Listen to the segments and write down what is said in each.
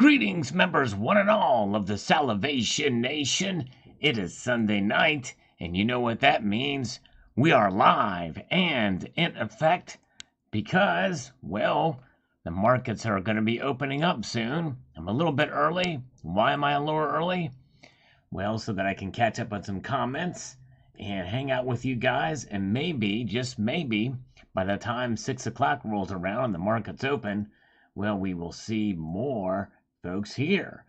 Greetings, members one and all of the Salivation Nation. It is Sunday night, and you know what that means. We are live and in effect because, well, the markets are going to be opening up soon. I'm a little bit early. Why am I a little early? Well, so that I can catch up on some comments and hang out with you guys, and maybe, just maybe, by the time 6 o'clock rolls around and the market's open, well, we will see more folks here.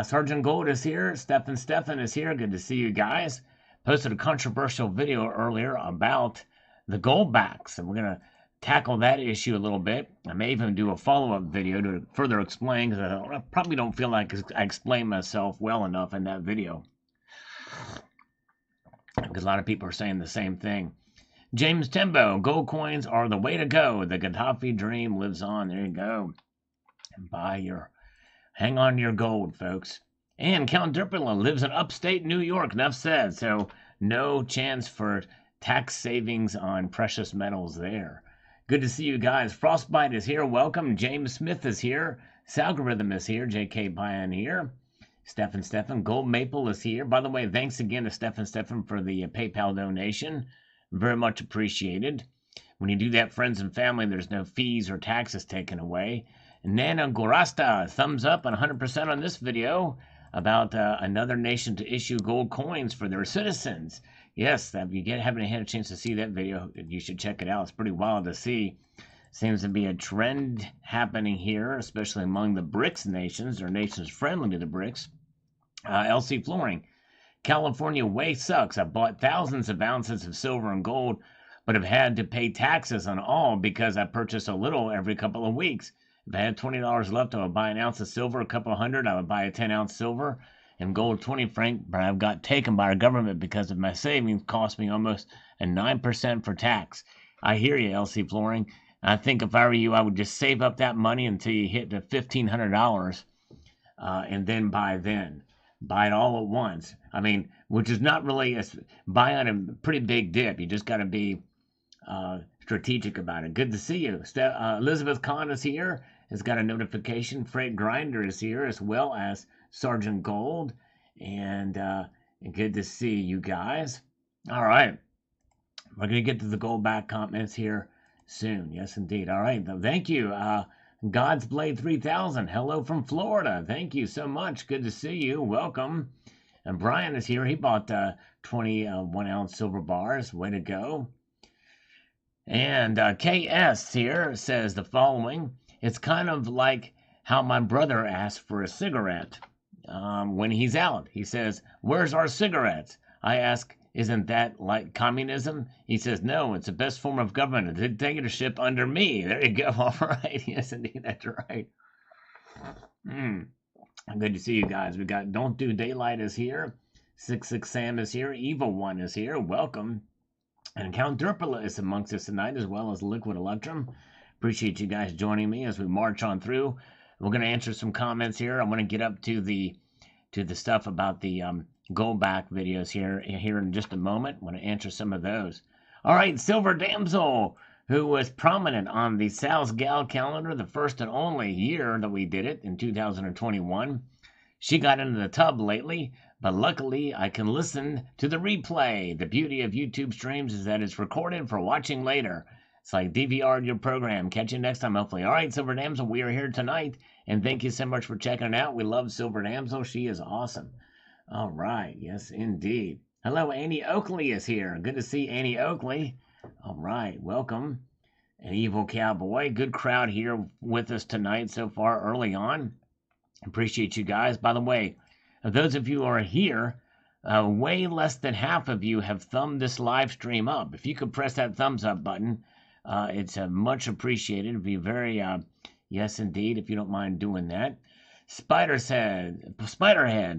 Sergeant Gold is here. Stefan is here. Good to see you guys. Posted a controversial video earlier about the Goldbacks, and we're going to tackle that issue a little bit. I may even do a follow-up video to further explain, because I probably don't feel like I explained myself well enough in that video, because a lot of people are saying the same thing. James Timbo, gold coins are the way to go. The Gaddafi dream lives on. There you go. Hang on to your gold, folks. And Count Derpula lives in upstate New York, enough said. So no chance for tax savings on precious metals there. Good to see you guys. Frostbite is here. Welcome. James Smith is here. Salgorithm is here. JK Pioneer. Stefan. Gold Maple is here. By the way, thanks again to Stefan for the PayPal donation. Very much appreciated. When you do that, friends and family, there's no fees or taxes taken away. Nana Gorasta, thumbs up and 100% on this video about another nation to issue gold coins for their citizens. Yes, if you haven't had a chance to see that video, you should check it out. It's pretty wild to see. Seems to be a trend happening here, especially among the BRICS nations, or nations friendly to the BRICS. LC Flooring. California way sucks. I bought thousands of ounces of silver and gold, but have had to pay taxes on all because I purchase a little every couple of weeks. If I had $20 left, I would buy an ounce of silver, a couple hundred, I would buy a 10-ounce silver, and gold 20 franc, but I've got taken by our government because of my savings cost me almost a 9% for tax. I hear you, LC Flooring. I think if I were you, I would just save up that money until you hit the $1,500, and then buy then. Buy it all at once. I mean, which is not really buy on a pretty big dip. You just got to be strategic about it. Good to see you. Elizabeth Kahn is here. Has got a notification. Fred Grinder is here, as well as Sergeant Gold. And good to see you guys. All right. We're going to get to the Goldback comments here soon. Yes, indeed. All right. Thank you. God's Blade 3000. Hello from Florida. Thank you so much. Good to see you. Welcome. And Brian is here. He bought 21-ounce silver bars. Way to go. And KS here says the following. It's kind of like how my brother asks for a cigarette when he's out. He says, "Where's our cigarettes?" I ask, "Isn't that like communism?" He says, "No, it's the best form of government. A dictatorship under me." There you go. All right. Yes, indeed. That's right. Good to see you guys. We got Don't Do Daylight is here. 66 Sam is here. Evil One is here. Welcome. And Count Derpula is amongst us tonight, as well as Liquid Electrum. Appreciate you guys joining me as we march on through. We're going to answer some comments here. I want to get up to the stuff about the Goldback videos here in just a moment. I want to answer some of those. All right, Silver Damsel, who was prominent on the Sal's Gal calendar, the first and only year that we did it in 2021. She got into the tub lately, but luckily I can listen to the replay. The beauty of YouTube streams is that it's recorded for watching later. It's like DVR your program. Catch you next time, hopefully. All right, Silver Damsel, we are here tonight, and thank you so much for checking it out. We love Silver Damsel. She is awesome. All right, yes, indeed. Hello, Annie Oakley is here. Good to see Annie Oakley. All right, welcome. An Evil Cowboy. Good crowd here with us tonight so far early on. Appreciate you guys. By the way, those of you who are here, way less than half of you have thumbed this live stream up. If you could press that thumbs up button, it's much appreciated. It'd be very, yes, indeed, if you don't mind doing that. Spiderhead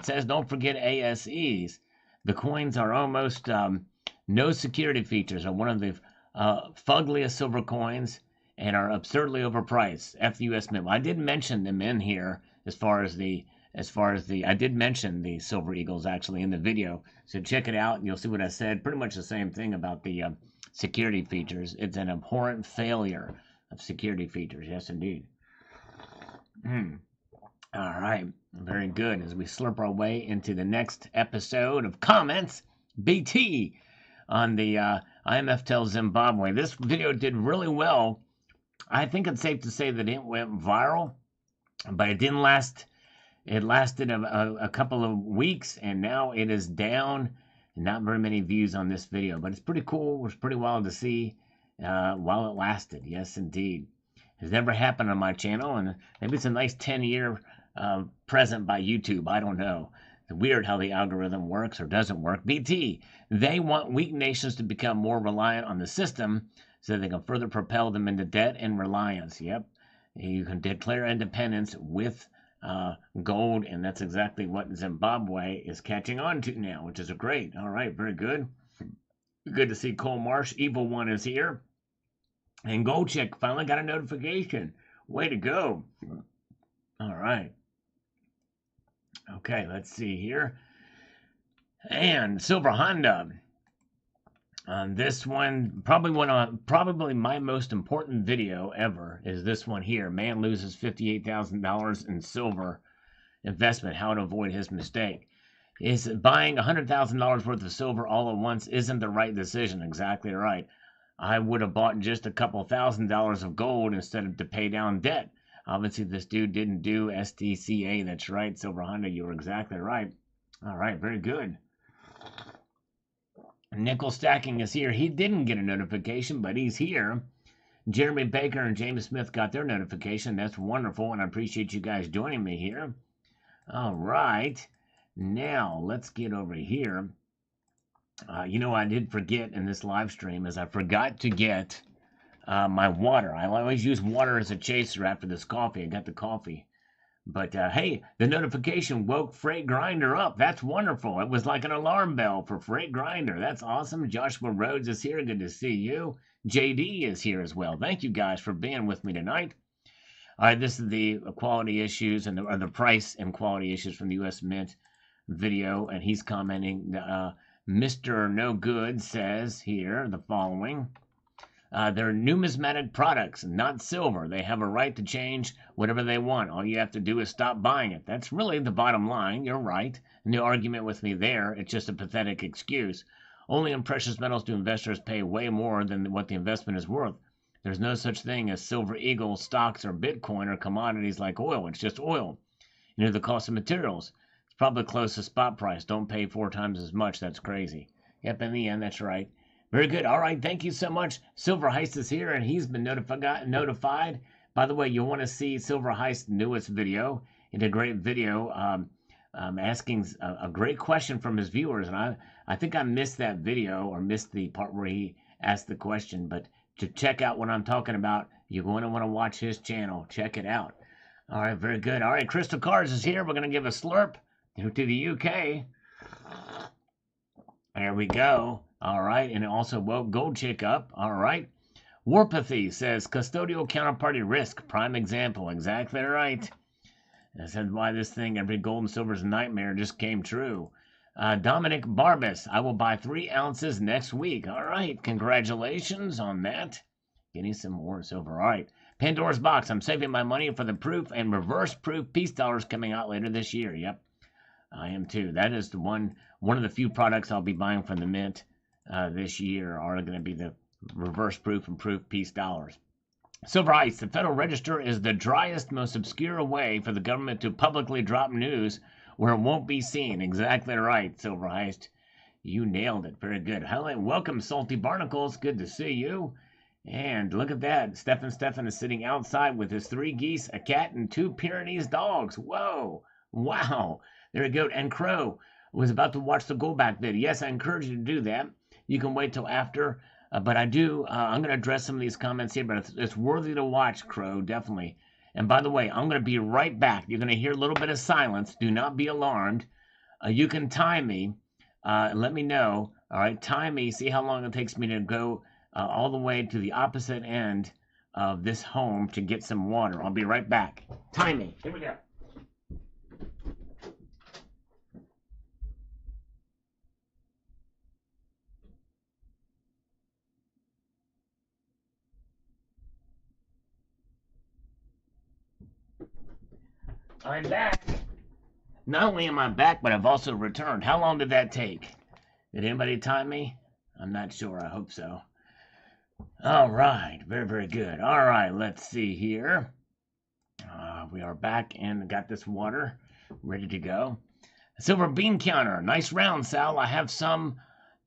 says, don't forget ASEs. The coins are almost no security features, are one of the fuggliest silver coins and are absurdly overpriced. FUS Mint. I did mention them in here as far as the I did mention the Silver Eagles actually in the video. So check it out and you'll see what I said. Pretty much the same thing about the security features. It's an abhorrent failure of security features. Yes, indeed. All right, very good. As we slurp our way into the next episode of comments, BT on the IMF tells Zimbabwe. This video did really well. I think it's safe to say that it went viral, but it didn't last. It lasted a couple of weeks, and now it is down. Not very many views on this video, but it's pretty cool. It was pretty wild to see while it lasted. Yes, indeed. Has never happened on my channel, and maybe it's a nice 10-year present by YouTube. I don't know. It's weird how the algorithm works or doesn't work. BT, they want weak nations to become more reliant on the system so they can further propel them into debt and reliance. Yep. You can declare independence with gold, and that's exactly what Zimbabwe is catching on to now, which is great. All right, very good. Good to see Cole Marsh. Evil One is here. And Goldchick finally got a notification. Way to go. All right. Okay, let's see here. And Silver Honda. On this one, probably my most important video ever is this one here. Man loses $58,000 in silver investment. How to avoid his mistake. Is buying $100,000 worth of silver all at once isn't the right decision. Exactly right. I would have bought just a couple $1,000s of gold instead of to pay down debt. Obviously, this dude didn't do SDCA. That's right, Silver Honda. You were exactly right. All right, very good. Nickel Stacking is here. He didn't get a notification, but he's here. Jeremy Baker and James Smith got their notification. That's wonderful, and I appreciate you guys joining me here. All right. Now, let's get over here. I did forget in this live stream is I forgot to get my water. I always use water as a chaser after this coffee. I got the coffee. But hey, the notification woke Freight Grinder up. That's wonderful. It was like an alarm bell for Freight Grinder. That's awesome. Joshua Rhodes is here. Good to see you. JD is here as well. Thank you guys for being with me tonight. All right, this is the quality issues and the price and quality issues from the U.S. Mint video. And he's commenting, Mr. No Good says here the following. They're numismatic products, not silver. They have a right to change whatever they want. All you have to do is stop buying it. That's really the bottom line. You're right. No argument with me there. It's just a pathetic excuse. Only in precious metals do investors pay way more than what the investment is worth. There's no such thing as silver eagle stocks or Bitcoin or commodities like oil. It's just oil. The cost of materials. It's probably close to spot price. Don't pay 4 times as much. That's crazy. Yep, in the end, that's right. Very good. All right. Thank you so much. Silver Heist is here, and he's been notified. By the way, you want to see Silver Heist's newest video. It's a great video asking a great question from his viewers. And I think I missed that video or missed the part where he asked the question. But to check out what I'm talking about, you're going to want to watch his channel. Check it out. All right. Very good. All right. Crystal Cars is here. We're going to give a slurp to the UK. There we go. All right, and it also woke Gold Chick up. All right. Warpathy says custodial counterparty risk. Prime example. Exactly right. That said why this thing, every gold and silver's nightmare, just came true. Dominic Barbas, I will buy 3 ounces next week. All right, congratulations on that. Getting some more silver. All right. Pandora's Box, I'm saving my money for the proof and reverse proof peace dollars coming out later this year. Yep, I am too. That is the one of the few products I'll be buying from the Mint this year are going to be the reverse proof and proof peace dollars. Silver Ice, the Federal Register is the driest, most obscure way for the government to publicly drop news where it won't be seen. Exactly right, Silver Heist. You nailed it. Very good. Hello, welcome, Salty Barnacles. Good to see you. And look at that. Stefan is sitting outside with his 3 geese, a cat, and 2 Pyrenees dogs. Whoa. Wow. There you go. And Crow was about to watch the Goldback video. Yes, I encourage you to do that. You can wait till after. But I'm going to address some of these comments here, but it's worthy to watch, Crow, definitely. And by the way, I'm going to be right back. You're going to hear a little bit of silence. Do not be alarmed. You can time me. Let me know. All right, time me. See how long it takes me to go all the way to the opposite end of this home to get some water. I'll be right back. Time me. Here we go. I'm back. Not only am I back, but I've also returned. How long did that take? Did anybody time me? I'm not sure. I hope so. All right. Very, very good. All right. Let's see here. We are back and got this water ready to go. Silver bean counter. Nice round, Sal. I have some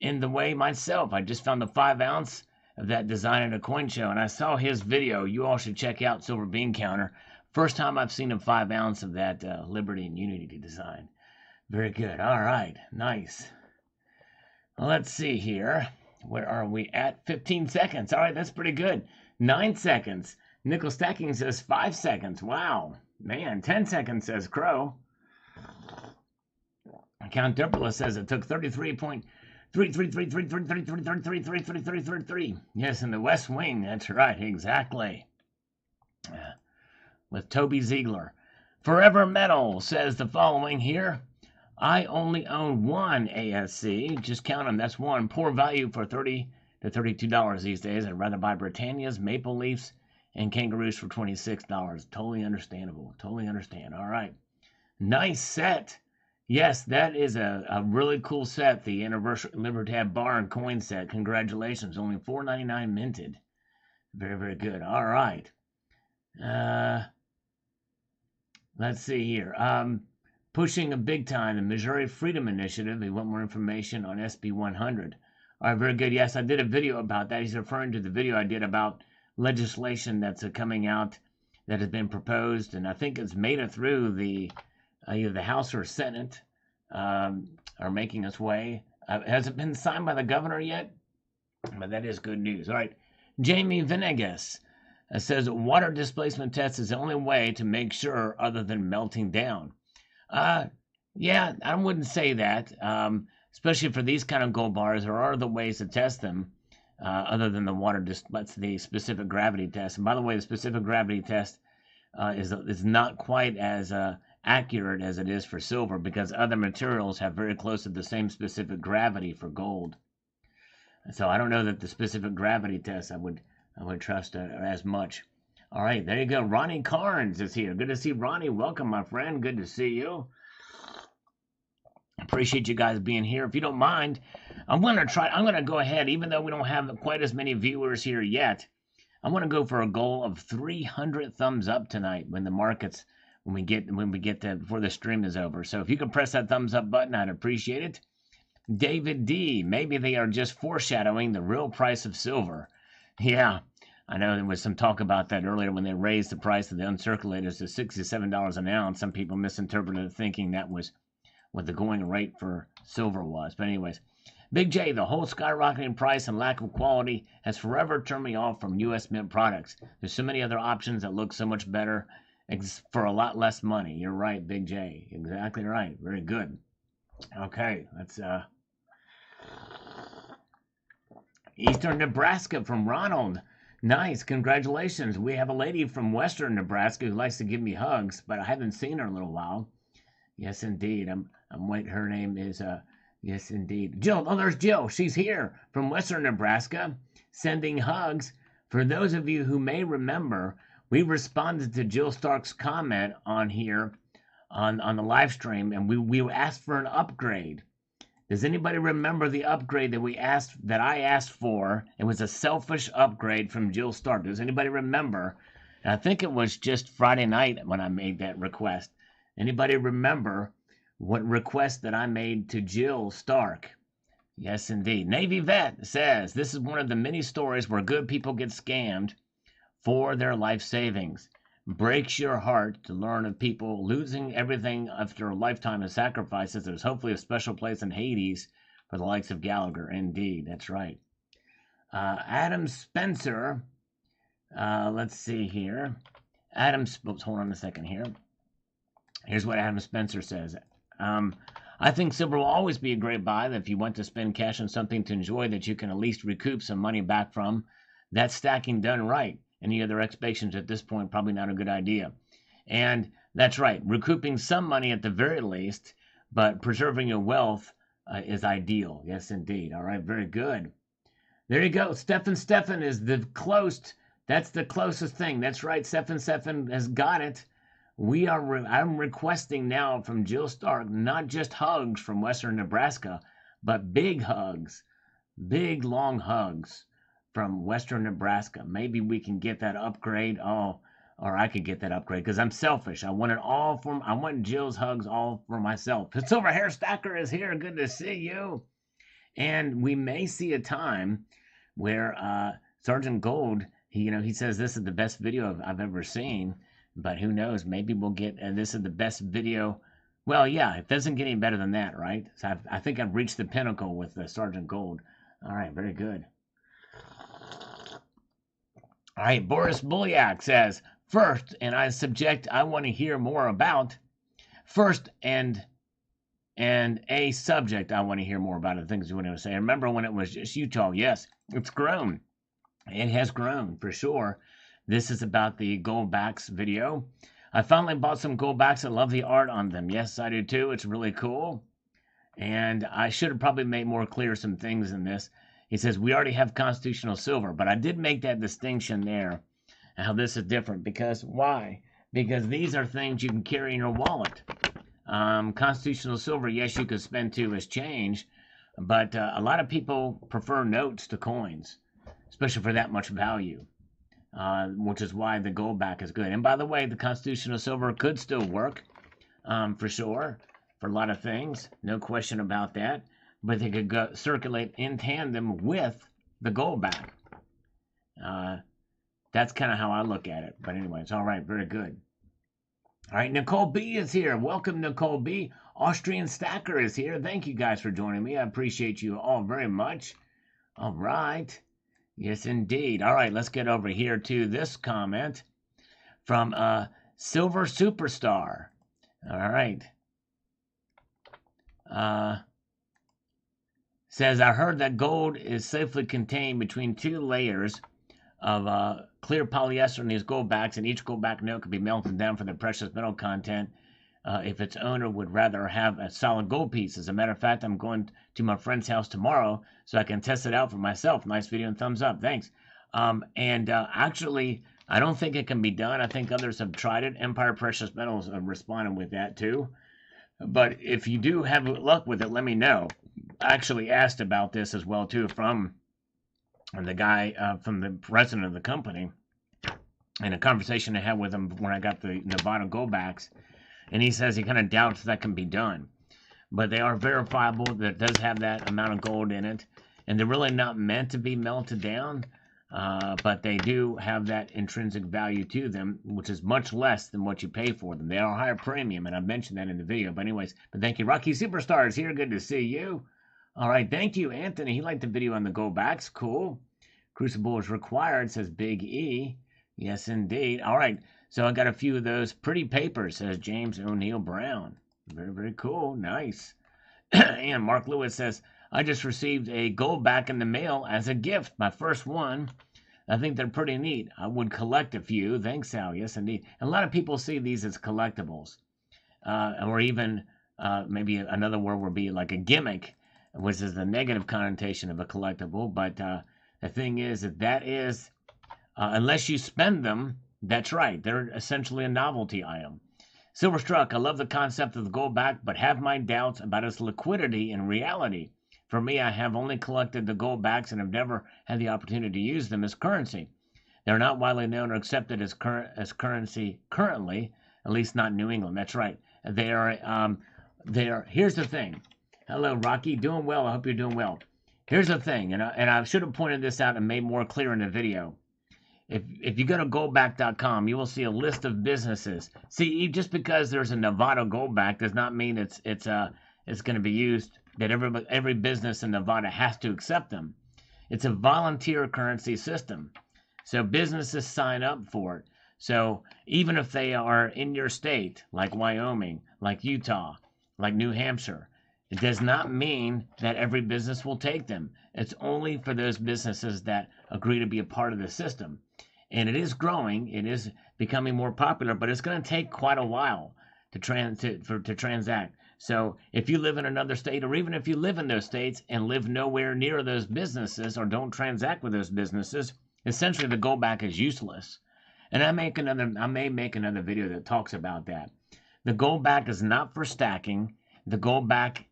in the way myself. I just found the 5 ounce of that design at a coin show, and I saw his video. You all should check out Silver bean counter. First time I've seen a 5 ounce of that Liberty and Unity design. Very good. All right. Nice. Well, let's see here. Where are we at? 15 seconds. All right. That's pretty good. 9 seconds. Nickel stacking says 5 seconds. Wow. Man, 10 seconds says Crow. Count Dupla says it took 33.3333333333333. Yes, in the West Wing. That's right. Exactly. With Toby Ziegler. Forever Metal says the following here. I only own one ASC. Just count them. That's one. Poor value for $30 to $32 these days. I'd rather buy Britannia's, Maple Leafs, and Kangaroos for $26. Totally understandable. Totally understand. All right. Nice set. Yes, that is a really cool set. The Anniversary Libertad Bar and Coin set. Congratulations. Only $4.99 minted. Very, very good. All right. Let's see here. Pushing a big time, the Missouri Freedom Initiative. They want more information on SB 100. All right, very good. Yes, I did a video about that. He's referring to the video I did about legislation that's coming out that has been proposed, and I think it's made it through the either the House or Senate, are making its way. Has it been signed by the governor yet? But that is good news. All right, Jamie Venegas. Says water displacement test is the only way to make sure other than melting down. Yeah, I wouldn't say that. Especially for these kind of gold bars, there are other ways to test them other than the water the specific gravity test. And by the way, the specific gravity test is not quite as accurate as it is for silver because other materials have very close to the same specific gravity for gold. So I don't know that the specific gravity test I would trust as much. All right, there you go. Ronnie Carnes is here. Good to see Ronnie. Welcome, my friend. Good to see you. Appreciate you guys being here. If you don't mind, I'm going to go ahead, even though we don't have quite as many viewers here yet. I'm going to go for a goal of 300 thumbs up tonight when we get to before the stream is over. So if you can press that thumbs up button, I'd appreciate it. David D. Maybe they are just foreshadowing the real price of silver. Yeah, I know there was some talk about that earlier when they raised the price of the uncirculators to $67 an ounce. Some people misinterpreted it thinking that was what the going rate for silver was. But anyways, Big J, the whole skyrocketing price and lack of quality has forever turned me off from U.S. Mint products. There's so many other options that look so much better for a lot less money. You're right, Big J. Exactly right. Very good. Okay, let's Eastern Nebraska from Ronald. Nice, congratulations. We have a lady from Western Nebraska who likes to give me hugs, but I haven't seen her in a little while. Yes, indeed. I'm waiting. Her name is yes, indeed. Jill. Oh, there's Jill. She's here from Western Nebraska, sending hugs. For those of you who may remember, we responded to Jill Stark's comment on here on the live stream, and we asked for an upgrade. Does anybody remember the upgrade that I asked for? It was a selfish upgrade from Jill Stark. Does anybody remember? And I think it was just Friday night when I made that request. Anybody remember what request that I made to Jill Stark? Yes, indeed. Navy Vet says, this is one of the many stories where good people get scammed for their life savings. Breaks your heart to learn of people losing everything after a lifetime of sacrifices. There's hopefully a special place in Hades for the likes of Gallagher. Indeed, that's right. Adam Spencer. Let's see here. Hold on a second here. Here's what Adam Spencer says. I think silver will always be a great buy. That if you want to spend cash on something to enjoy that you can at least recoup some money back from, that's stacking done right. Any other expectations at this point, probably not a good idea. And that's right, recouping some money at the very least, but preserving your wealth is ideal. Yes, indeed. All right, very good. There you go. Stefan is that's the closest thing. That's right, Stefan has got it. I'm requesting now from Jill Stark not just hugs from Western Nebraska, but big hugs, big long hugs from Western Nebraska. Maybe we can get that upgrade. Oh, or I could get that upgrade because I'm selfish. I want Jill's hugs all for myself. The Silver Hair Stacker is here. Good to see you. And we may see a time where Sergeant Gold, he says this is the best video I've ever seen, but who knows? Maybe we'll get, and this is the best video. Well, yeah, it doesn't get any better than that, right? So I think I've reached the pinnacle with Sergeant Gold. All right, very good. All right, Boris Bulyak says, first, and I want to hear more about. First, and a subject I want to hear more about. The things you want to say. Remember when it was just Utah? Yes, it's grown. It has grown for sure. This is about the Goldbacks video. I finally bought some Goldbacks. I love the art on them. Yes, I do too. It's really cool. And I should have probably made more clear some things in this. He says we already have constitutional silver, but I did make that distinction there. How this is different because why? Because these are things you can carry in your wallet. Constitutional silver, yes, you could spend too as change, but a lot of people prefer notes to coins, especially for that much value, which is why the Goldback is good. And by the way, the constitutional silver could still work, for sure, for a lot of things, no question about that, but they could circulate in tandem with the Goldback. That's kind of how I look at it, but anyway, it's all right, very good. All right, Nicole B is here. Welcome, Nicole B. Austrian Stacker is here. Thank you guys for joining me. I appreciate you all very much. All right. Yes, indeed. All right, let's get over here to this comment from Silver Superstar. All right. Says, I heard that gold is safely contained between 2 layers of clear polyester in these Goldbacks, and each Goldback note could be melted down for the precious metal content if its owner would rather have a solid gold piece. As a matter of fact, I'm going to my friend's house tomorrow so I can test it out for myself. Nice video and thumbs up. Thanks. Actually, I don't think it can be done. I think others have tried it. Empire Precious Metals have responded with that too. But if you do have luck with it, let me know. I actually asked about this as well too from the guy from the president of the company, in a conversation I had with him when I got the Nevada Goldbacks, and he says he kind of doubts that can be done. But they are verifiable. That does have that amount of gold in it, and they're really not meant to be melted down, but they do have that intrinsic value to them, which is much less than what you pay for them. They are a higher premium, and I mentioned that in the video. But anyways, but thank you. Rocky Superstar is here. Good to see you. All right, thank you, Anthony. He liked the video on the Goldbacks. Cool. Crucible is required, says Big E. Yes, indeed. All right, so I got a few of those pretty papers, says James O'Neill Brown. Very, very cool. Nice. And Mark Lewis says, I just received a Goldback in the mail as a gift. My first one. I think they're pretty neat. I would collect a few. Thanks, Sal. Yes, indeed. And a lot of people see these as collectibles. Or even maybe another word would be like a gimmick, which is the negative connotation of a collectible. But the thing is that is, unless you spend them, that's right. They're essentially a novelty item. Silverstruck, I love the concept of the Goldback, but have my doubts about its liquidity in reality. For me, I have only collected the Goldbacks and have never had the opportunity to use them as currency. They're not widely known or accepted as currency currently, at least not in New England. That's right. They are. Here's the thing. Hello, Rocky. Doing well. I hope you're doing well. Here's the thing, and I should have pointed this out and made more clear in the video. If you go to Goldback.com, you will see a list of businesses. See, just because there's a Nevada Goldback does not mean it's going to be used, that every business in Nevada has to accept them. It's a volunteer currency system. So businesses sign up for it. So even if they are in your state, like Wyoming, like Utah, like New Hampshire, it does not mean that every business will take them. It's only for those businesses that agree to be a part of the system. And it is growing. It is becoming more popular, but it's going to take quite a while to transact. So if you live in another state, or even if you live in those states and live nowhere near those businesses or don't transact with those businesses, essentially the Goldback is useless. And I may make another video that talks about that. The Goldback is not for stacking. The Goldback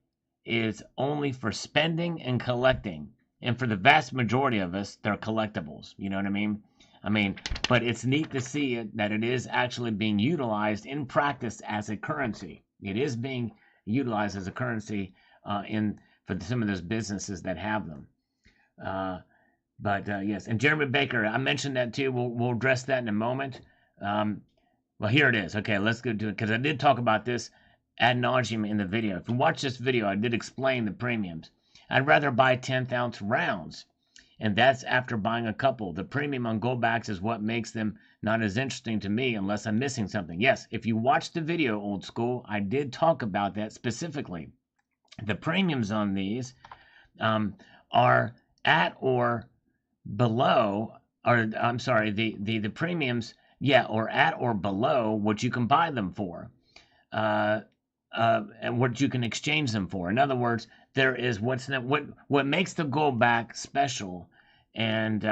is only for spending and collecting. And for the vast majority of us, they're collectibles. You know what I mean? But it's neat to see it that it is actually being utilized in practice as a currency. It is being utilized as a currency for some of those businesses that have them. Yes, and Jeremy Baker, I mentioned that too. We'll address that in a moment. Well, here it is. Okay, let's go do it because I did talk about this ad nauseum in the video. If you watch this video, I did explain the premiums. I'd rather buy 10th-ounce rounds, and that's after buying a couple. The premium on Goldbacks is what makes them not as interesting to me unless I'm missing something. Yes, if you watch the video, old school, I did talk about that specifically. The premiums on these are at or below, or I'm sorry, the premiums, yeah, or at or below what you can buy them for, and what you can exchange them for. In other words, there is what makes the Goldback special and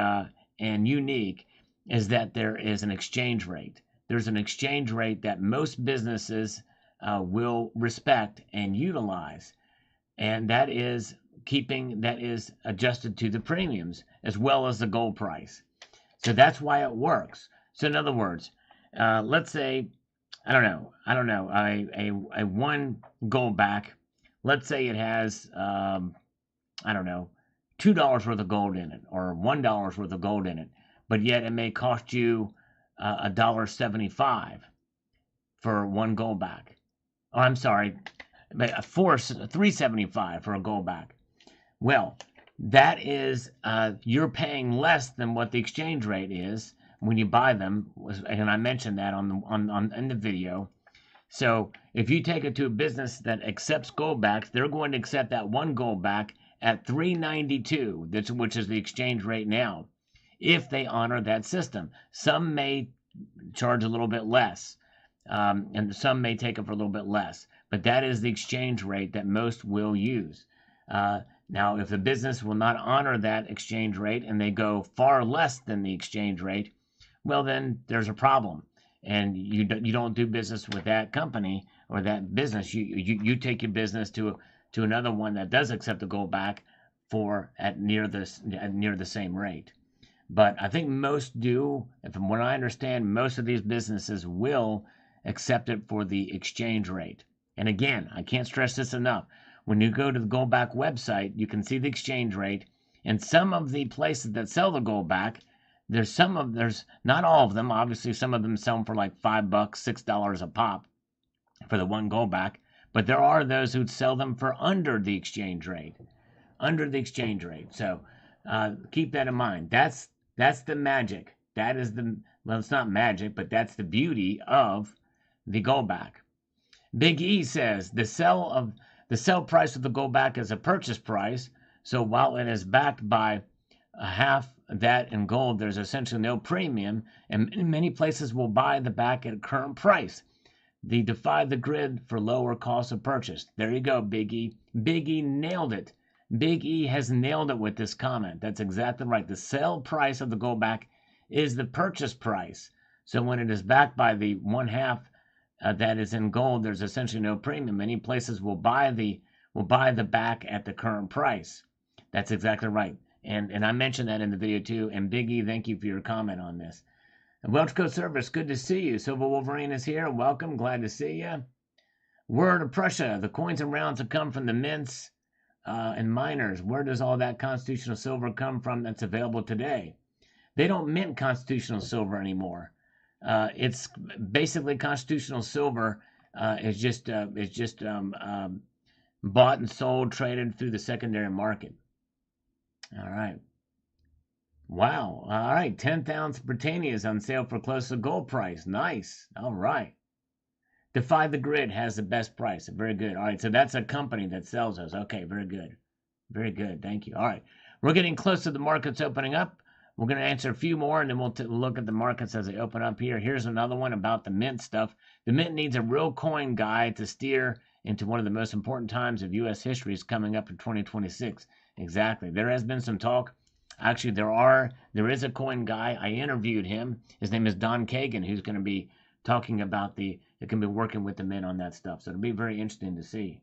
unique is that there is an exchange rate. There's an exchange rate that most businesses will respect and utilize, and that is adjusted to the premiums as well as the gold price. So that's why it works. So in other words, let's say, I don't know, a one Goldback, let's say it has, I don't know, $2 worth of gold in it or $1 worth of gold in it, but yet it may cost you $1.75 for one Goldback. Oh, I'm sorry, $3.75 for a Goldback. Well, that is, you're paying less than what the exchange rate is when you buy them, and I mentioned that in the video. So if you take it to a business that accepts Goldbacks, they're going to accept that one Goldback at $3.92, which is the exchange rate now, if they honor that system. Some may charge a little bit less, and some may take it for a little bit less, but that is the exchange rate that most will use. Now, if the business will not honor that exchange rate and they go far less than the exchange rate, well, then there's a problem, and you don't do business with that company or that business. You take your business to another one that does accept the Goldback at near the same rate. But I think most do, and from what I understand, most of these businesses will accept it for the exchange rate. And again, I can't stress this enough. When you go to the Goldback website, you can see the exchange rate. And some of the places that sell the Goldback, there's not all of them. Obviously, some of them sell them for like $5, $6 a pop for the one Goldback. But there are those who sell them for under the exchange rate. So keep that in mind. That's the magic. Well, it's not magic, but that's the beauty of the Goldback. Big E says the sell price of the Goldback is a purchase price, so while it is backed by half that in gold, there's essentially no premium, and many places will buy the back at current price. They defy the grid for lower cost of purchase. There you go, Big E. Big E nailed it. Big E has nailed it with this comment. That's exactly right. The sell price of the Goldback is the purchase price. So when it is backed by the one half that is in gold, there's essentially no premium. Many places will buy the back at the current price. That's exactly right. And I mentioned that in the video too. And Big E, thank you for your comment on this. And Welch Coast Service, good to see you. Silver Wolverine is here. Welcome. Glad to see you. Word of Prussia. The coins and rounds have come from the mints and miners. Where does all that constitutional silver come from that's available today? They don't mint constitutional silver anymore. It's basically constitutional silver is just bought and sold, traded through the secondary market. All right. Wow. All right. 10th-ounce Britannia is on sale for close to gold price. Nice. All right. Defy the Grid has the best price. Very good. All right. So that's a company that sells those. Okay. Very good. Very good. Thank you. All right. We're getting close to the markets opening up. We're going to answer a few more, and then we'll look at the markets as they open up here. Here's another one about the mint stuff. The mint needs a real coin guide to steer into one of the most important times of U.S. history is coming up in 2026. Exactly. There has been some talk Actually, there is a coin guy. I interviewed him. His name is Don Kagan, who's going to be talking about it can be working with the men on that stuff. So it'll be very interesting to see.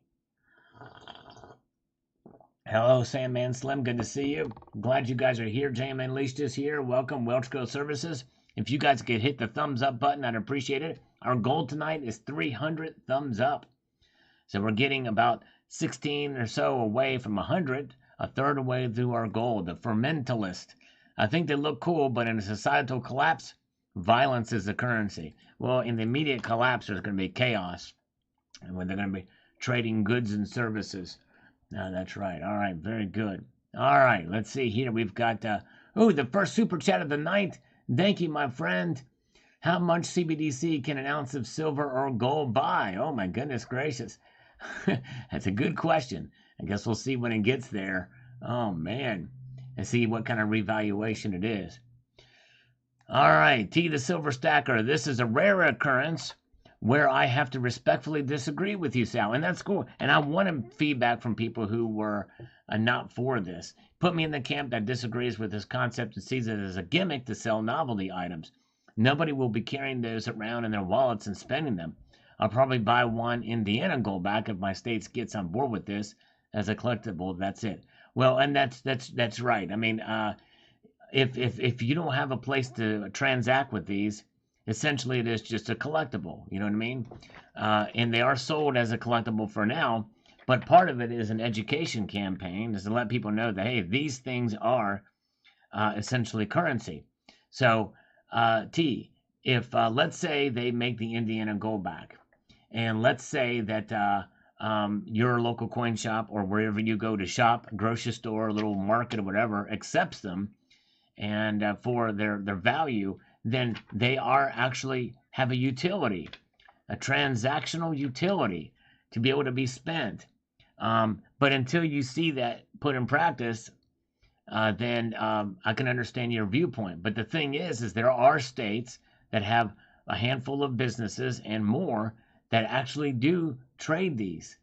Hello, Sandman Slim. Good to see you. Glad you guys are here. JM Unleashed is here. Welcome, Welchco Services. If you guys could hit the thumbs up button, I'd appreciate it. Our goal tonight is 300 thumbs up. So we're getting about 16 or so away from 100, a third away through our goal. The Fermentalist. I think they look cool, but in a societal collapse, violence is the currency. Well, in the immediate collapse, there's going to be chaos. And when they're going to be trading goods and services. That's right. All right, very good. All right, let's see here. We've got, the first super chat of the night. Thank you, my friend. How much CBDC can an ounce of silver or gold buy? Oh, my goodness gracious. That's a good question. I guess we'll see when it gets there. Oh, man. And see what kind of revaluation it is. All right, T the Silver Stacker. This is a rare occurrence where I have to respectfully disagree with you, Sal. And that's cool. And I wanted feedback from people who were not for this. Put me in the camp that disagrees with this concept and sees it as a gimmick to sell novelty items. Nobody will be carrying those around in their wallets and spending them. I'll probably buy one Indiana Goldback if my state gets on board with this as a collectible. That's it. Well, and that's right. I mean, if you don't have a place to transact with these, essentially it is just a collectible. You know what I mean? And they are sold as a collectible for now. But part of it is an education campaign, is to let people know that, hey, these things are essentially currency. So, if let's say they make the Indiana Goldback, and let's say that your local coin shop or wherever you go to shop, grocery store, little market or whatever, accepts them, and for their value, then they are actually have a utility, a transactional utility to be able to be spent. But until you see that put in practice, then I can understand your viewpoint. But the thing is there are states that have a handful of businesses and more that actually do trade these.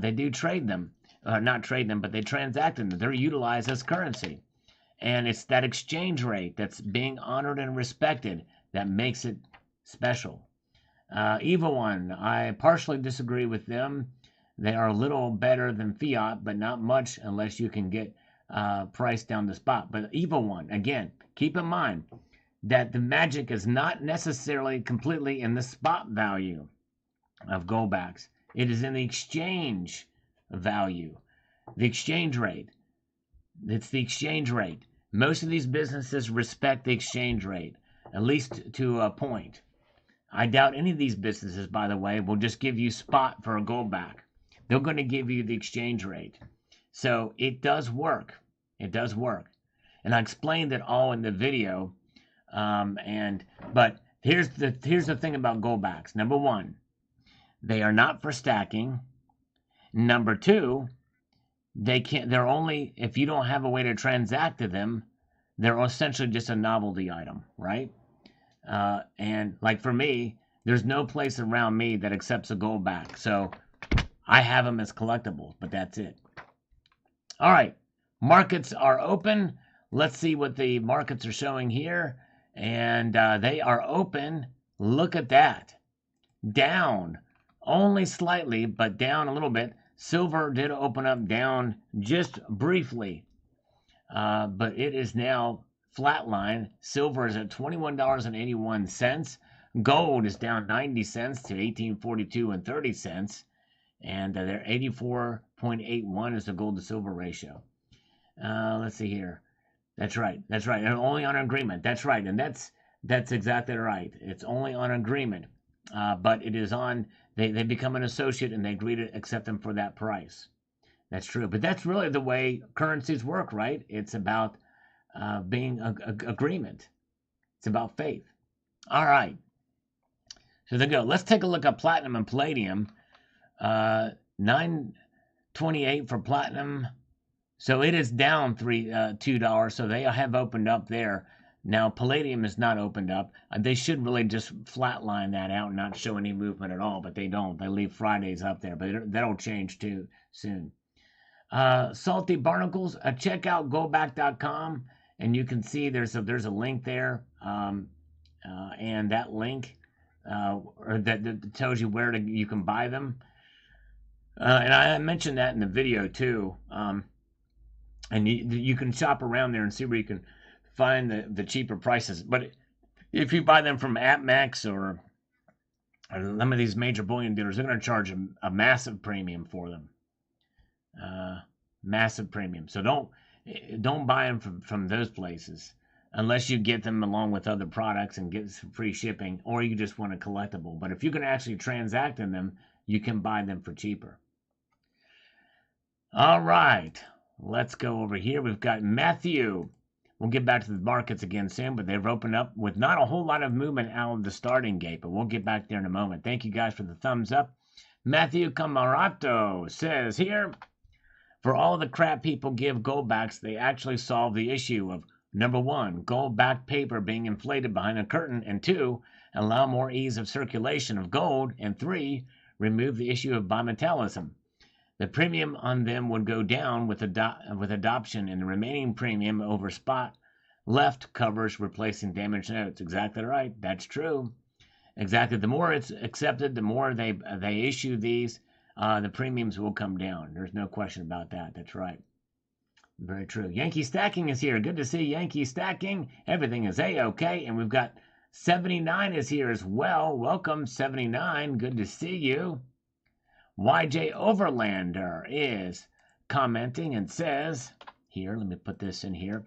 They do trade them, not trade them, but they transact them. They're utilized as currency. And it's that exchange rate that's being honored and respected that makes it special. Evil One, I partially disagree with them. They are a little better than fiat, but not much unless you can get price down the spot. But Evil One, again, keep in mind that the magic is not necessarily completely in the spot value of Goldbacks. It is in the exchange value, the exchange rate. It's the exchange rate. Most of these businesses respect the exchange rate, at least to a point. I doubt any of these businesses, by the way, will just give you spot for a Goldback. They're going to give you the exchange rate. So it does work. It does work. And I explained it all in the video. But here's the thing about Goldbacks. Number one, they are not for stacking. Number two, they're only, if you don't have a way to transact to them, they're essentially just a novelty item, right? And like for me, there's no place around me that accepts a Goldback. So I have them as collectibles, but that's it. All right, markets are open. Let's see what the markets are showing here. And they are open. Look at that. Down only slightly, but down a little bit. Silver did open up down just briefly, but it is now flatline. Silver is at $21.81. Gold is down 90 cents to $18.42 30 cents, and they're 84.81 is the gold to silver ratio. Let's see here. That's right. That's right. And only on agreement. That's right. And that's exactly right. It's only on agreement, but it is on. They become an associate and they agree to accept them for that price. That's true. But that's really the way currencies work, right? It's about being agreement. It's about faith. All right. So there you go. Let's take a look at platinum and palladium. $9.28 for platinum. So it is down $2. So they have opened up there. Now, palladium is not opened up. They should really just flatline that out and not show any movement at all, but they don't. They leave Fridays up there, but that'll change too soon. Salty Barnacles, check out goldback.com, and you can see there's a link there, and that link or that tells you where you can buy them. And I mentioned that in the video too. And you can shop around there and see where you can find the cheaper prices. But if you buy them from AppMax or some of these major bullion dealers, they're going to charge a massive premium for them. Massive premium. So don't buy them from those places unless you get them along with other products and get some free shipping, or you just want a collectible. But if you can actually transact in them, you can buy them for cheaper. All right, let's go over here. We've got Matthew. We'll get back to the markets again soon, but they've opened up with not a whole lot of movement out of the starting gate, but we'll get back there in a moment. Thank you guys for the thumbs up. Matthew Camarato says here, for all the crap people give Goldbacks, they actually solve the issue of, number one, gold-backed paper being inflated behind a curtain, and two, allow more ease of circulation of gold, and three, remove the issue of bimetallism. The premium on them would go down with adoption, and the remaining premium over spot left covers replacing damaged notes. Exactly right. That's true. Exactly. The more it's accepted, the more they issue these, the premiums will come down. There's no question about that. That's right. Very true. Yankee Stacking is here. Good to see Yankee Stacking. Everything is A-okay. And we've got 79 is here as well. Welcome, 79. Good to see you. YJ Overlander is commenting and says, here, let me put this in here.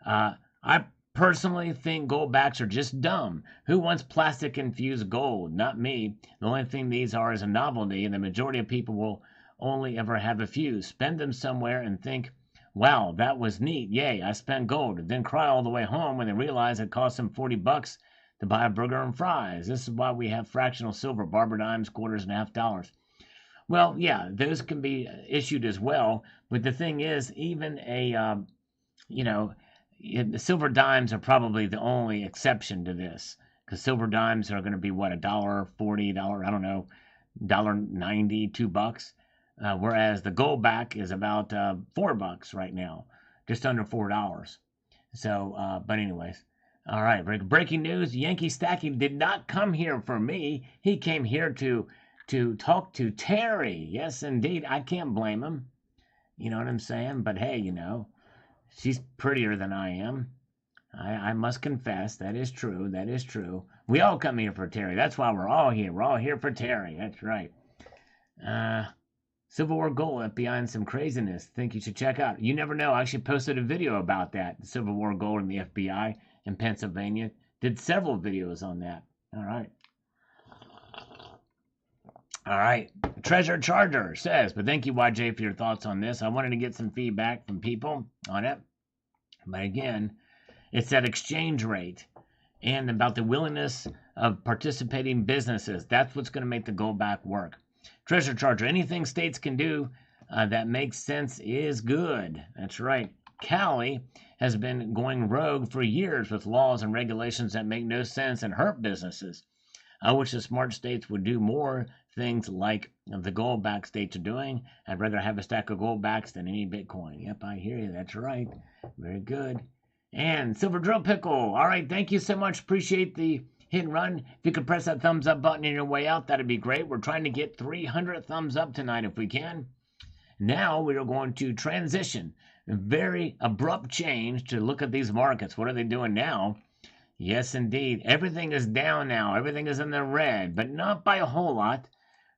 I personally think Goldbacks are just dumb. Who wants plastic infused gold? Not me. The only thing these are is a novelty, and the majority of people will only ever have a few. Spend them somewhere and think, wow, that was neat. Yay, I spent gold. And then cry all the way home when they realize it cost them $40 to buy a burger and fries. This is why we have fractional silver, barber dimes, quarters, and $half. Well, yeah, those can be issued as well. But the thing is, even the silver dimes are probably the only exception to this, because silver dimes are going to be what, $1.40, I don't know, $1.90, $2, whereas the Goldback is about $4 right now, just under $4. So, but anyways, all right. Breaking news: Yankee Stacking did not come here for me. He came here to talk to Terry. Yes, indeed. I can't blame him. You know what I'm saying? But hey, she's prettier than I am. I must confess, that is true. That is true. We all come here for Terry. That's why we're all here. We're all here for Terry. That's right. Civil War gold left behind some craziness. Think you should check out. You never know. I actually posted a video about that. The Civil War gold and the FBI in Pennsylvania. Did several videos on that. All right. All right. Treasure Charger says, but thank you, YJ, for your thoughts on this. I wanted to get some feedback from people on it. But again, it's that exchange rate and about the willingness of participating businesses. That's what's going to make the Goldback work. Treasure Charger, anything states can do that makes sense is good. That's right. Cali has been going rogue for years with laws and regulations that make no sense and hurt businesses. I wish the smart states would do more things like the Goldback states are doing. I'd rather have a stack of Goldbacks than any Bitcoin. Yep, I hear you. That's right. Very good. And Silver Drill Pickle. All right, thank you so much. Appreciate the hit and run. If you could press that thumbs up button on your way out, that'd be great. We're trying to get 300 thumbs up tonight if we can. Now we are going to transition. A very abrupt change to look at these markets. What are they doing now? Yes, indeed. Everything is down now. Everything is in the red, but not by a whole lot.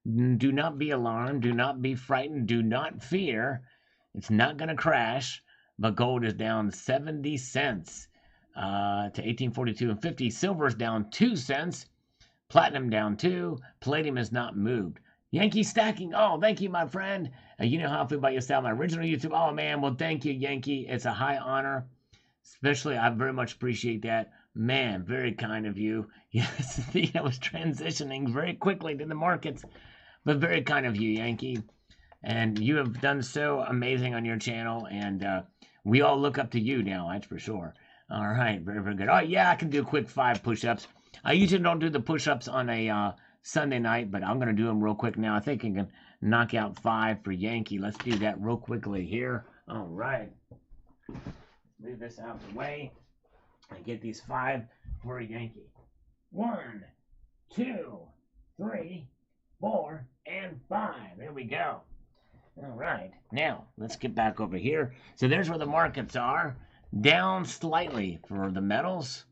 Do not be alarmed. Do not be frightened. Do not fear. It's not going to crash, but gold is down 70 cents to 1842.50. Silver is down 2 cents. Platinum down 2. Palladium is not moved. Yankee Stacking. Oh, thank you, my friend. You know how I feel about your style. My original YouTube. Oh, man. Well, thank you, Yankee. It's a high honor. Especially, I very much appreciate that. Man, very kind of you. Yes, I was transitioning very quickly to the markets, but very kind of you, Yankee. And you have done so amazing on your channel, and we all look up to you now, that's for sure. All right, very, very good. Oh, yeah, I can do quick 5 push-ups. I usually don't do the push-ups on a Sunday night, but I'm going to do them real quick now. I think I can knock out 5 for Yankee. Let's do that real quickly here. All right. Move this out of the way and get these 5 for a Yankee. 1, 2, 3, 4, and 5. There we go. All right. Now, let's get back over here. So there's where the markets are. Down slightly for the metals.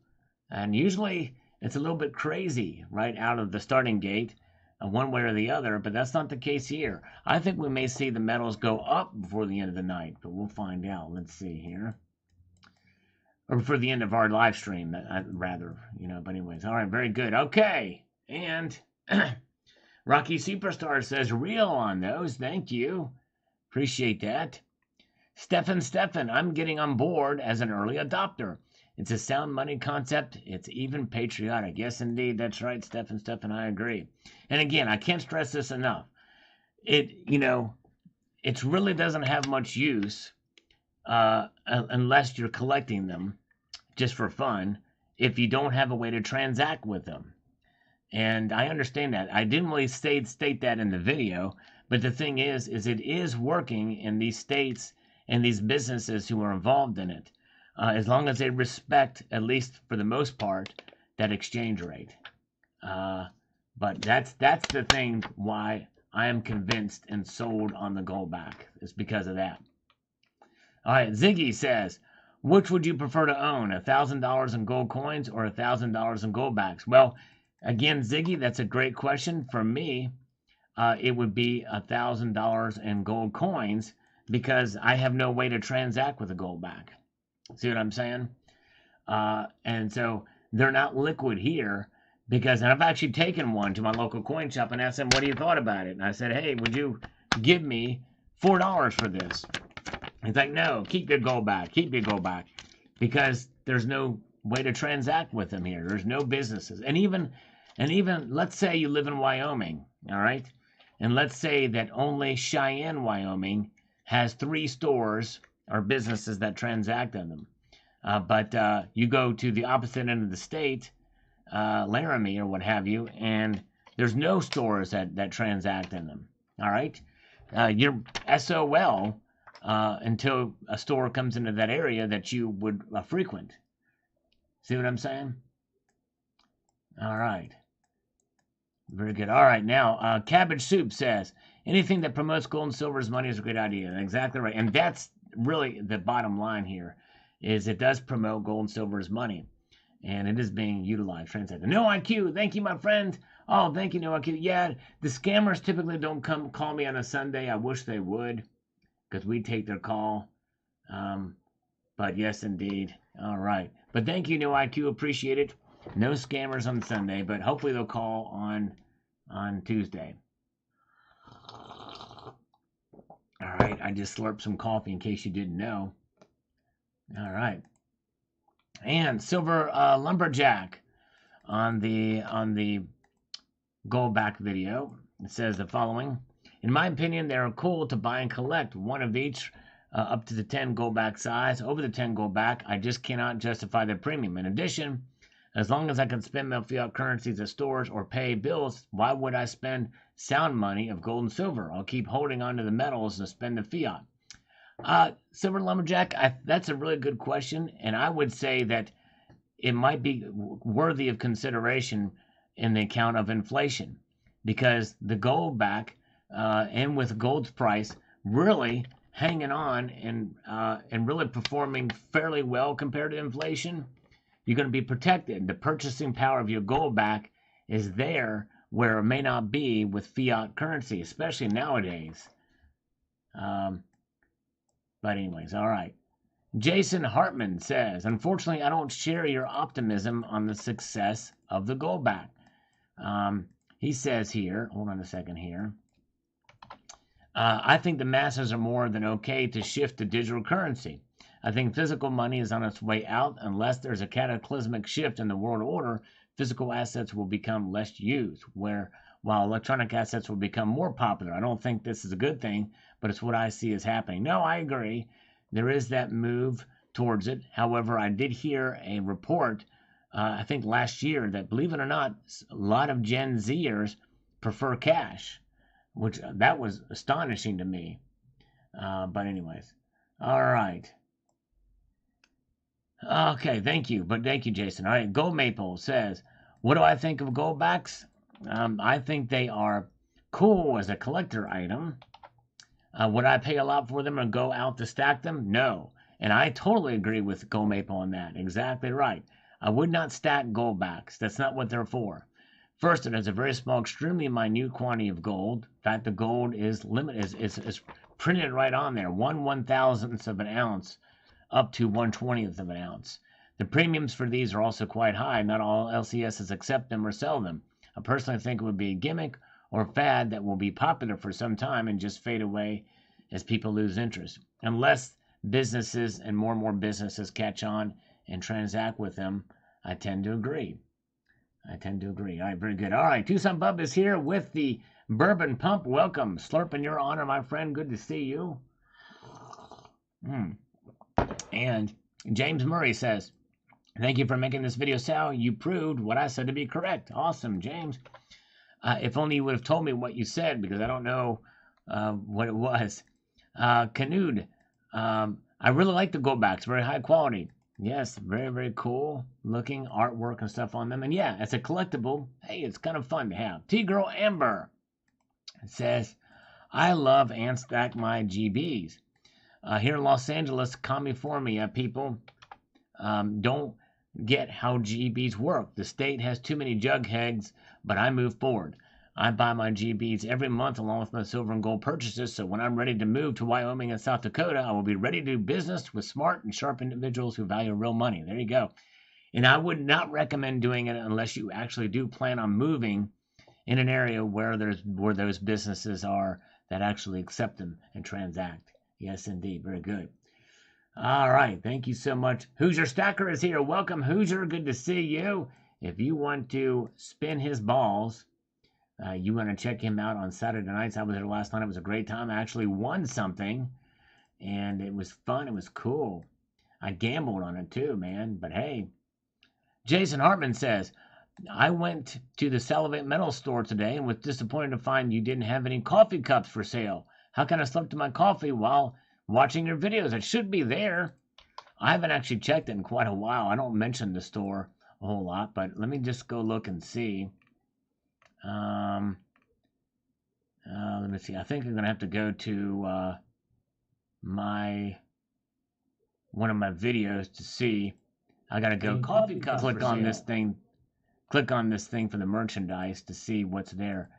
And usually it's a little bit crazy right out of the starting gate, one way or the other, but that's not the case here. I think we may see the metals go up before the end of the night, but we'll find out. Let's see here. Or for the end of our live stream, rather, but anyways. All right, very good. Okay. And Rocky Superstar says, real on those. Thank you. Appreciate that. Stefan, I'm getting on board as an early adopter. It's a sound money concept. It's even patriotic. Yes, indeed. That's right, Stefan, I agree. And again, I can't stress this enough. It really doesn't have much use unless you're collecting them just for fun if you don't have a way to transact with them. And I understand that. I didn't really state that in the video, but the thing is it is working in these states and these businesses who are involved in it. As long as they respect, at least for the most part, that exchange rate. But that's the thing why I am convinced and sold on the Goldback. It's because of that. All right, Ziggy says, which would you prefer to own, $1,000 in gold coins or $1,000 in Goldbacks? Well, again, Ziggy, that's a great question. For me, it would be $1,000 in gold coins because I have no way to transact with a Goldback. See what I'm saying? And so they're not liquid here because, and I've actually taken one to my local coin shop and asked them, what do you thought about it? And I said, hey, would you give me $4 for this? He's like, no, keep your Goldback, because there's no way to transact with them here. There's no businesses. And even let's say you live in Wyoming, all right? And let's say that only Cheyenne, Wyoming has 3 stores or businesses that transact in them. But you go to the opposite end of the state, Laramie or what have you, and there's no stores that transact in them. All right? You're SOL until a store comes into that area that you would frequent. See what I'm saying? All right. Very good. All right. Now, Cabbage Soup says, anything that promotes gold and silver as money is a great idea. Exactly right. And that's really the bottom line here, is it does promote gold and silver as money. And it is being utilized, translated. No IQ, thank you, my friend. Oh, thank you, No IQ. Yeah, the scammers typically don't come call me on a Sunday. I wish they would, because we take their call. But yes, indeed. All right. But thank you, No IQ. Appreciate it. No scammers on Sunday, but hopefully they'll call on Tuesday. All right, I just slurped some coffee in case you didn't know. All right. And Silver Lumberjack on the Goldback video. It says the following. In my opinion, they are cool to buy and collect, one of each up to the 10 Goldback size. Over the 10 Goldback, I just cannot justify the premium. In addition, as long as I can spend my fiat currencies at stores or pay bills, why would I spend sound money of gold and silver? I'll keep holding on to the metals and spend the fiat. Silver Lumberjack, that's a really good question, and I would say that it might be worthy of consideration in the account of inflation, because the Goldback, and with gold's price really hanging on and really performing fairly well compared to inflation, you're going to be protected. The purchasing power of your Goldback is there where it may not be with fiat currency, especially nowadays. But anyways, all right. Jason Hartman says, unfortunately, I don't share your optimism on the success of the Goldback. He says here, hold on a second here. I think the masses are more than okay to shift to digital currency. I think physical money is on its way out. Unless there's a cataclysmic shift in the world order, physical assets will become less used, while electronic assets will become more popular. I don't think this is a good thing, but it's what I see as happening. No, I agree. There is that move towards it. However, I did hear a report I think last year that, believe it or not, a lot of Gen Zers prefer cash, which that was astonishing to me. But anyways, all right. Okay, thank you. But thank you, Jason. All right, Gold Maple says, what do I think of Goldbacks? I think they are cool as a collector item. Would I pay a lot for them and go out to stack them? No. And I totally agree with Gold Maple on that. Exactly right. I would not stack Goldbacks. That's not what they're for. First, it has a very small, extremely minute quantity of gold. In fact, the gold is limited, is printed right on there. 1/1000th of an ounce up to 1/20th of an ounce. The premiums for these are also quite high. Not all LCSs accept them or sell them. I personally think it would be a gimmick or fad that will be popular for some time and just fade away as people lose interest. Unless businesses and more businesses catch on and transact with them, I tend to agree. All right, very good. All right, Tucson Bub is here with the Bourbon Pump. Welcome. Slurp in your honor, my friend. Good to see you. And James Murray says, thank you for making this video, Sal. You proved what I said to be correct. Awesome, James. If only you would have told me what you said, because I don't know what it was. Canoed. I really like the Goldbacks. Very high quality. Yes, very cool looking artwork and stuff on them. And yeah, as a collectible, hey, it's kind of fun to have. T-Girl Amber says, I love and stack my GBs. Here in Los Angeles, California, people don't get how GBs work. The state has too many jugheads, but I move forward. I buy my GBs every month along with my silver and gold purchases, so when I'm ready to move to Wyoming and South Dakota, I will be ready to do business with smart and sharp individuals who value real money. There you go. And I would not recommend doing it unless you actually do plan on moving in an area where those businesses are that actually accept them and transact. Yes, indeed. Very good. All right. Thank you so much. Hoosier Stacker is here. Welcome, Hoosier. Good to see you. If you want to spin his balls, you want to check him out on Saturday nights. I was there last night. It was a great time. I actually won something, and it was fun. It was cool. I gambled on it too, man. But hey, Jason Hartman says, I went to the Salivate Metal store today and was disappointed to find you didn't have any coffee cups for sale. How can I slip to my coffee while watching your videos? It should be there. I haven't actually checked it in quite a while. I don't mention the store a whole lot, but let me just go look and see. Let me see. I think I'm gonna have to go to one of my videos to see. I gotta go coffee cup. Click on this thing. Click on this thing for the merchandise to see what's there.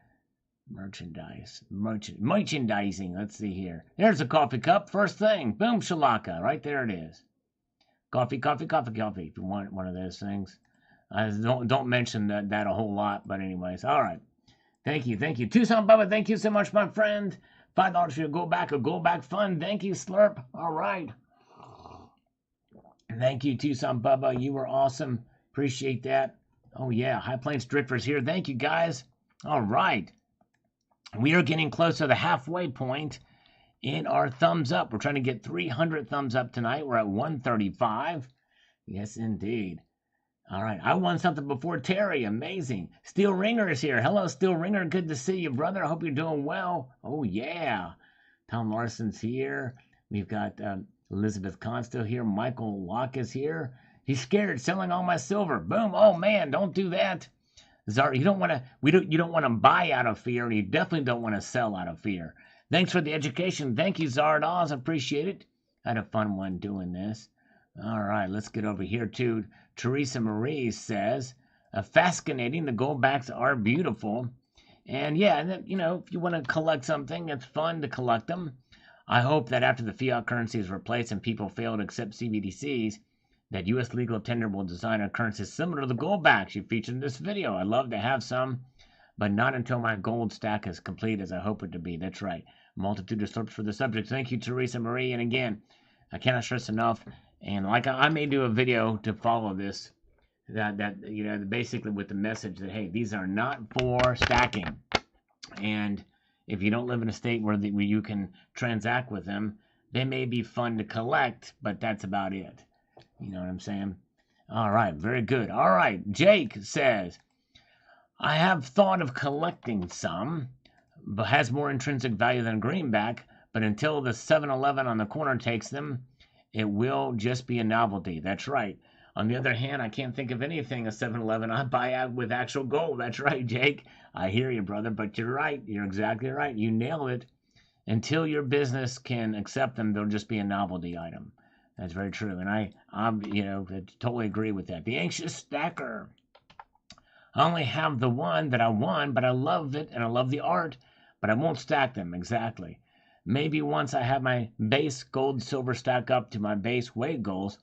Merchandising. Let's see here. There's a coffee cup. First thing. Boom shalaka. Right there it is. Coffee. If you want one of those things. Don't mention that a whole lot, but anyways. All right. Thank you. Tucson Bubba, thank you so much, my friend. $5 for your Goldback, a Goldback fund. Thank you, Slurp. All right. Thank you, Tucson Bubba. You were awesome. Appreciate that. Oh, yeah. High Plains Drifters here. Thank you, guys. All right. We are getting close to the halfway point in our thumbs up. We're trying to get 300 thumbs up tonight. We're at 135. Yes, indeed. All right. I won something before Terry. Amazing. Steel Ringer is here. Hello, Steel Ringer. Good to see you, brother. I hope you're doing well. Oh, yeah. Tom Larson's here. We've got Elizabeth Kahn still here. Michael Locke is here. He's scared, selling all my silver. Boom. Oh, man, don't do that. Zar, you don't want to buy out of fear, and you definitely don't want to sell out of fear. Thanks for the education. Thank you, Zardoz. I appreciate it. I had a fun one doing this. All right, let's get over here to Teresa Marie says, fascinating. The Goldbacks are beautiful. And yeah, if you want to collect something, it's fun to collect them. I hope that after the fiat currency is replaced and people fail to accept CBDCs, that U.S. legal tender will design a currency similar to the Goldbacks you featured in this video. I'd love to have some, but not until my gold stack is complete as I hope it to be. That's right. Multitude of slurps for the subject. Thank you, Teresa Marie. And again, I cannot stress enough. And like I may do a video to follow this, that basically with the message that, hey, these are not for stacking. And if you don't live in a state where you can transact with them, they may be fun to collect, but that's about it. You know what I'm saying? All right, very good. All right, Jake says, I have thought of collecting some, but has more intrinsic value than greenback, but until the 7-Eleven on the corner takes them, it will just be a novelty. That's right. On the other hand, I can't think of anything a 7-Eleven I buy out with actual gold. That's right, Jake. I hear you, brother, but you're right. You're exactly right. You nailed it. Until your business can accept them, they'll just be a novelty item. That's very true, and I'm I totally agree with that. The anxious stacker. I only have the one that I won, but I love it and I love the art, but I won't stack them exactly. Maybe once I have my base gold silver stack up to my base weight goals,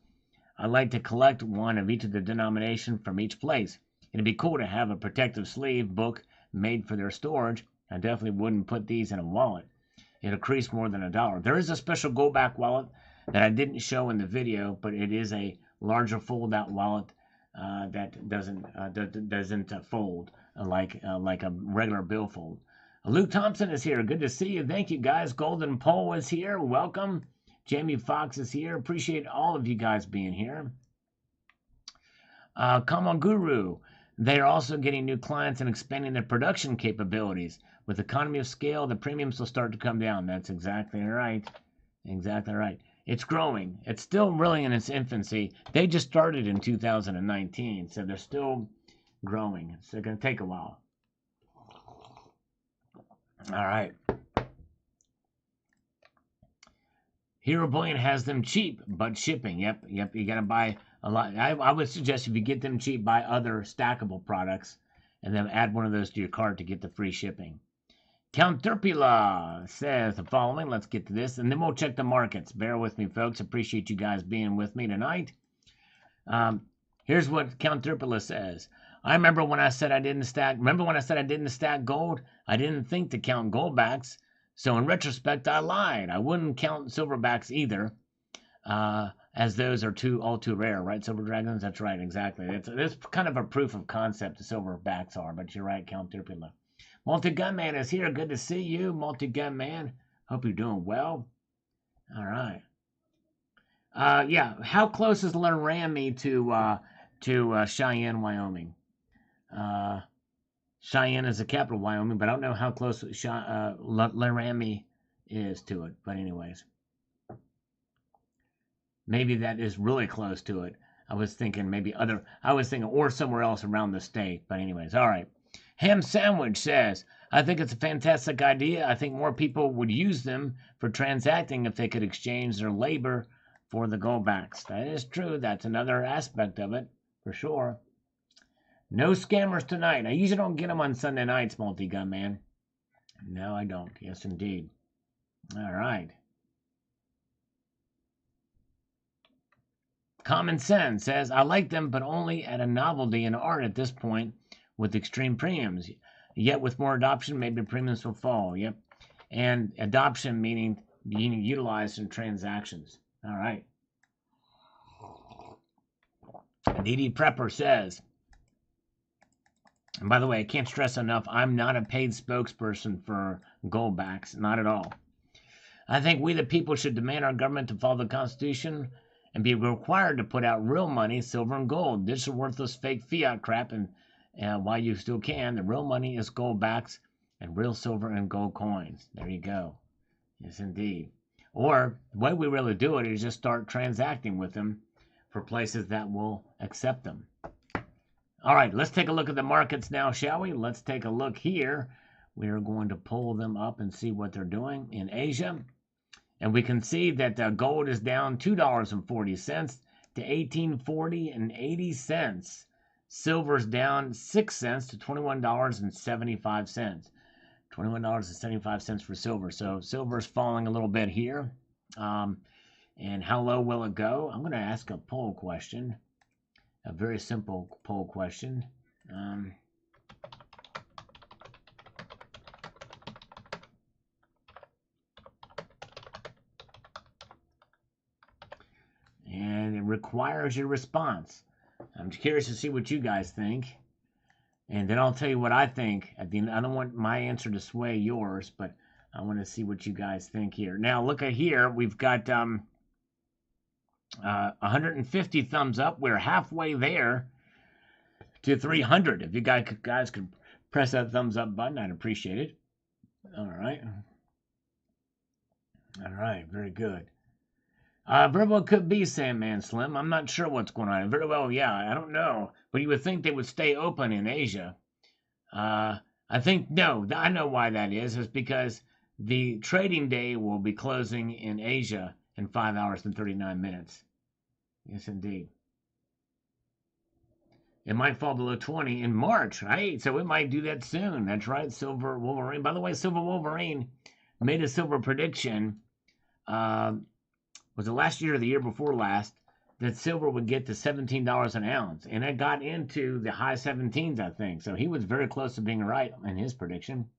I'd like to collect one of each of the denomination from each place. It'd be cool to have a protective sleeve book made for their storage. I definitely wouldn't put these in a wallet. It'll increase more than $1. There is a special Goldback wallet that I didn't show in the video, but it is a larger fold-out wallet that doesn't fold like a regular billfold. Luke Thompson is here. Good to see you. Thank you, guys. Golden Pole is here. Welcome. Jamie Fox is here. Appreciate all of you guys being here. Come on, Guru. They are also getting new clients and expanding their production capabilities. With economy of scale, the premiums will start to come down. That's exactly right. Exactly right. It's growing. It's still really in its infancy. They just started in 2019, so they're still growing. It's going to take a while. All right. Hero Bullion has them cheap, but shipping. Yep. You got to buy a lot. I would suggest if you get them cheap, buy other stackable products, and then add one of those to your cart to get the free shipping. Count Terpula says the following. Let's get to this, and then we'll check the markets. Bear with me, folks. Appreciate you guys being with me tonight. Here's what Count Terpula says. I remember when I said I didn't stack. Remember when I said I didn't stack gold? I didn't think to count Goldbacks. So in retrospect, I lied. I wouldn't count silverbacks either, as those are all too rare, right? Silver dragons. That's right, exactly. It's kind of a proof of concept the silverbacks are, but you're right, Count Terpula. Multi-Gun Man is here. Good to see you, Multi-Gun Man. Hope you're doing well. All right. Yeah. How close is Laramie to Cheyenne, Wyoming? Cheyenne is the capital of Wyoming, but I don't know how close Laramie is to it. But anyways, maybe that is really close to it. I was thinking or somewhere else around the state. But anyways, all right. Ham Sandwich says, I think it's a fantastic idea. I think more people would use them for transacting if they could exchange their labor for the Goldbacks. That is true. That's another aspect of it, for sure. No scammers tonight. I usually don't get them on Sunday nights, Multi-Gun Man. No, I don't. Yes, indeed. All right. Common Sense says, I like them, but only at a novelty in art at this point with extreme premiums. Yet with more adoption, maybe premiums will fall. Yep. And adoption meaning being utilized in transactions. All right. DD Prepper says, and by the way, I can't stress enough, I'm not a paid spokesperson for Goldbacks. Not at all. I think we the people should demand our government to follow the Constitution and be required to put out real money, silver and gold. This is worthless fake fiat crap, and while you still can, the real money is Goldbacks and real silver and gold coins. There you go. Yes, indeed. Or the way we really do it is just start transacting with them for places that will accept them. All right, let's take a look at the markets now, shall we? Let's take a look here. We are going to pull them up and see what they're doing in Asia. And we can see that gold is down $2.40 to $18.40.80. Silver's down 6 cents to $21.75. $21.75 for silver. So silver's falling a little bit here. And how low will it go? I'm going to ask a poll question. A very simple poll question. And it requires your response. I'm curious to see what you guys think. And then I'll tell you what I think. At the end, I don't want my answer to sway yours, but I want to see what you guys think here. Now, look at here. We've got 150 thumbs up. We're halfway there to 300. If you guys could press that thumbs up button, I'd appreciate it. All right. All right. Very good. Very well could be Sandman Slim. I'm not sure what's going on. Very well, yeah, I don't know. But you would think they would stay open in Asia. I think, no, I know why that is. It's because the trading day will be closing in Asia in 5 hours and 39 minutes. Yes, indeed. It might fall below 20 in March, right? So it might do that soon. That's right, Silver Wolverine. By the way, Silver Wolverine made a silver prediction. Was it last year or the year before last, that silver would get to $17 an ounce. And it got into the high 17s, I think. So he was very close to being right in his prediction.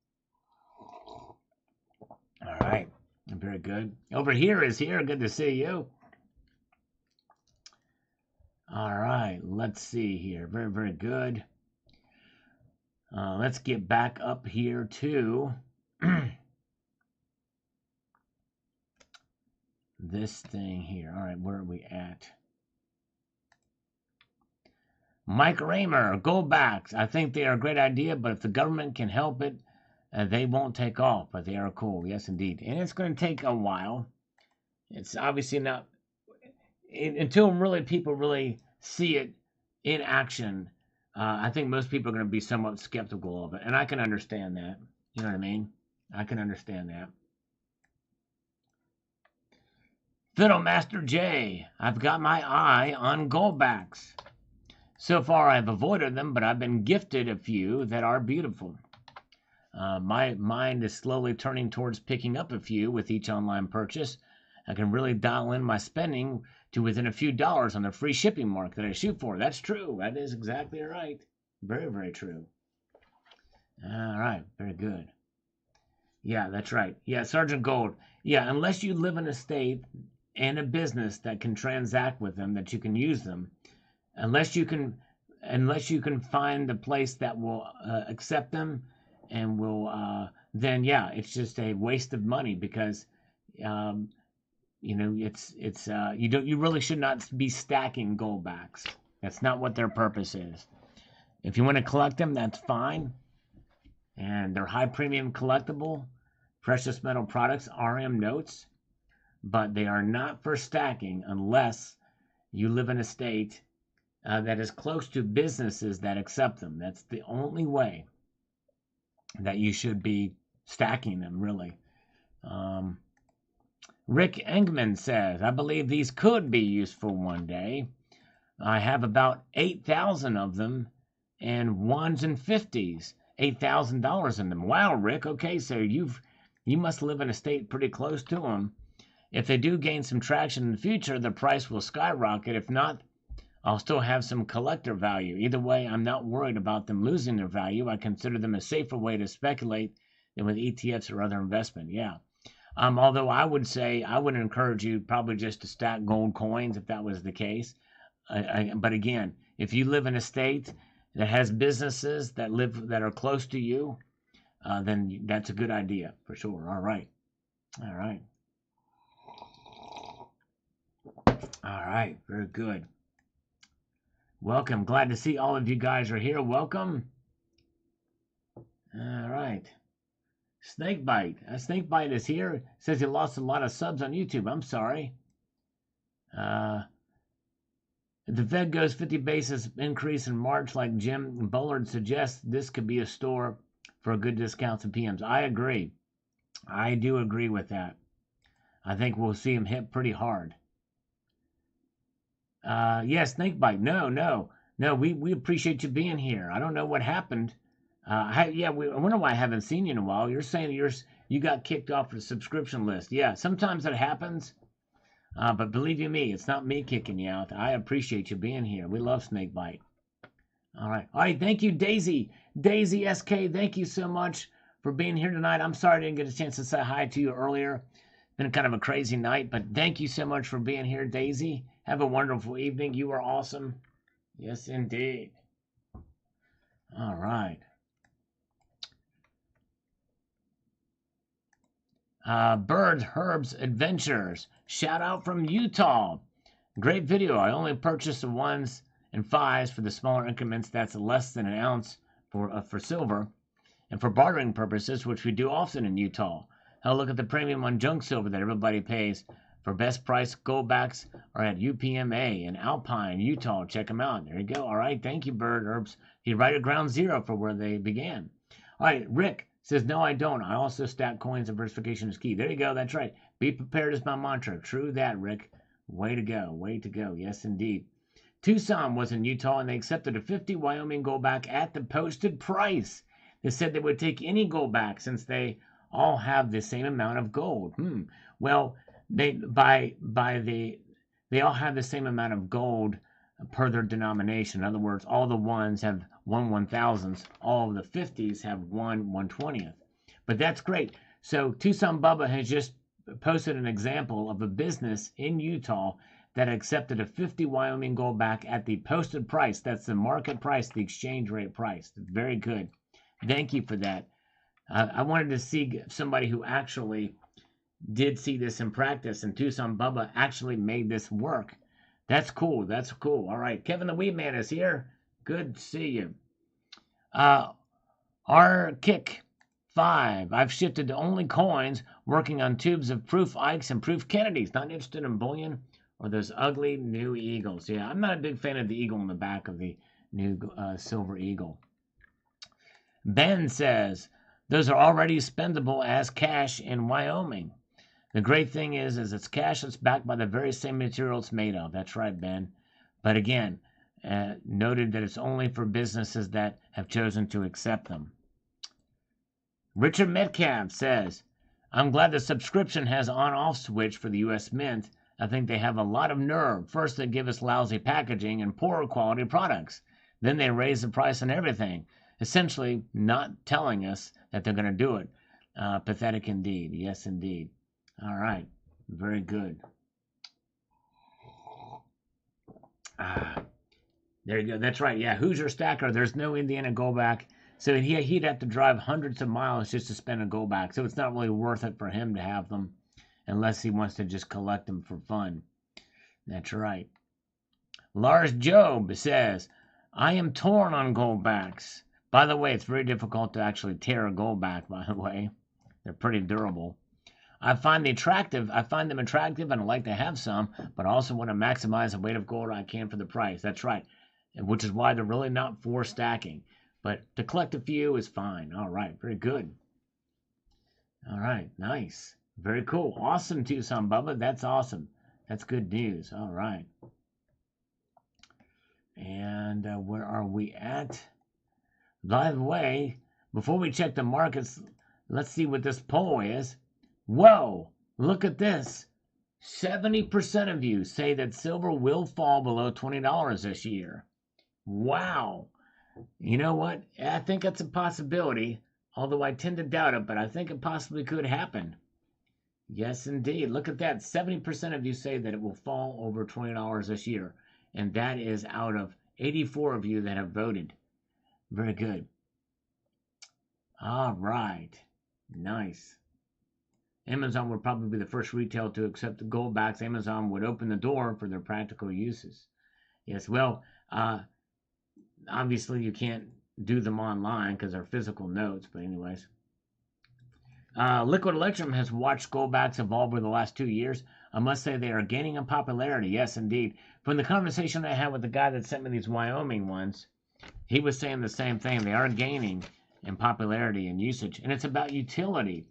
All right. Very good. Over here is here. Good to see you. All right. Let's see here. Very, very good. Let's get back up here to this thing here. All right. Where are we at? Mike Raymer, Goldbacks. I think they are a great idea, but if the government can help it, they won't take off, but they are cool. Yes, indeed. And it's going to take a while. It's obviously not until really people really see it in action. I think most people are going to be somewhat skeptical of it, and I can understand that. You know what I mean? I can understand that. Fiddlemaster J, I've got my eye on Goldbacks. So far, I've avoided them, but I've been gifted a few that are beautiful. My mind is slowly turning towards picking up a few with each online purchase. I can really dial in my spending to within a few dollars on the free shipping mark that I shoot for. That's true. That is exactly right. Very, very true. All right. Very good. Yeah, that's right. Yeah, Sergeant Gold. Yeah, unless you live in a state and a business that can transact with them, that you can use them, unless you can find a place that will accept them and will then yeah, it's just a waste of money because you know you really should not be stacking Goldbacks. That's not what their purpose is. If you want to collect them, that's fine, and they're high premium collectible precious metal products, RM notes, but they are not for stacking unless you live in a state that is close to businesses that accept them. That's the only way that you should be stacking them, really. Rick Engman says, I believe these could be useful one day. I have about 8,000 of them and ones and 50s, $8,000 in them. Wow, Rick. Okay, so you must live in a state pretty close to them. If they do gain some traction in the future, the price will skyrocket. If not, I'll still have some collector value. Either way, I'm not worried about them losing their value. I consider them a safer way to speculate than with ETFs or other investment. Yeah. Although I would say I would encourage you probably just to stack gold coins if that was the case. But again, if you live in a state that has businesses that are close to you, then that's a good idea for sure. All right. All right. All right. Very good. Welcome. Glad to see all of you guys are here. Welcome. All right. Snakebite. Snakebite is here. Says he lost a lot of subs on YouTube. I'm sorry. If the Fed goes 50 basis increase in March, like Jim Bullard suggests, this could be a store for good discounts and PMs. I agree. I do agree with that. I think we'll see him hit pretty hard. Yeah, Snakebite. No. We appreciate you being here. I don't know what happened. I wonder why I haven't seen you in a while. You're saying you got kicked off the subscription list. Yeah, sometimes that happens. But believe you me, it's not me kicking you out. I appreciate you being here. We love Snakebite. All right. Thank you, Daisy. Daisy SK, thank you so much for being here tonight. I'm sorry I didn't get a chance to say hi to you earlier. Been kind of a crazy night, but thank you so much for being here, Daisy. Have a wonderful evening. You are awesome. Yes, indeed. All right. Birds, Herbs, Adventures. Shout out from Utah. Great video. I only purchased the 1s and 5s for the smaller increments. That's less than an ounce for silver. And for bartering purposes, which we do often in Utah. Hell, look at the premium on junk silver that everybody pays. For best price, Goldbacks are at UPMA in Alpine, Utah. Check them out. There you go. All right. Thank you, Bird Herbs. He's right at ground zero for where they began. All right. Rick says, no, I don't. I also stack coins and diversification is key. There you go. That's right. Be prepared is my mantra. True that, Rick. Way to go. Way to go. Yes, indeed. Tucson was in Utah, and they accepted a 50 Wyoming Goldback at the posted price. They said they would take any Goldback since they all have the same amount of gold. Well, they all have the same amount of gold per their denomination. In other words, all the ones have 1/1000th. All of the 50s have 1/120th. But that's great. So Tucson Bubba has just posted an example of a business in Utah that accepted a 50 Wyoming Goldback at the posted price. That's the market price, the exchange rate price. Very good. Thank you for that. I wanted to see somebody who actually did see this in practice, and Tucson Bubba actually made this work. That's cool. That's cool. All right. Kevin the Weed Man is here. Good to see you. Our Kick 5. I've shifted to only coins, working on tubes of proof Ikes and proof Kennedys. Not interested in bullion or those ugly new eagles. Yeah, I'm not a big fan of the eagle in the back of the new silver eagle. Ben says, those are already spendable as cash in Wyoming. The great thing is it's cash that's backed by the very same material it's made of. That's right, Ben. But again, noted that it's only for businesses that have chosen to accept them. Richard Metcalf says, I'm glad the subscription has on-off switch for the U.S. Mint. I think they have a lot of nerve. First, they give us lousy packaging and poorer quality products. Then they raise the price on everything, essentially not telling us that they're going to do it. Pathetic indeed. Yes, indeed. All right. Very good. There you go. That's right. Yeah, Hoosier Stacker. There's no Indiana Goldback. So he'd have to drive hundreds of miles just to spend a Goldback. So it's not really worth it for him to have them unless he wants to just collect them for fun. That's right. Lars Job says, I am torn on Goldbacks. By the way, it's very difficult to actually tear a Goldback, by the way. They're pretty durable. I find them attractive, and I'd like to have some, but I also want to maximize the weight of gold I can for the price. That's right. Which is why they're really not for stacking. But to collect a few is fine. All right. Very good. All right. Nice. Very cool. Awesome, Tucson Bubba. That's awesome. That's good news. All right. And where are we at? By the way, before we check the markets, let's see what this poll is. Whoa, look at this. 70% of you say that silver will fall below $20 this year. Wow. You know what? I think that's a possibility, although I tend to doubt it, but I think it possibly could happen. Yes, indeed. Look at that. 70% of you say that it will fall over $20 this year, and that is out of 84 of you that have voted. Very good. All right. Nice. Amazon would probably be the first retail to accept the Goldbacks. Amazon would open the door for their practical uses. Yes, well, obviously you can't do them online because they're physical notes, but anyways. Liquid Electrum has watched Goldbacks evolve over the last 2 years. I must say they are gaining in popularity. Yes, indeed. From the conversation I had with the guy that sent me these Wyoming ones, he was saying the same thing. They are gaining in popularity and usage, and it's about utility.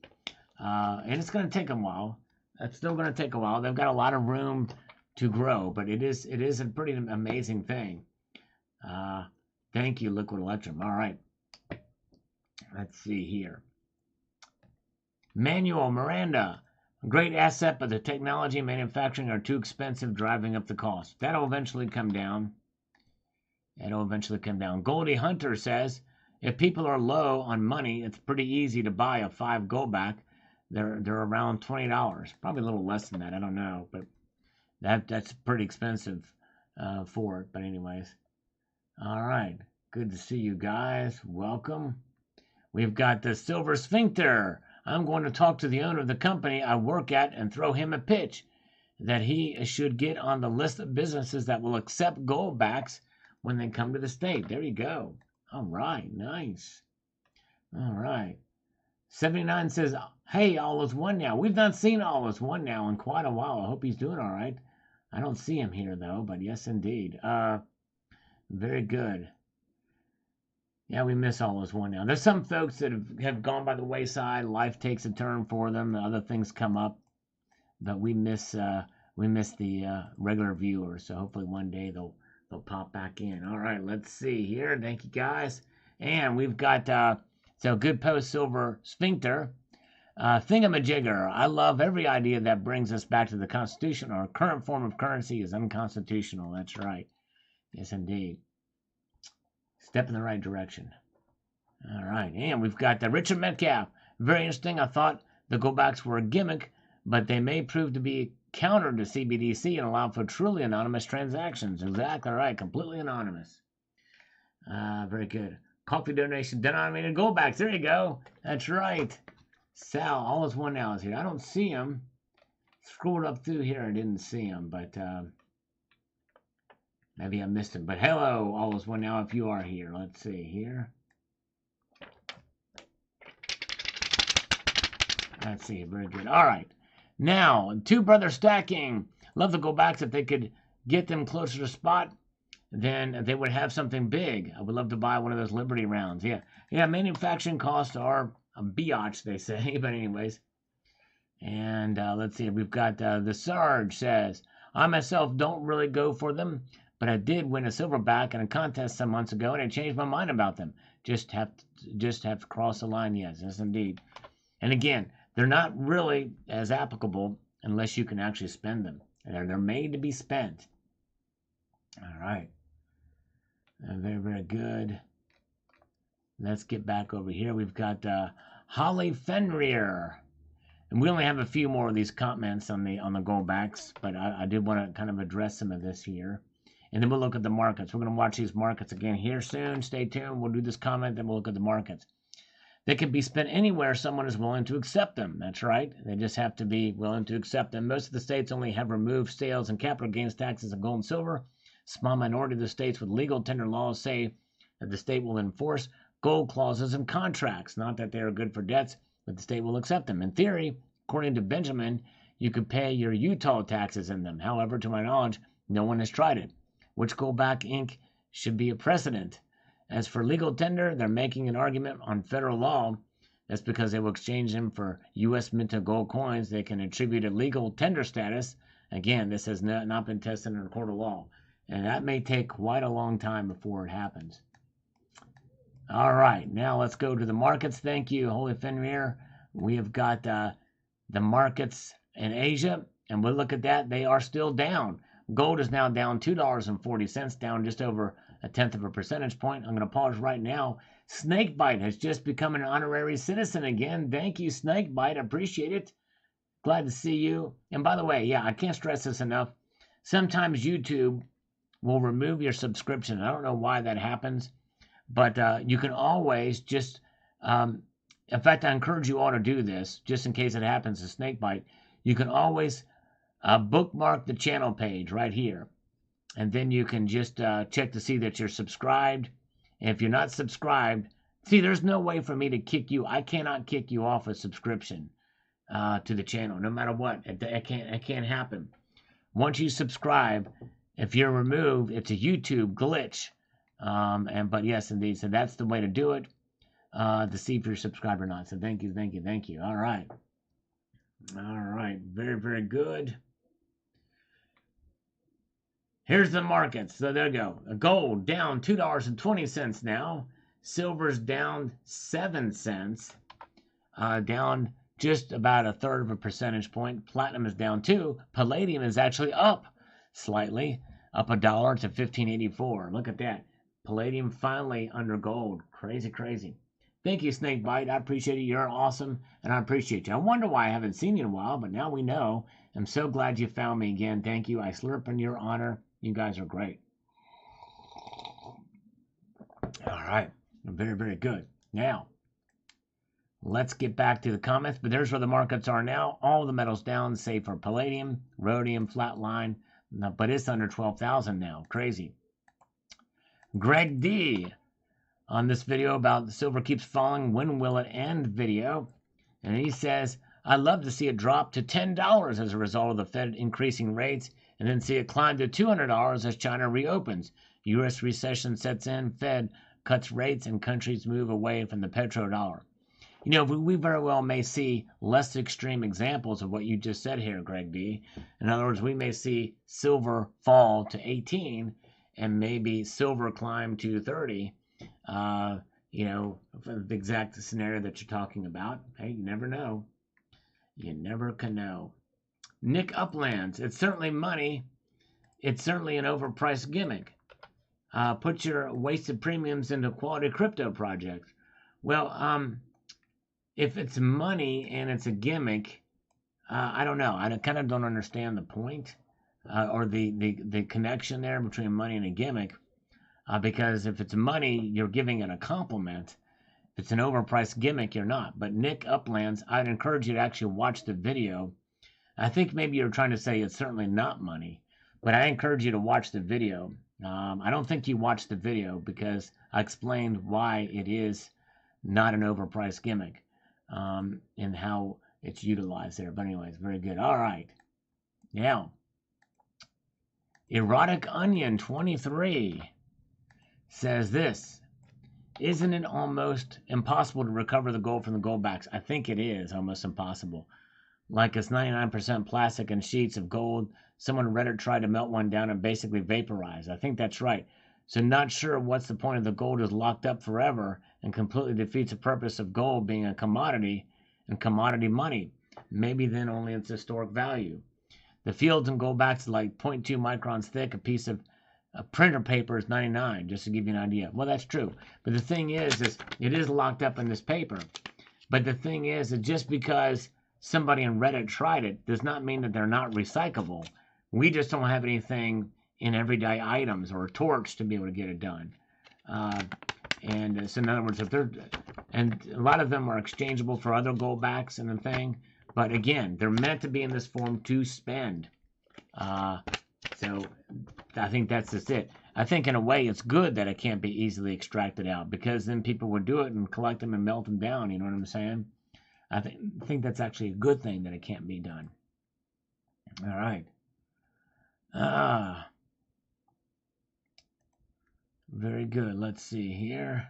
And it's going to take a while. It's still going to take a while. They've got a lot of room to grow, but it is a pretty amazing thing. Thank you, Liquid Electrum. All right. Let's see here. Manuel Miranda. A great asset, but the technology and manufacturing are too expensive, driving up the cost. That'll eventually come down. Goldie Hunter says, if people are low on money, it's pretty easy to buy a 5 Goldback. They're around $20, probably a little less than that. I don't know, but that's pretty expensive for it. But anyways, all right, good to see you guys. Welcome. We've got the Silver Sphincter. I'm going to talk to the owner of the company I work at and throw him a pitch. that he should get on the list of businesses that will accept Goldbacks when they come to the state. There you go. All right, nice. All right. 79 says, hey, all is one now. We've not seen all is one now in quite a while. I hope he's doing all right. I don't see him here, though, but yes, indeed. Very good. Yeah, we miss all is one now. There's some folks that have gone by the wayside. Life takes a turn for them. Other things come up. But we miss the regular viewers. So hopefully one day they'll pop back in. All right, let's see here. Thank you, guys. And we've got... So good post, Silver Sphincter. Thingamajigger. I love every idea that brings us back to the Constitution. Our current form of currency is unconstitutional. That's right. Yes, indeed. Step in the right direction. All right. And we've got Richard Metcalf. Very interesting. I thought the Goldbacks were a gimmick, but they may prove to be counter to CBDC and allow for truly anonymous transactions. Exactly right. Completely anonymous. Very good. Coffee donation denominated Goldbacks. There you go. That's right. Sal, all is one now is here. I don't see him. Scrolled up through here. I didn't see him, but maybe I missed him. But hello, all is one now if you are here. Let's see here. Let's see. Very good. All right. Now, two brother stacking. Love the Goldbacks. If they could get them closer to spot, then they would have something big. I would love to buy one of those Liberty rounds. Yeah, manufacturing costs are a biatch, they say. But anyways. And let's see. We've got the Sarge says, I myself don't really go for them, but I did win a silverback in a contest some months ago, and I changed my mind about them. Just have to cross the line. Yes, indeed. And again, they're not really as applicable unless you can actually spend them. They're made to be spent. All right. Very, very good. Let's get back over here. We've got Holly Fenrir. And we only have a few more of these comments on the Goldbacks, but I did want to kind of address some of this here. And then we'll look at the markets. We're going to watch these markets again here soon. Stay tuned. We'll do this comment, then we'll look at the markets. They can be spent anywhere someone is willing to accept them. That's right. They just have to be willing to accept them. Most of the states only have removed sales and capital gains taxes on gold and silver. Small minority of the states with legal tender laws say that the state will enforce gold clauses in contracts. Not that they are good for debts, but the state will accept them. In theory, according to Benjamin, you could pay your Utah taxes in them. However, to my knowledge, no one has tried it. Which Goldback Inc. should be a precedent. As for legal tender, they're making an argument on federal law. That's because they will exchange them for U.S. minted gold coins. They can attribute a legal tender status. Again, this has not been tested in a court of law. And that may take quite a long time before it happens. All right, now let's go to the markets. Thank you, Holy Fenrir. We have got the markets in Asia, and we'll look at that. They are still down. Gold is now down $2.40, down just over 1/10 of a percentage point. I'm going to pause right now. Snakebite has just become an honorary citizen again. Thank you, Snakebite. I appreciate it. Glad to see you. And by the way, yeah, I can't stress this enough. Sometimes YouTube will remove your subscription. I don't know why that happens, but you can always just, in fact, I encourage you all to do this, just in case it happens to Snakebite. You can always bookmark the channel page right here, and then you can just check to see that you're subscribed. And if you're not subscribed, see, there's no way for me to kick you. I cannot kick you off a subscription to the channel, no matter what. It can't happen. Once you subscribe, if you're removed, it's a YouTube glitch. But yes, indeed. So that's the way to do it, to see if you're subscribed or not. So thank you. All right. Very, very good. Here's the markets. So there you go. Gold down $2.20 now. Silver's down 7 cents. Down just about 1/3 of a percentage point. Platinum is down 2. Palladium is actually up slightly. Up $1 to $15.84. Look at that. Palladium finally under gold. Crazy. Thank you, Snakebite. I appreciate it. You're awesome, and I appreciate you. I wonder why I haven't seen you in a while, but now we know. I'm so glad you found me again. Thank you. I slurp in your honor. You guys are great. All right. Very, very good. Now, Let's get back to the comments, but there's where the markets are now. All the metals down, save for palladium, rhodium, flatline, but it's under 12,000 now. Crazy. Greg D on this video about the silver keeps falling. When will it end video? And he says, I'd love to see it drop to $10 as a result of the Fed increasing rates, and then see it climb to $200 as China reopens. U.S. recession sets in, Fed cuts rates, and countries move away from the petrodollar. You know, we very well may see less extreme examples of what you just said here, Greg D. In other words, we may see silver fall to 18 and maybe silver climb to 30. You know, the exact scenario that you're talking about. Hey, you never know. You never can know. Nick Uplands, it's certainly money. It's certainly an overpriced gimmick. Put your wasted premiums into quality crypto projects. Well, if it's money and it's a gimmick, I don't know. I kind of don't understand the point or the connection there between money and a gimmick. Because if it's money, you're giving it a compliment. If it's an overpriced gimmick, you're not. But Nick Uplands, I'd encourage you to actually watch the video. I think maybe you're trying to say it's certainly not money, but I encourage you to watch the video. I don't think you watched the video because I explained why it is not an overpriced gimmick and how it's utilized there. But anyways, very good. All right. Now, Erotic Onion 23 says this. Isn't it almost impossible to recover the gold from the Goldbacks? I think it is almost impossible. Like it's 99% plastic and sheets of gold. Someone on Reddit tried to melt one down and basically vaporize. I think that's right. So not sure what's the point of the gold is locked up forever and completely defeats the purpose of gold being a commodity and commodity money. Maybe then only its historic value. The fields in Goldbacks are like 0.2 microns thick. A piece of printer paper is 99, just to give you an idea. Well, that's true. But the thing is it is locked up in this paper. But the thing is that just because somebody on Reddit tried it does not mean that they're not recyclable. We just don't have anything in everyday items or a torch to be able to get it done. So in other words, if they're, and a lot of them are exchangeable for other Goldbacks and the thing, but again, they're meant to be in this form to spend. So I think that's just it. I think in a way it's good that it can't be easily extracted out because then people would do it and collect them and melt them down. You know what I'm saying? I think that's actually a good thing that it can't be done. All right. Very good. Let's see here.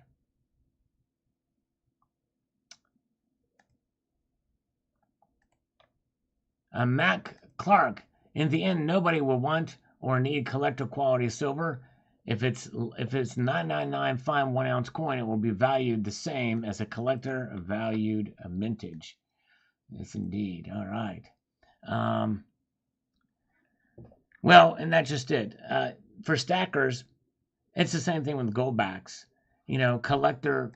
Mac Clark. In the end, nobody will want or need collector quality silver. If it's 999 fine 1 ounce coin, it will be valued the same as a collector valued a mintage. Yes, indeed. All right. Well, and that's just it. For stackers, it's the same thing with Goldbacks. You know, collector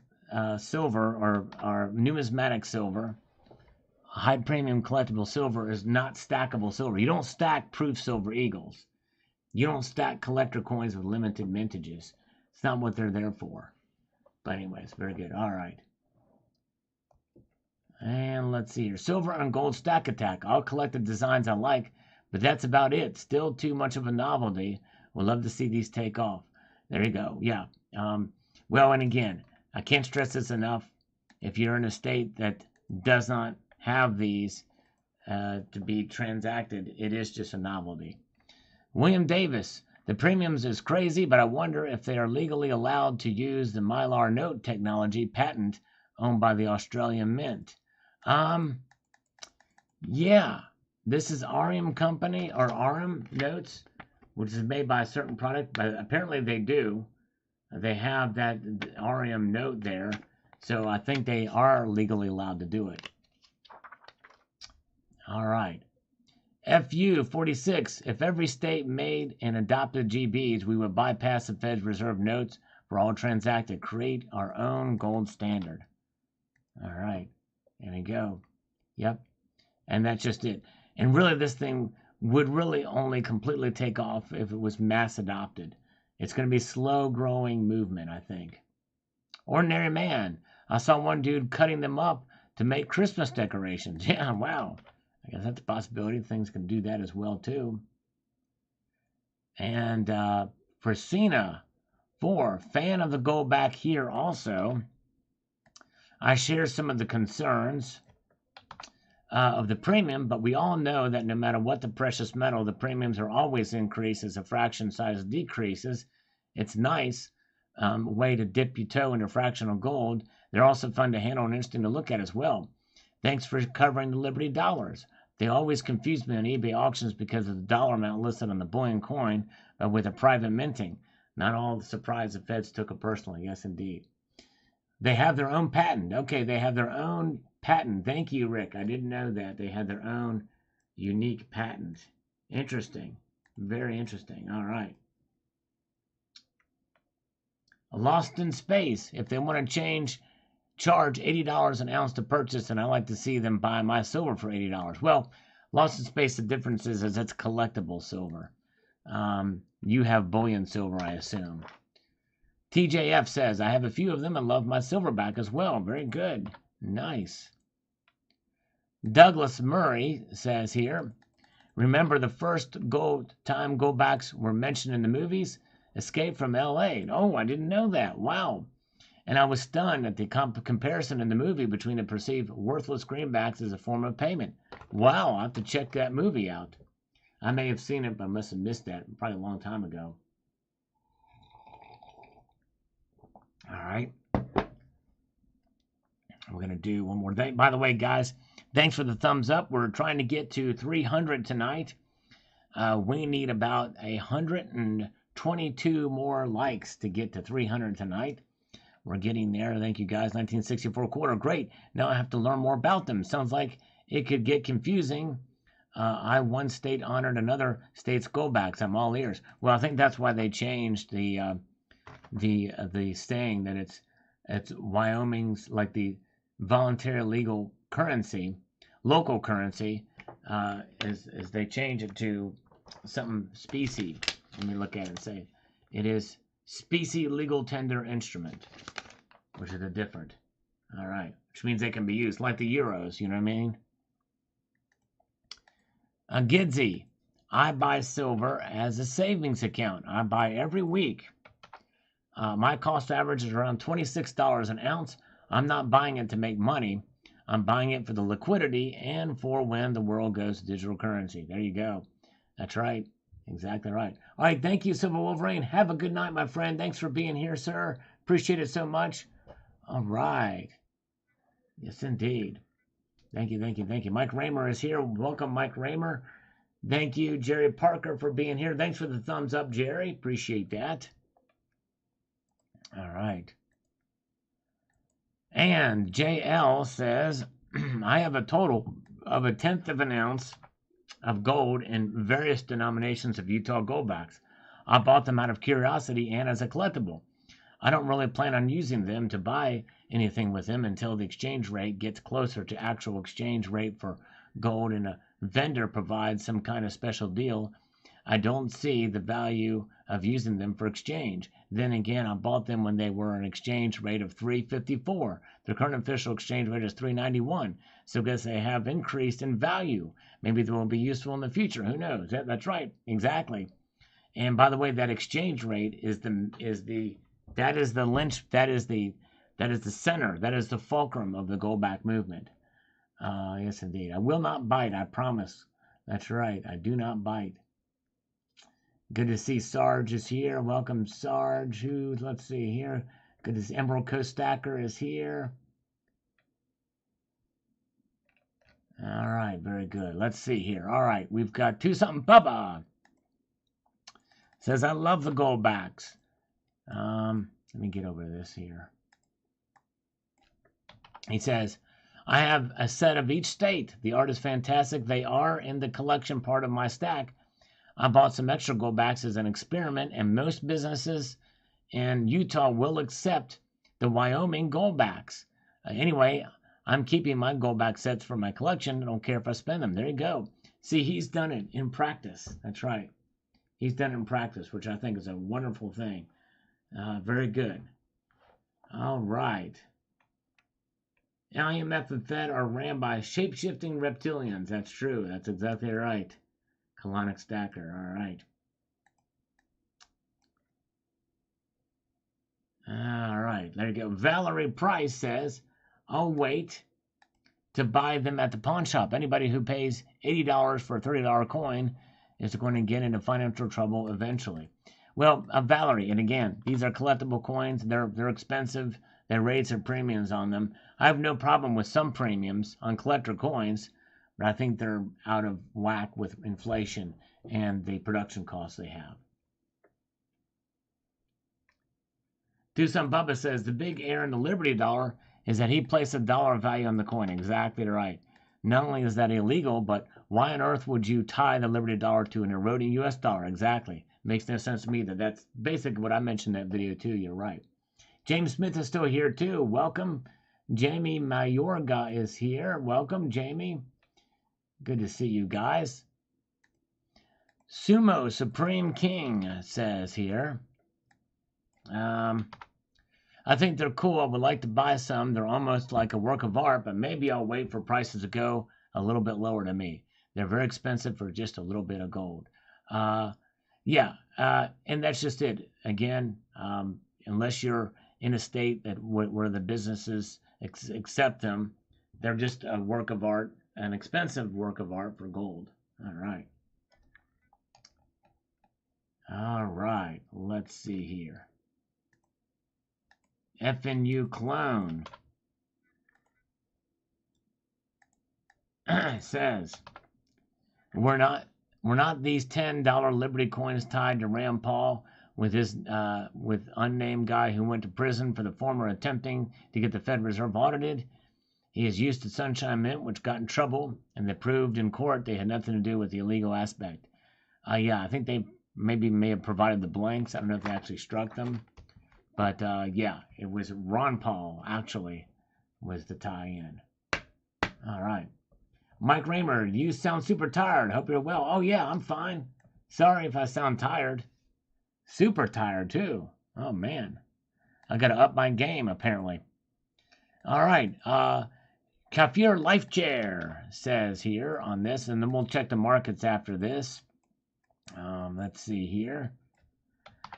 silver or numismatic silver, high premium collectible silver is not stackable silver. You don't stack proof silver eagles. You don't stack collector coins with limited mintages. It's not what they're there for. But anyways, very good. All right. And let's see here. Silver and gold stack attack. I'll collect the designs I like, but that's about it. Still too much of a novelty. We'll love to see these take off. There you go. Yeah. Well, and again, I can't stress this enough. If you're in a state that does not have these to be transacted, it is just a novelty. William Davis, the premiums is crazy, but I wonder if they are legally allowed to use the Mylar note technology patent owned by the Australian Mint. Yeah, this is Arium Company or Arium Notes, which is made by a certain product, but apparently they do. They have that Arium note there, so I think they are legally allowed to do it. All right. FU 46. If every state made and adopted GBs, we would bypass the Fed's reserve notes for all transacted, create our own gold standard. All right. There we go. Yep. And that's just it. And really, this thing would really only completely take off if it was mass adopted. It's going to be slow growing movement, I think. Ordinary man. I saw one dude cutting them up to make Christmas decorations. Yeah, wow. I guess that's a possibility. Things can do that as well, too. And Priscina 4, fan of the Goldback here also. I share some of the concerns of the premium, but we all know that no matter what the precious metal, the premiums are always increased as a fraction size decreases. It's nice way to dip your toe into fractional gold. They're also fun to handle and interesting to look at as well. Thanks for covering the Liberty dollars. They always confuse me on eBay auctions because of the dollar amount listed on the bullion coin with a private minting. Not all the surprise the feds took it personally. Yes, indeed. They have their own patent. Okay, they have their own patent. Thank you, Rick. I didn't know that. They had their own unique patent. Interesting. Very interesting. All right. Lost in Space. If they want to charge $80 an ounce to purchase, and I like to see them buy my silver for $80. Well, Lost in Space, the difference is it's collectible silver. You have bullion silver, I assume. TJF says, I have a few of them and love my silverback as well. Very good. Nice. Douglas Murray says here, remember the first time Goldbacks were mentioned in the movies? Escape from L.A. Oh, I didn't know that. Wow. And I was stunned at the comparison in the movie between the perceived worthless greenbacks as a form of payment. Wow, I'll have to check that movie out. I may have seen it, but I must have missed that probably a long time ago. All right. We're going to do one more thing. By the way, guys, thanks for the thumbs up. We're trying to get to 300 tonight. We need about 122 more likes to get to 300 tonight. We're getting there. Thank you, guys. 1964 quarter. Great. Now I have to learn more about them. Sounds like it could get confusing. One state honored another state's Goldbacks. I'm all ears. Well, I think that's why they changed the saying that it's Wyoming's, like the voluntary legal currency, local currency, as they change it to something specie. Let me look at it and say it is specie legal tender instrument, which is a different. All right, which means they can be used like the euros. You know what I mean? Gidsy, I buy silver as a savings account. I buy every week. My cost average is around $26 an ounce. I'm not buying it to make money. I'm buying it for the liquidity and for when the world goes to digital currency. There you go. That's right. Exactly right. All right. Thank you, Silver Wolverine. Have a good night, my friend. Thanks for being here, sir. Appreciate it so much. All right. Yes, indeed. Thank you, thank you, thank you. Mike Raymer is here. Welcome, Mike Raymer. Thank you, Jerry Parker, for being here. Thanks for the thumbs up, Jerry. Appreciate that. All right. And JL says, I have a total of 1/10 of an ounce of gold in various denominations of Utah Goldbacks. I bought them out of curiosity and as a collectible. I don't really plan on using them to buy anything with them until the exchange rate gets closer to actual exchange rate for gold and a vendor provides some kind of special deal. I don't see the value of using them for exchange. Then again, I bought them when they were an exchange rate of 354. The current official exchange rate is 391. So I guess they have increased in value. Maybe they will be useful in the future. Who knows? That's right. Exactly. And by the way, that exchange rate is the center. That is the fulcrum of the Goldback movement. Yes, indeed. I will not bite. I promise. That's right. I do not bite. Good to see Sarge is here. Welcome, Sarge. Let's see here. Good to see Emerald Coast Stacker is here. All right, very good. Let's see here. All right, we've got Two Something Bubba. Says, I love the Goldbacks. Let me get over this here. He says, I have a set of each state. The art is fantastic. They are in the collection part of my stack. I bought some extra Goldbacks as an experiment, and most businesses in Utah will accept the Wyoming Goldbacks. Anyway, I'm keeping my Goldback sets for my collection. I don't care if I spend them. There you go. See, he's done it in practice. That's right. He's done it in practice, which I think is a wonderful thing. Very good. All right. IMF and Fed are ran by shape-shifting reptilians. That's true. That's exactly right. Colonic Stacker. All right. All right. There you go. Valerie Price says, I'll wait to buy them at the pawn shop. Anybody who pays $80 for a $30 coin is going to get into financial trouble eventually. Well, Valerie, and again, these are collectible coins. They're expensive. They raise their premiums on them. I have no problem with some premiums on collector coins, but I think they're out of whack with inflation and the production costs they have. Tucson Bubba says the big error in the Liberty dollar is that he placed a dollar value on the coin. Exactly right. Not only is that illegal, but why on earth would you tie the Liberty dollar to an eroding U.S. dollar? Exactly. Makes no sense to me that that's basically what I mentioned in that video too. You're right. James Smith is still here too. Welcome. Jamie Mayorga is here. Welcome, Jamie. Good to see you guys. Sumo Supreme King says here. I think they're cool. I would like to buy some. They're almost like a work of art, but maybe I'll wait for prices to go a little bit lower to me. They're very expensive for just a little bit of gold. And that's just it. Again, unless you're in a state that where the businesses accept them, they're just a work of art, an expensive work of art for gold. All right. All right. Let's see here. FNU clone says we're not these $10 Liberty coins tied to Rand Paul with his with unnamed guy who went to prison for the former attempting to get the Fed Reserve audited. He is used to Sunshine Mint, which got in trouble, and they proved in court they had nothing to do with the illegal aspect. I think they may have provided the blanks. I don't know if they actually struck them. But, it was Ron Paul, actually, was the tie-in. All right. Mike Raymer, you sound super tired. Hope you're well. Oh, yeah, I'm fine. Sorry if I sound tired. Super tired, too. Oh, man. I got to up my game, apparently. All right. Kafir Life Chair says here on this, and then we'll check the markets after this. Let's see here.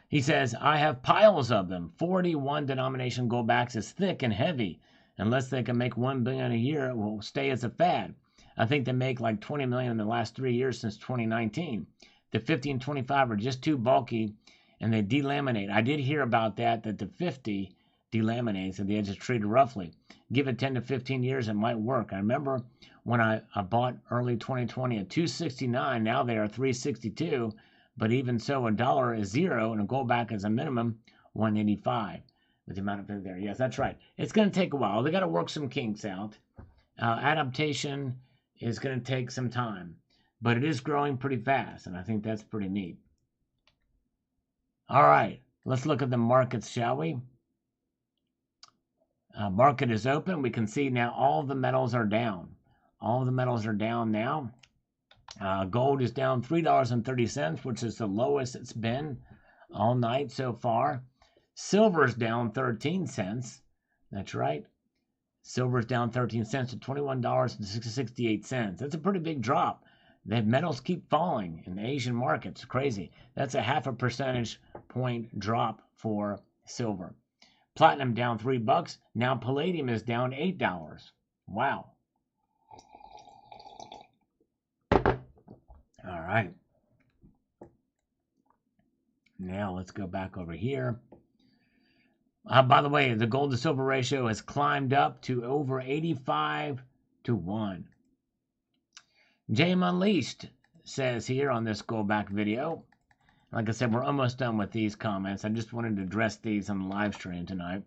He says, I have piles of them. 41 denomination Goldbacks is thick and heavy. Unless they can make $1 billion a year, it will stay as a fad. I think they make like $20 million in the last 3 years since 2019. The 50 and 25 are just too bulky, and they delaminate. I did hear about that the 50 delaminates and the edge is treated roughly. Give it 10 to 15 years, it might work. I remember when I bought early 2020 at $269. Now they are $362. But even so, a dollar is zero, and a Goldback is a minimum $185 with the amount of there. Yes, that's right. It's going to take a while. They got to work some kinks out. Adaptation is going to take some time, but it is growing pretty fast, and I think that's pretty neat. All right, let's look at the markets, shall we? Market is open. We can see now all the metals are down. All the metals are down now. Gold is down $3.30, which is the lowest it's been all night so far. Silver is down 13 cents. That's right. Silver is down 13 cents to $21.68. That's a pretty big drop. The metals keep falling in the Asian markets. Crazy. That's a 0.5 percentage point drop for silver. Platinum down $3. Now palladium is down $8. Wow. All right. Now let's go back over here. By the way, the gold to silver ratio has climbed up to over 85 to 1. Jam Unleashed says here on this Goldback video. Like I said, we're almost done with these comments. I just wanted to address these on the live stream tonight.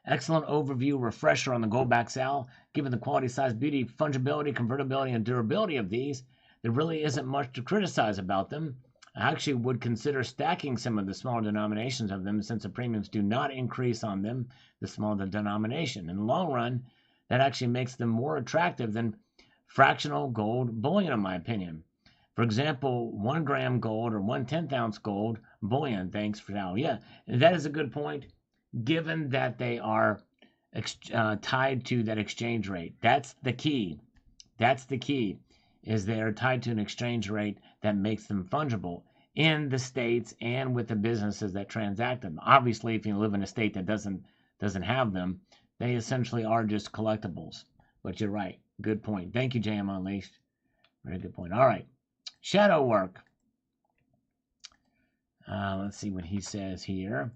Excellent overview refresher on the Goldback Sal. Given the quality, size, beauty, fungibility, convertibility, and durability of these, there really isn't much to criticize about them. I actually would consider stacking some of the smaller denominations of them since the premiums do not increase on them, the smaller the denomination. In the long run, that actually makes them more attractive than fractional gold bullion, in my opinion. For example, 1 gram gold or 1/10 ounce gold bullion. Thanks for now. Yeah, that is a good point. Given that they are tied to that exchange rate. That's the key. That's the key, is they're tied to an exchange rate that makes them fungible in the states and with the businesses that transact them. Obviously, if you live in a state that doesn't have them, they essentially are just collectibles. But you're right. Good point. Thank you, JM Unleashed. Very good point. All right. Shadow work. Let's see what he says here.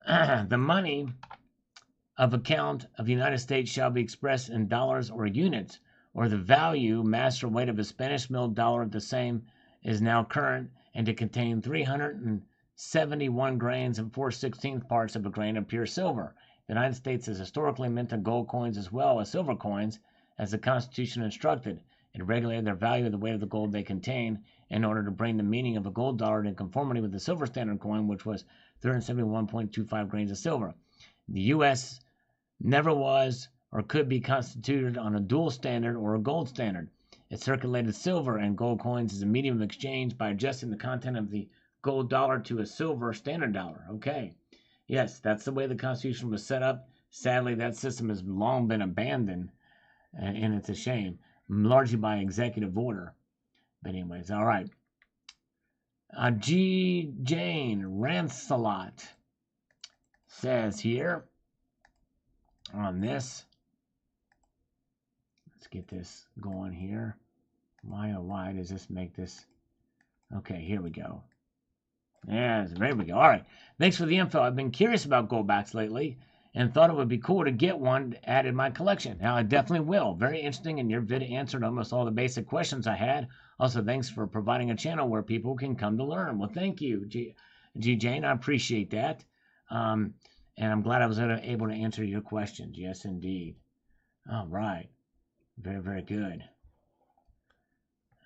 The money of account of the United States shall be expressed in dollars or units, or the value, mass or weight of a Spanish milled dollar of the same is now current, and to contain 371 grains and 4/16 parts of a grain of pure silver. The United States has historically minted gold coins as well as silver coins, as the Constitution instructed. It regulated their value of the weight of the gold they contain in order to bring the meaning of a gold dollar into conformity with the silver standard coin, which was 371.25 grains of silver. The U.S. never was or could be constituted on a dual standard or a gold standard. It circulated silver and gold coins as a medium of exchange by adjusting the content of the gold dollar to a silver standard dollar. Okay. Yes, that's the way the Constitution was set up. Sadly, that system has long been abandoned, and it's a shame, largely by executive order. But anyways, all right. G. Jane Rancelot says here on this. Let's get this going here. Why, oh, why does this make this? Okay, here we go. Yeah, there we go. All right. Thanks for the info. I've been curious about Goldbacks lately and thought it would be cool to get one added in my collection. Now, I definitely will. Very interesting, and your video answered almost all the basic questions I had. Also, thanks for providing a channel where people can come to learn. Well, thank you, G. Jane. I appreciate that. And I'm glad I was able to answer your questions. Yes, indeed. All right. Very, very good.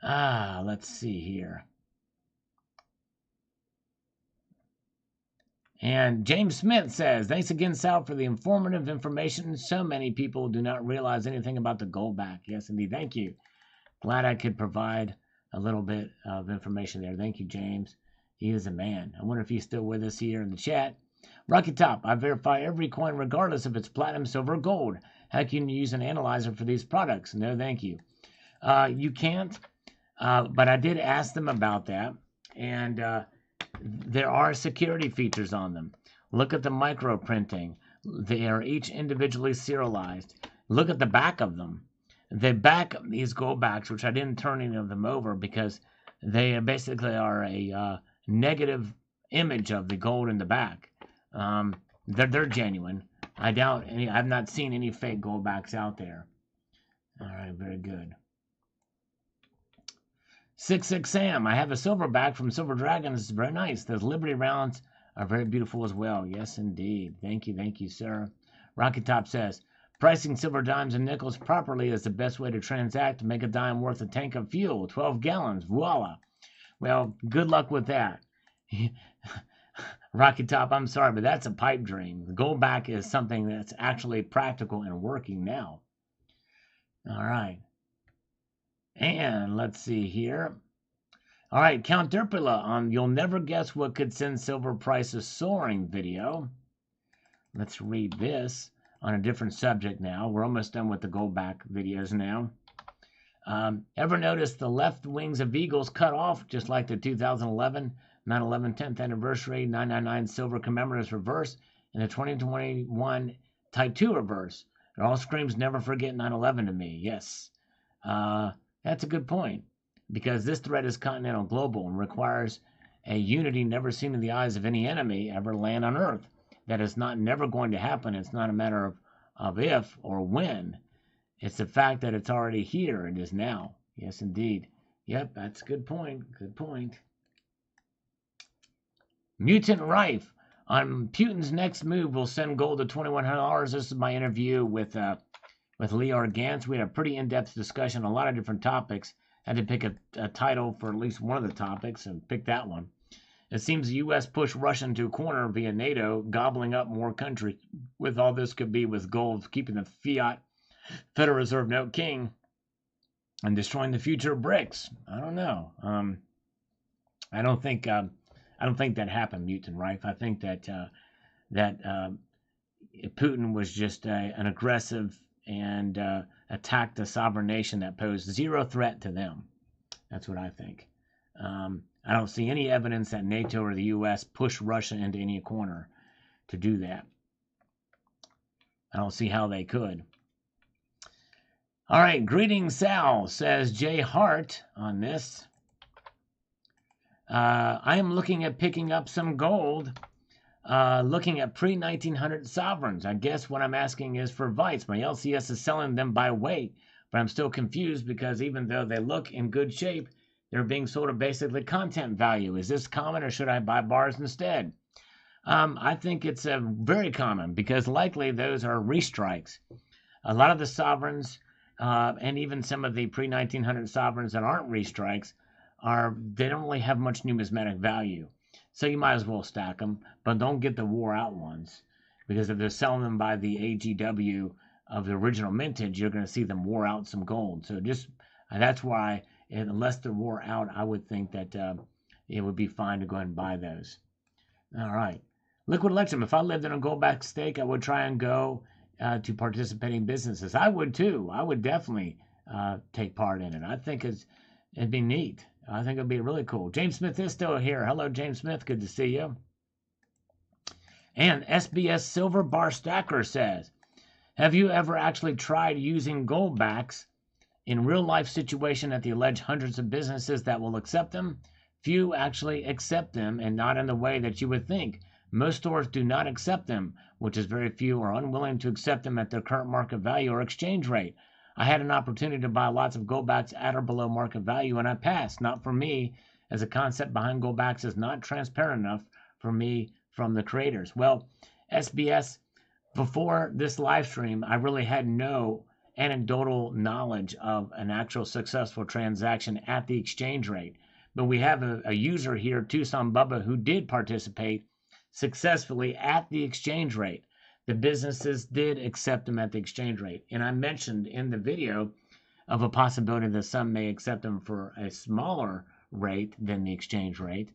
Let's see here. And James Smith says, thanks again, Sal, for the informative information. So many people do not realize anything about the Goldback. Yes, indeed. Thank you. Glad I could provide a little bit of information there. Thank you, James. He is a man. I wonder if he's still with us here in the chat. Rocky Top, I verify every coin regardless if it's platinum, silver, or gold. How can you use an analyzer for these products? No, thank you. You can't, but I did ask them about that, and there are security features on them. Look at the micro printing. They are each individually serialized. Look at the back of them. The back of these Goldbacks, which I didn't turn any of them over because they basically are a negative image of the gold in the back. They're genuine. I doubt any. I've not seen any fake Goldbacks out there. All right, very good. 66 Sam, I have a silverback from Silver Dragon. It's very nice. Those Liberty rounds are very beautiful as well. Yes, indeed. Thank you, sir. Rocky Top says, pricing silver dimes and nickels properly is the best way to transact to make a dime worth a tank of fuel. 12 gallons. Voila. Well, good luck with that. Rocky Top, I'm sorry, but that's a pipe dream. The Goldback is something that's actually practical and working now. All right. And let's see here. All right, Count Derpula on You'll Never Guess What Could Send Silver Prices Soaring video. Let's read this on a different subject now. We're almost done with the Goldback videos now. Ever notice the left wings of eagles cut off, just like the 2011 9/11 10th anniversary 999 silver commemorative reverse and the 2021 Type 2 reverse? It all screams never forget 9/11 to me. Yes. That's a good point, because this threat is continental global and requires a unity never seen in the eyes of any enemy ever land on Earth. That is not never going to happen. It's not a matter of if or when. It's the fact that it's already here. It is now. Yes, indeed. Yep, that's a good point. Good point. Mutant Rife. On Putin's next move, will send gold to $2,100. This is my interview with Leor Gantz. We had a pretty in-depth discussion on a lot of different topics. I had to pick a title for at least one of the topics and pick that one. It seems the U.S. pushed Russia into a corner via NATO, gobbling up more countries. With all this could be with gold, keeping the fiat Federal Reserve note king and destroying the future of BRICS. I don't know. I don't think that happened, Mutant Rife. I think that Putin was just an aggressive and attacked a sovereign nation that posed zero threat to them. That's what I think. I don't see any evidence that NATO or the U.S. pushed Russia into any corner to do that. I don't see how they could. All right, greetings, Sal, says Jay Hart on this. I am looking at picking up some gold, looking at pre-1900 sovereigns. I guess what I'm asking is for advice. My LCS is selling them by weight, but I'm still confused because even though they look in good shape, they're being sold at basically content value. Is this common, or should I buy bars instead? I think it's very common because likely those are restrikes. A lot of the sovereigns, and even some of the pre-1900 sovereigns that aren't restrikes, they don't really have much numismatic value. So you might as well stack them, but don't get the wore out ones, because if they're selling them by the AGW of the original mintage, you're going to see them wore out some gold. So that's why, unless they're wore out, I would think that it would be fine to go ahead and buy those. All right. Liquid Electrum. If I lived in a Goldback stake, I would try and go to participating businesses. I would too. I would definitely take part in it. I think it'd be neat. I think it'd be really cool. James Smith is still here. Hello, James Smith. Good to see you. And SBS Silver Bar Stacker says, have you ever actually tried using Goldbacks in real life situation at the alleged hundreds of businesses that will accept them? Few actually accept them, and not in the way that you would think. Most stores do not accept them, which is very few are unwilling to accept them at their current market value or exchange rate. I had an opportunity to buy lots of Goldbacks at or below market value, and I passed. Not for me, as the concept behind Goldbacks is not transparent enough for me from the creators. Well, SBS, before this live stream, I really had no anecdotal knowledge of an actual successful transaction at the exchange rate. But we have a user here, Tucson Bubba, who did participate successfully at the exchange rate. The businesses did accept them at the exchange rate. And I mentioned in the video of a possibility that some may accept them for a smaller rate than the exchange rate.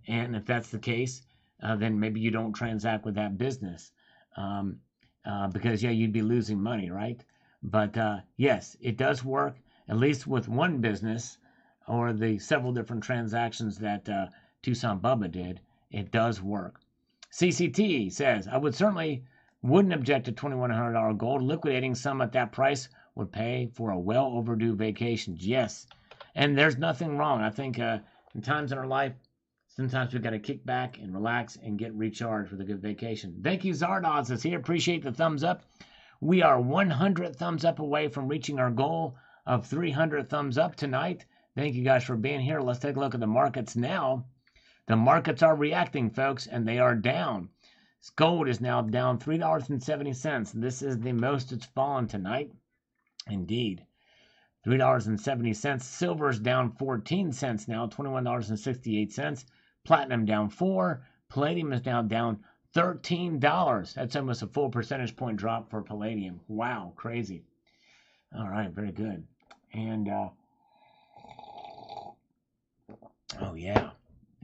And if that's the case, then maybe you don't transact with that business. Because, yeah, you'd be losing money, right? But, yes, it does work, at least with one business or the several different transactions that Tucson Bubba did. It does work. CCT says, I wouldn't object to $2,100 gold. Liquidating some at that price would pay for a well overdue vacation. Yes, and there's nothing wrong. I think in times in our life, sometimes we've got to kick back and relax and get recharged with a good vacation. Thank you, Zardoz is here. Appreciate the thumbs up. We are 100 thumbs up away from reaching our goal of 300 thumbs up tonight. Thank you guys for being here. Let's take a look at the markets now. The markets are reacting, folks, and they are down. Gold is now down $3.70. This is the most it's fallen tonight. Indeed. $3.70. Silver is down 14 cents now, $21.68. Platinum down 4. Palladium is now down $13. That's almost a full percentage point drop for palladium. Wow, crazy. All right, very good. And, oh, yeah.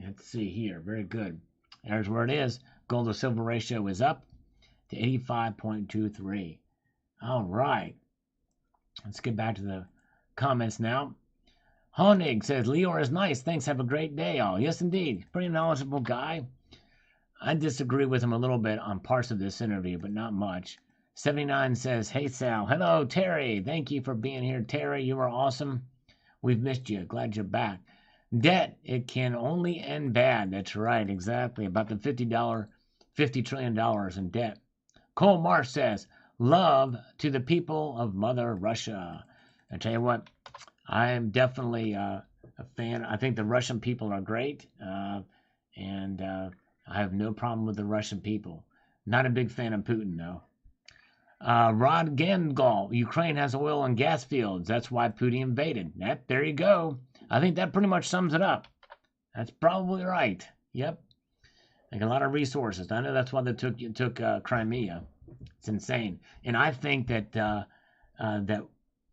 Let's see here. Very good. There's where it is. Gold to silver ratio is up to 85.23. All right. Let's get back to the comments now. Honig says, Leor is nice. Thanks. Have a great day, all. Yes, indeed. Pretty knowledgeable guy. I disagree with him a little bit on parts of this interview, but not much. 79 says, hey, Sal. Hello, Terry. Thank you for being here, Terry. You are awesome. We've missed you. Glad you're back. Debt, it can only end bad. That's right, exactly. About the $50 trillion in debt. Cole Marsh says, love to the people of Mother Russia. I tell you what, I am definitely a fan. I think the Russian people are great, and I have no problem with the Russian people. Not a big fan of Putin, though. Rod Gandgal, Ukraine has oil and gas fields. That's why Putin invaded. There you go. I think that pretty much sums it up. That's probably right. Yep. Like a lot of resources. I know that's why they took Crimea. It's insane. And I think that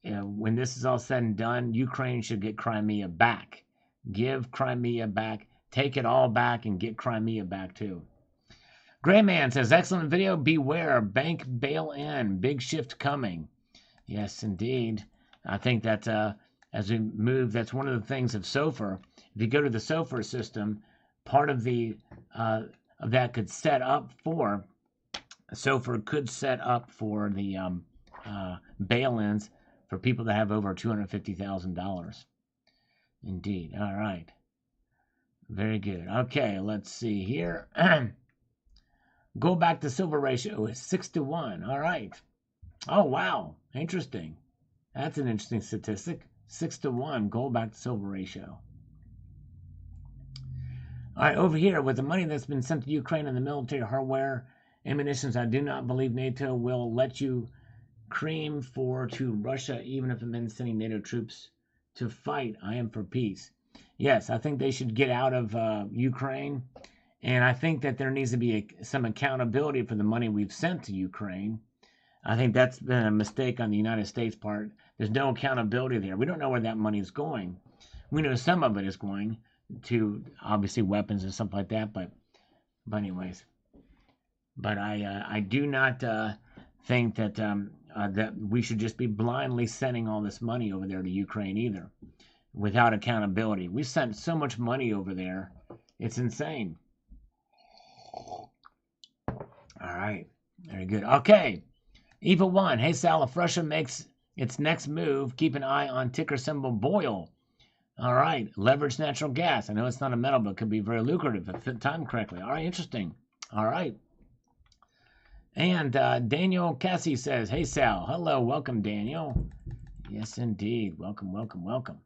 when this is all said and done, Ukraine should get Crimea back. Give Crimea back. Take it all back and get Crimea back too. Grayman says, excellent video. Beware, bank bail-in. Big shift coming. Yes, indeed. I think that as we move, that's one of the things of SOFR. If you go to the SOFR system, part of the of that could set up for SOFR could set up for the bail-ins for people that have over $250,000. Indeed. All right. Very good. Okay, let's see here. Goldback to silver ratio is 6-1. All right. Oh, wow. Interesting. That's an interesting statistic. 6-1 Goldback to silver ratio. All right, over here, with the money that's been sent to Ukraine and the military hardware, ammunitions, I do not believe NATO will let you cream to Russia, even if it means sending NATO troops to fight. I am for peace. Yes, I think they should get out of Ukraine. And I think that there needs to be some accountability for the money we've sent to Ukraine. I think that's been a mistake on the United States part. There's no accountability there. We don't know where that money is going. We know some of it is going to, obviously, weapons and stuff like that. But anyways. But I do not think that that we should just be blindly sending all this money over there to Ukraine either, without accountability. We sent so much money over there. It's insane. All right. Very good. Okay. Evil One. Hey, Sal, if Russia makes its next move, keep an eye on ticker symbol BOIL. All right. Leveraged natural gas. I know it's not a metal, but it could be very lucrative if timed correctly. All right. Interesting. All right. And Daniel Cassie says, hey, Sal. Hello. Welcome, Daniel. Yes, indeed. Welcome, welcome, welcome.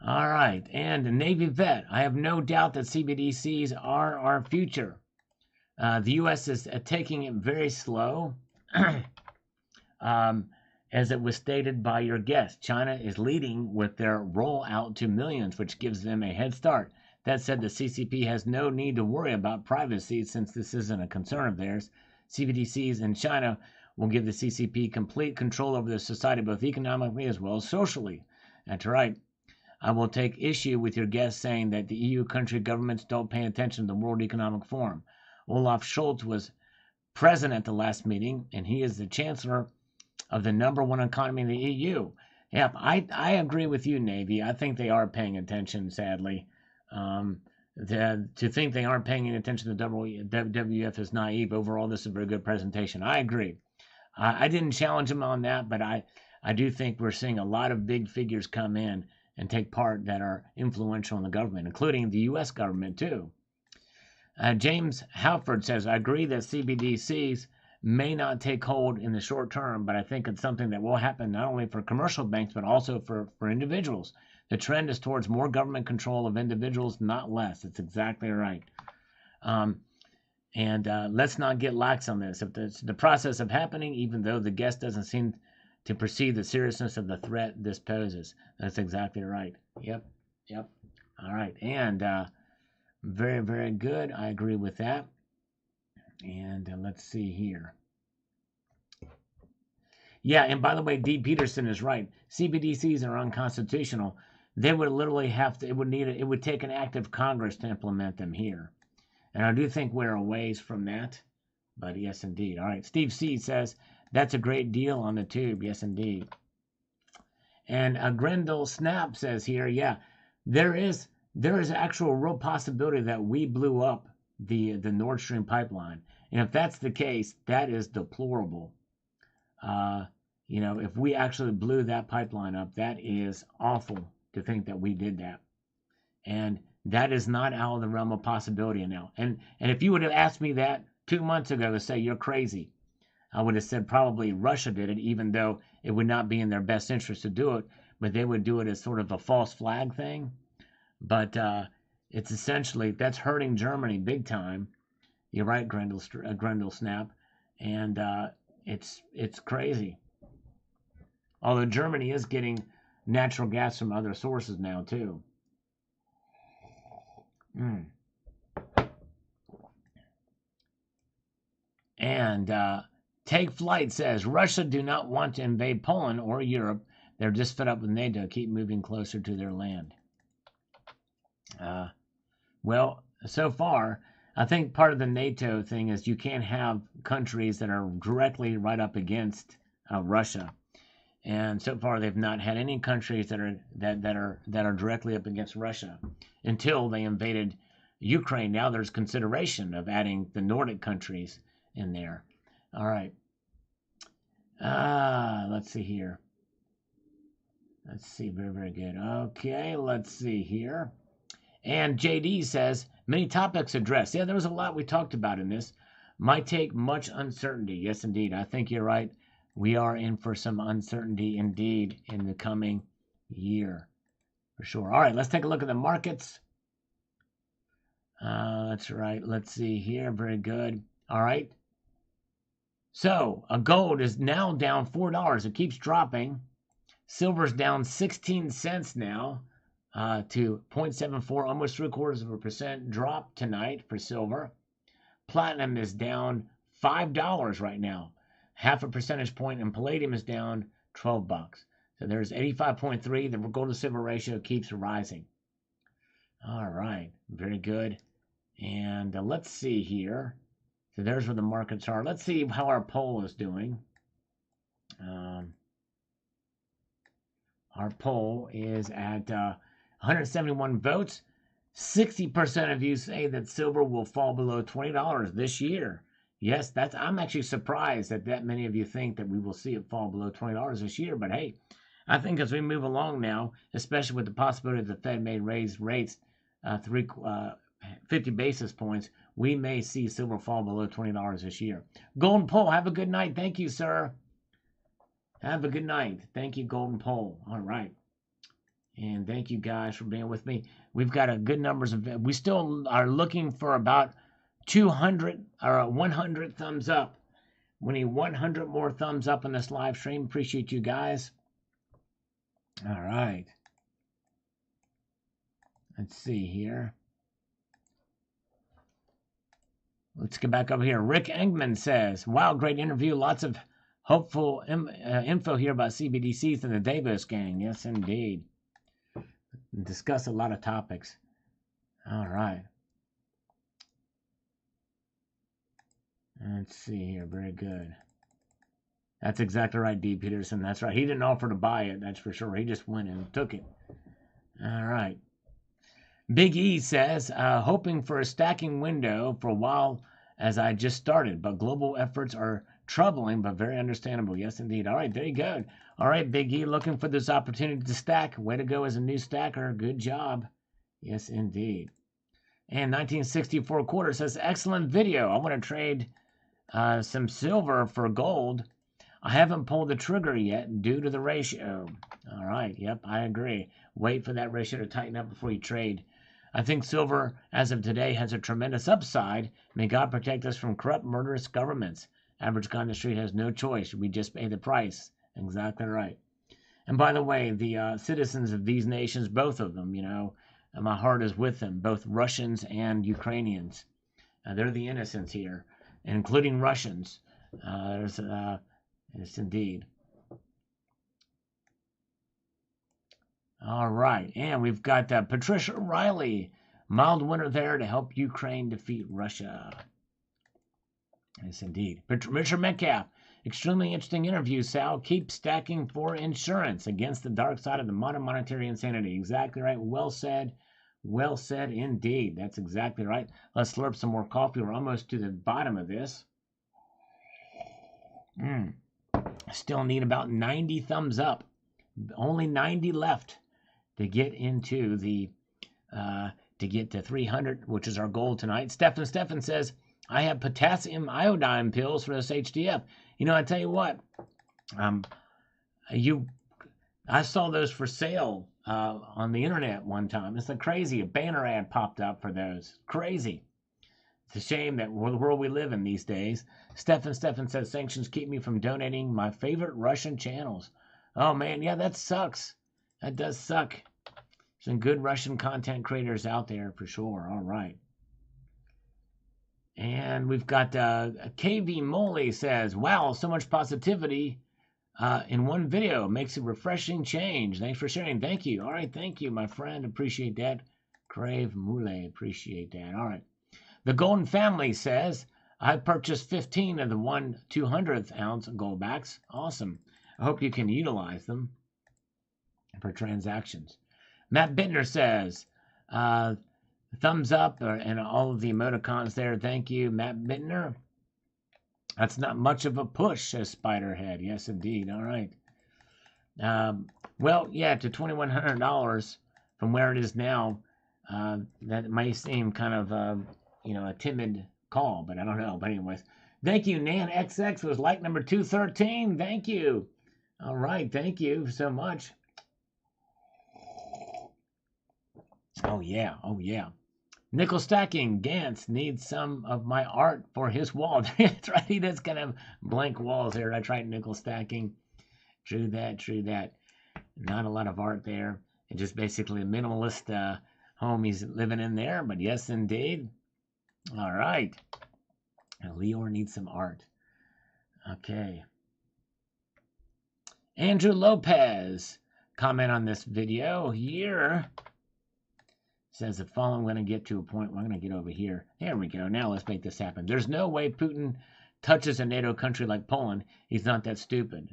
All right. And Navy vet. I have no doubt that CBDCs are our future. The U.S. is taking it very slow, as it was stated by your guest. China is leading with their rollout to millions, which gives them a head start. That said, the CCP has no need to worry about privacy since this isn't a concern of theirs. CBDCs in China will give the CCP complete control over their society, both economically as well as socially. That's right. I will take issue with your guest saying that the EU country governments don't pay attention to the World Economic Forum. Olaf Scholz was present at the last meeting, and he is the chancellor of the #1 economy in the EU. Yep, I agree with you, Navy. I think they are paying attention, sadly. To think they aren't paying any attention to WWF is naive. Overall, this is a very good presentation. I agree. I didn't challenge him on that, but I do think we're seeing a lot of big figures come in and take part that are influential in the government, including the U.S. government, too. James Halford says, I agree that CBDCs may not take hold in the short term, but I think it's something that will happen not only for commercial banks, but also for individuals. The trend is towards more government control of individuals, not less. It's exactly right. Let's not get lax on this. If the process of happening, even though the guest doesn't seem to perceive the seriousness of the threat this poses. That's exactly right. Yep. All right. And very, very good. I agree with that. And let's see here. Yeah, and by the way, D. Peterson is right. CBDCs are unconstitutional. They would literally have to, it would take an act of Congress to implement them here. And I do think we're a ways from that. But yes, indeed. All right. Steve C. says, that's a great deal on the tube. Yes, indeed. And Grendel Snap says here, yeah, there is actual real possibility that we blew up the Nord Stream pipeline. And if that's the case, that is deplorable. If we actually blew that pipeline up, that is awful to think that we did that. And that is not out of the realm of possibility now. And if you would have asked me that 2 months ago to say you're crazy, I would have said probably Russia did it, even though it would not be in their best interest to do it, but they would do it as sort of a false flag thing. But it's essentially, that's hurting Germany big time. You're right, Grendel Snap. And it's crazy. Although Germany is getting natural gas from other sources now, too. And Take Flight says, Russia do not want to invade Poland or Europe. They're just fed up with NATO. Keep moving closer to their land. Well, so far, I think part of the NATO thing is you can't have countries that are directly right up against Russia. And so far, they've not had any countries that are directly up against Russia until they invaded Ukraine. Now there's consideration of adding the Nordic countries in there. All right. Let's see here. Let's see. Very, very good. Okay, let's see here. And JD says, many topics addressed. Yeah, there was a lot we talked about in this. Might take much uncertainty. Yes, indeed. I think you're right. We are in for some uncertainty indeed in the coming year, for sure. All right, let's take a look at the markets. That's right. Let's see here. Very good. All right. So, gold is now down $4. It keeps dropping. Silver's down 16 cents now to 0.74, almost 0.75% drop tonight for silver. Platinum is down $5 right now, half a percentage point, and palladium is down $12. So there's 85.3. The gold to silver ratio keeps rising. All right, very good. And let's see here. So there's where the markets are. Let's see how our poll is doing. Our poll is at 171 votes. 60% of you say that silver will fall below $20 this year. Yes, I'm actually surprised that many of you think that we will see it fall below $20 this year. But hey, I think as we move along now, especially with the possibility that the Fed may raise rates 50 basis points, we may see silver fall below $20 this year. Golden Pole, have a good night. Thank you, sir. Have a good night. Thank you, Golden Pole. All right. And thank you guys for being with me. We've got a good numbers of, we still are looking for about 200 or 100 thumbs up. We need 100 more thumbs up on this live stream. Appreciate you guys. All right. Let's see here. Let's get back over here. Rick Engman says, wow, great interview. Lots of hopeful info here about CBDCs and the Davos gang. Yes, indeed. Discuss a lot of topics. All right. Let's see here. Very good. That's exactly right, D. Peterson. That's right. He didn't offer to buy it. That's for sure. He just went and took it. All right. Big E says, hoping for a stacking window for a while as I just started, but global efforts are troubling, but very understandable. Yes, indeed. All right, there you go. All right, Big E, looking for this opportunity to stack. Way to go as a new stacker. Good job. Yes, indeed. And 1964 quarter says, excellent video. I want to trade some silver for gold. I haven't pulled the trigger yet due to the ratio. All right, yep, I agree. Wait for that ratio to tighten up before you trade. I think silver, as of today, has a tremendous upside. May God protect us from corrupt, murderous governments. Average guy on the street has no choice. We just pay the price. Exactly right. And by the way, the citizens of these nations, both of them, my heart is with them, both Russians and Ukrainians. They're the innocents here, including Russians. Yes, indeed. All right, and we've got Patricia Riley, mild winter there to help Ukraine defeat Russia. Yes, indeed. Richard Metcalf, extremely interesting interview, Sal. Keep stacking for insurance against the dark side of the modern monetary insanity. Exactly right. Well said. Well said indeed. That's exactly right. Let's slurp some more coffee. We're almost to the bottom of this. Still need about 90 thumbs up. Only 90 left to get into the to get to 300, which is our goal tonight. Stefan says, I have potassium iodine pills for this HDF. I tell you what, I saw those for sale on the internet one time. It's like crazy. A banner ad popped up for those. Crazy. It's a shame that the world we live in these days. Stefan says, sanctions keep me from donating my favorite Russian channels. Oh, man, yeah, that sucks. That does suck. Some good Russian content creators out there for sure. All right. And we've got KV Moley says, wow, so much positivity in one video. Makes a refreshing change. Thanks for sharing. Thank you. All right, thank you, my friend. Appreciate that. Crave Mule, appreciate that. All right. The Golden Family says, I purchased 15 of the 1/200th ounce Goldbacks. Awesome. I hope you can utilize them for transactions. Matt Bittner says, thumbs up and all of the emoticons there. Thank you, Matt Bittner. That's not much of a push, says Spiderhead. Yes, indeed. All right. Well, yeah, to $2,100 from where it is now, that may seem kind of, a timid call, but I don't know. But anyways, thank you. NanXX was like number 213. Thank you. All right. Thank you so much. Oh, yeah. Oh, yeah. Nickel Stacking, Gantz needs some of my art for his wall. That's right. He does kind of blank walls here. I tried Nickel Stacking. True that. True that. Not a lot of art there. And just basically a minimalist home he's living in there. But yes, indeed. All right. Leor needs some art. Okay. Andrew Lopez, comment on this video here. Says the following, I'm going to get to a point where I'm going to get over here. There we go. Now let's make this happen. There's no way Putin touches a NATO country like Poland. He's not that stupid.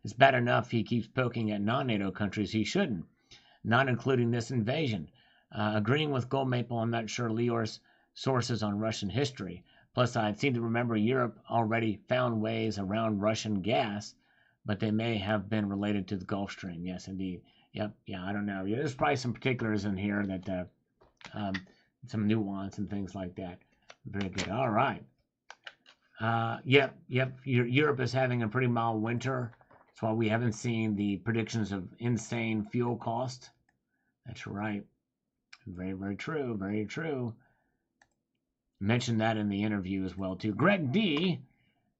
It's bad enough he keeps poking at non-NATO countries. He shouldn't, not including this invasion. Agreeing with Goldmaple, I'm not sure Leor's sources on Russian history. Plus, I seem to remember Europe already found ways around Russian gas, but they may have been related to the Gulf Stream. Yes, indeed. Yep. Yeah, I don't know. Yeah, there's probably some particulars in here that some nuance and things like that. Very good. All right. Yep. Europe is having a pretty mild winter. That's why we haven't seen the predictions of insane fuel cost. That's right. Very, very true. Very true. Mentioned that in the interview as well, too. Greg D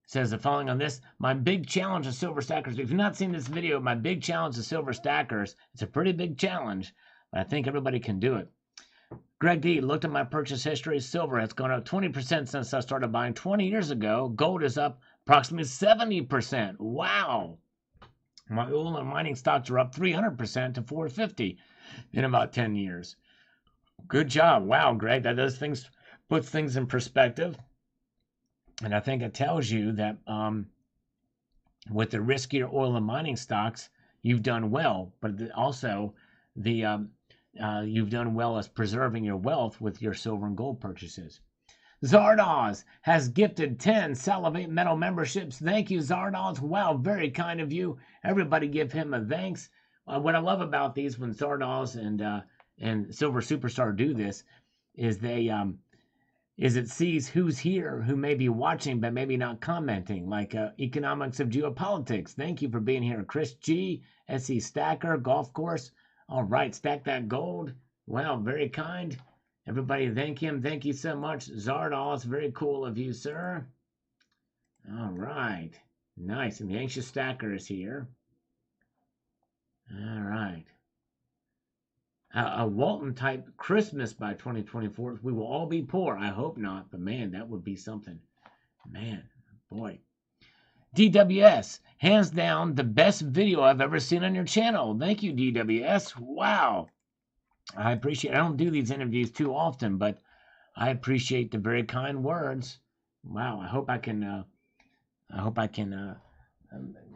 says the following on this. My big challenge to silver stackers. If you've not seen this video, my big challenge to silver stackers. It's a pretty big challenge, but I think everybody can do it. Greg D looked at my purchase history. Silver has gone up 20% since I started buying 20 years ago. Gold is up approximately 70%. Wow. My oil and mining stocks are up 300% to 450 in about 10 years. Good job. Wow, Greg. That puts things in perspective. And I think it tells you that with the riskier oil and mining stocks, you've done well. But also, you've done well as preserving your wealth with your silver and gold purchases. Zardoz has gifted 10 Salivate Metal memberships. Thank you, Zardoz. Wow, very kind of you. Everybody give him a thanks. What I love about these when Zardoz and Silver Superstar do this is it sees who's here, who may be watching, but maybe not commenting, like Economics of Geopolitics. Thank you for being here. Chris G, SE Stacker, Golf Course. All right, stack that gold. Wow, very kind. Everybody thank him. Thank you so much. Zardoz, very cool of you, sir. All right. Nice. And the Anxious Stacker is here. All right. A Walton type Christmas by 2024. We will all be poor. I hope not, but man, that would be something. Man, boy. DWS, hands down, the best video I've ever seen on your channel. Thank you, DWS. Wow. I appreciate it. I don't do these interviews too often, but I appreciate the very kind words. Wow. I hope I can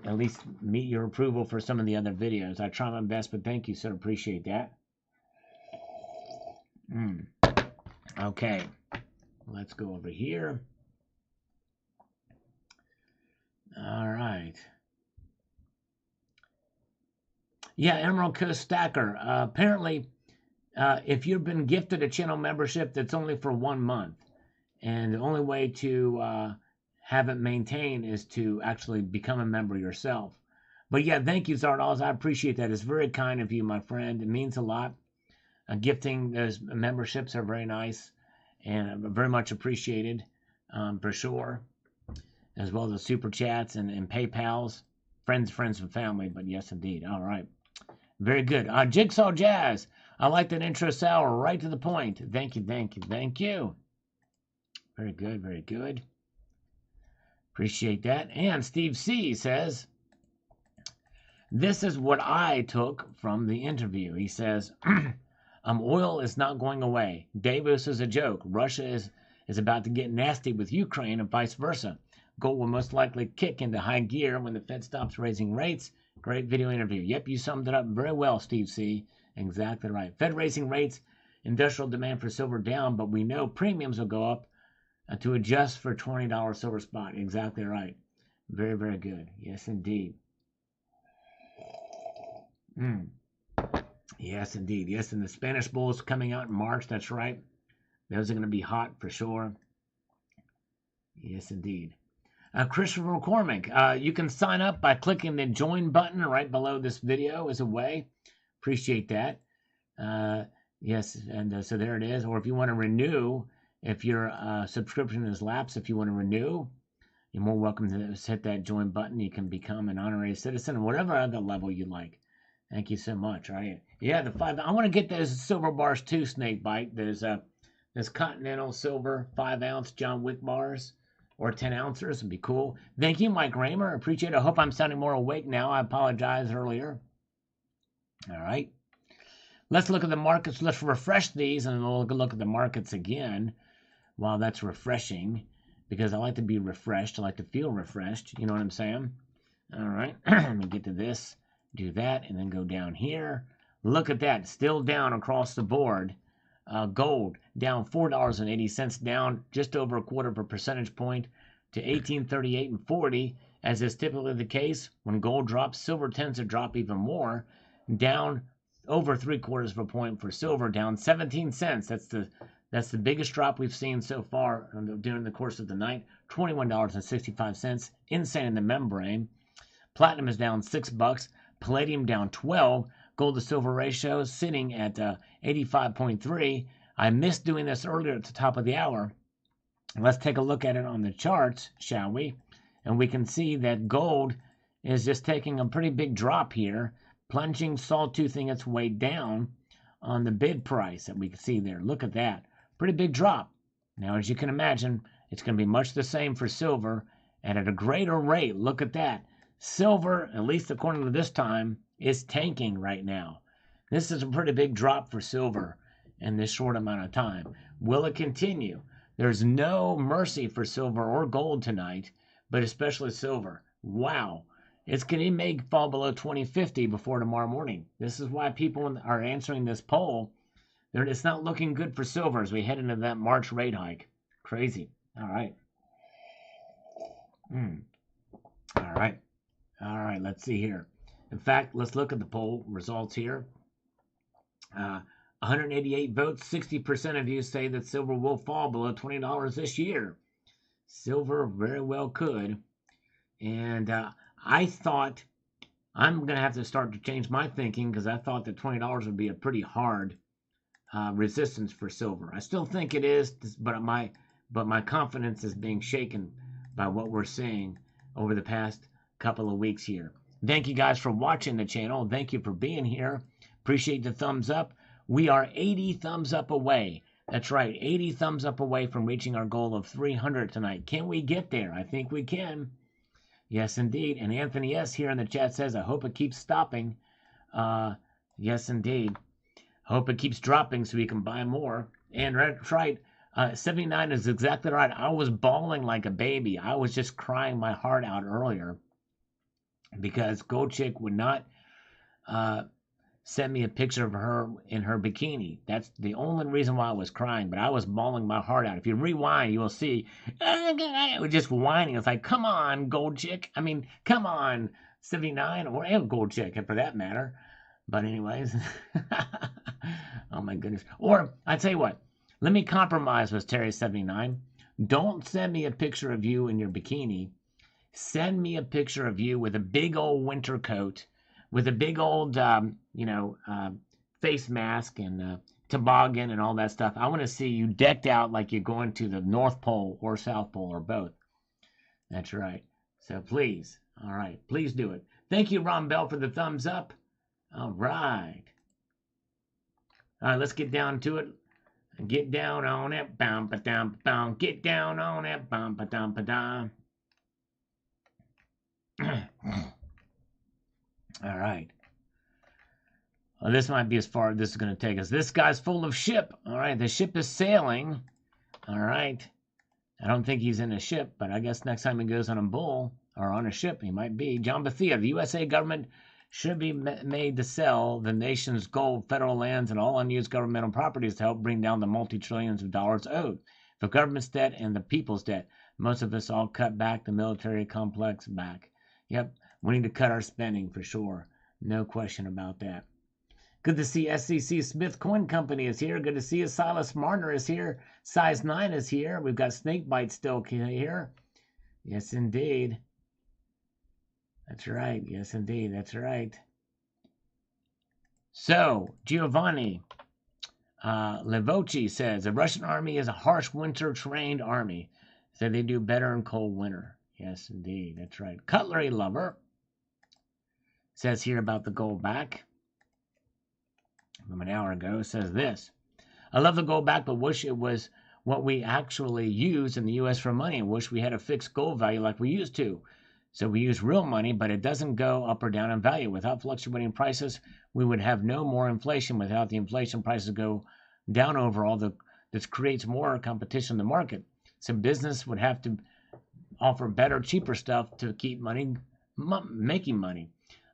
at least meet your approval for some of the other videos. I try my best, but thank you, sir. Appreciate that. Okay, let's go over here. All right. Yeah, Emerald Coast Stacker. Apparently, if you've been gifted a channel membership, that's only for 1 month. And the only way to have it maintained is to actually become a member yourself. But yeah, thank you, Zardoz. I appreciate that. It's very kind of you, my friend. It means a lot. Gifting those memberships are very nice and very much appreciated, for sure, as well as the super chats and PayPals, friends and family. But yes, indeed. All right, very good. Jigsaw Jazz, I like that intro, Sal. Right to the point. Thank you. Very good, very good. Appreciate that. And Steve C says, this is what I took from the interview. He says. Oil is not going away. Davos is a joke. Russia is is about to get nasty with Ukraine and vice versa. Gold will most likely kick into high gear when the Fed stops raising rates. Great video interview. Yep, you summed it up very well, Steve C. Exactly right. Fed raising rates, industrial demand for silver down, but we know premiums will go up to adjust for $20 silver spot. Exactly right. Very, very good. Yes, indeed. Yes, indeed. Yes, and the Spanish Bulls coming out in March. That's right. Those are going to be hot for sure. Yes, indeed. Christopher McCormick, you can sign up by clicking the join button right below this video as a way. Appreciate that. Yes, and so there it is. Or if you want to renew, if your subscription is lapsed, if you want to renew, you're more welcome to hit that join button. You can become an honorary citizen or whatever other level you like. Thank you so much. All right. Yeah, the 5. I want to get those silver bars too, Snakebite. There's Continental Silver 5-ounce John Wick bars or 10 ounces would be cool. Thank you, Mike Raymer. Appreciate it. I hope I'm sounding more awake now. I apologize earlier. All right. Let's look at the markets. Let's refresh these and we'll look at the markets again while that's refreshing because I like to be refreshed. I like to feel refreshed. You know what I'm saying? All right. Let me get to this. Do that and then go down here. Look at that. Still down across the board. Gold down $4.80, down just over a quarter of a percentage point to 1838.40, as is typically the case. When gold drops, silver tends to drop even more, down over 3/4 of a point for silver, down 17 cents. That's the biggest drop we've seen so far during the course of the night. $21.65, insane in the membrane. Platinum is down $6. Palladium down 12. Gold to silver ratio is sitting at 85.3. I missed doing this earlier at the top of the hour. Let's take a look at it on the charts, shall we? And we can see that gold is just taking a pretty big drop here, plunging, sawtoothing its way down on the bid price that we can see there. Look at that. Pretty big drop. Now, as you can imagine, it's going to be much the same for silver and at a greater rate. Look at that. Silver, at least according to this time, is tanking right now. This is a pretty big drop for silver in this short amount of time. Will it continue? There's no mercy for silver or gold tonight, but especially silver. Wow. It may fall below 2050 before tomorrow morning. This is why people are answering this poll. It's not looking good for silver as we head into that March rate hike. Crazy. All right. All right. All right, let's see here. In fact, let's look at the poll results here. 188 votes, 60% of you say that silver will fall below $20 this year. Silver very well could. And I thought I'm going to have to start to change my thinking because I thought that $20 would be a pretty hard resistance for silver. I still think it is, but my confidence is being shaken by what we're seeing over the past couple of weeks here. Thank you guys for watching the channel. Thank you for being here. Appreciate the thumbs up. We are 80 thumbs up away. That's right, 80 thumbs up away from reaching our goal of 300 tonight. Can we get there? I think we can. Yes, indeed. And Anthony S. here in the chat says, I hope it keeps stopping. Yes, indeed. Hope it keeps dropping so we can buy more. And that's right. 79 is exactly right. I was bawling like a baby. I was just crying my heart out earlier because Gold Chick would not send me a picture of her in her bikini. That's the only reason why I was crying, but I was bawling my heart out. If you rewind, you will see it was just whining. It's like, come on, Gold Chick. I mean, come on, 79 or Gold Chick, for that matter. But anyways, oh my goodness. Or I tell you what, let me compromise with Terry79. Don't send me a picture of you in your bikini. Send me a picture of you with a big old winter coat, with a big old, face mask and toboggan and all that stuff. I want to see you decked out like you're going to the North Pole or South Pole or both. That's right. So please, all right, please do it. Thank you, Ron Bell, for the thumbs up. All right. All right, let's get down to it. Get down on it. Bam, ba dam, bam. Get down on it. Bam, ba dam, ba dam. All right. Well, this might be as far as this is going to take us. This guy's full of ship. All right, the ship is sailing All right. I don't think he's in a ship, but I guess next time he goes on a bull or on a ship, he might be. John Bethia, the USA government should be made to sell the nation's gold, federal lands, and all unused governmental properties to help bring down the multi-trillions of dollars owed. The government's debt and the people's debt. Most of us all cut back the military complex back. Yep, we need to cut our spending for sure. No question about that. Good to see SCC Smith Coin Company is here. Good to see you. Silas Marner is here. Size 9 is here. We've got Snakebite still here. Yes, indeed. That's right. Yes, indeed. That's right. So, Giovanni Levochi says, the Russian army is a harsh winter-trained army. So they do better in cold winter. Yes, indeed. That's right. Cutlery Lover says here about the Goldback from an hour ago, says this. I love the Goldback, but wish it was what we actually use in the U.S. for money. I wish we had a fixed gold value like we used to. So we use real money, but it doesn't go up or down in value. Without fluctuating prices, we would have no more inflation. Without the inflation, prices go down overall. This creates more competition in the market. So business would have to offer better, cheaper stuff to keep money, making money.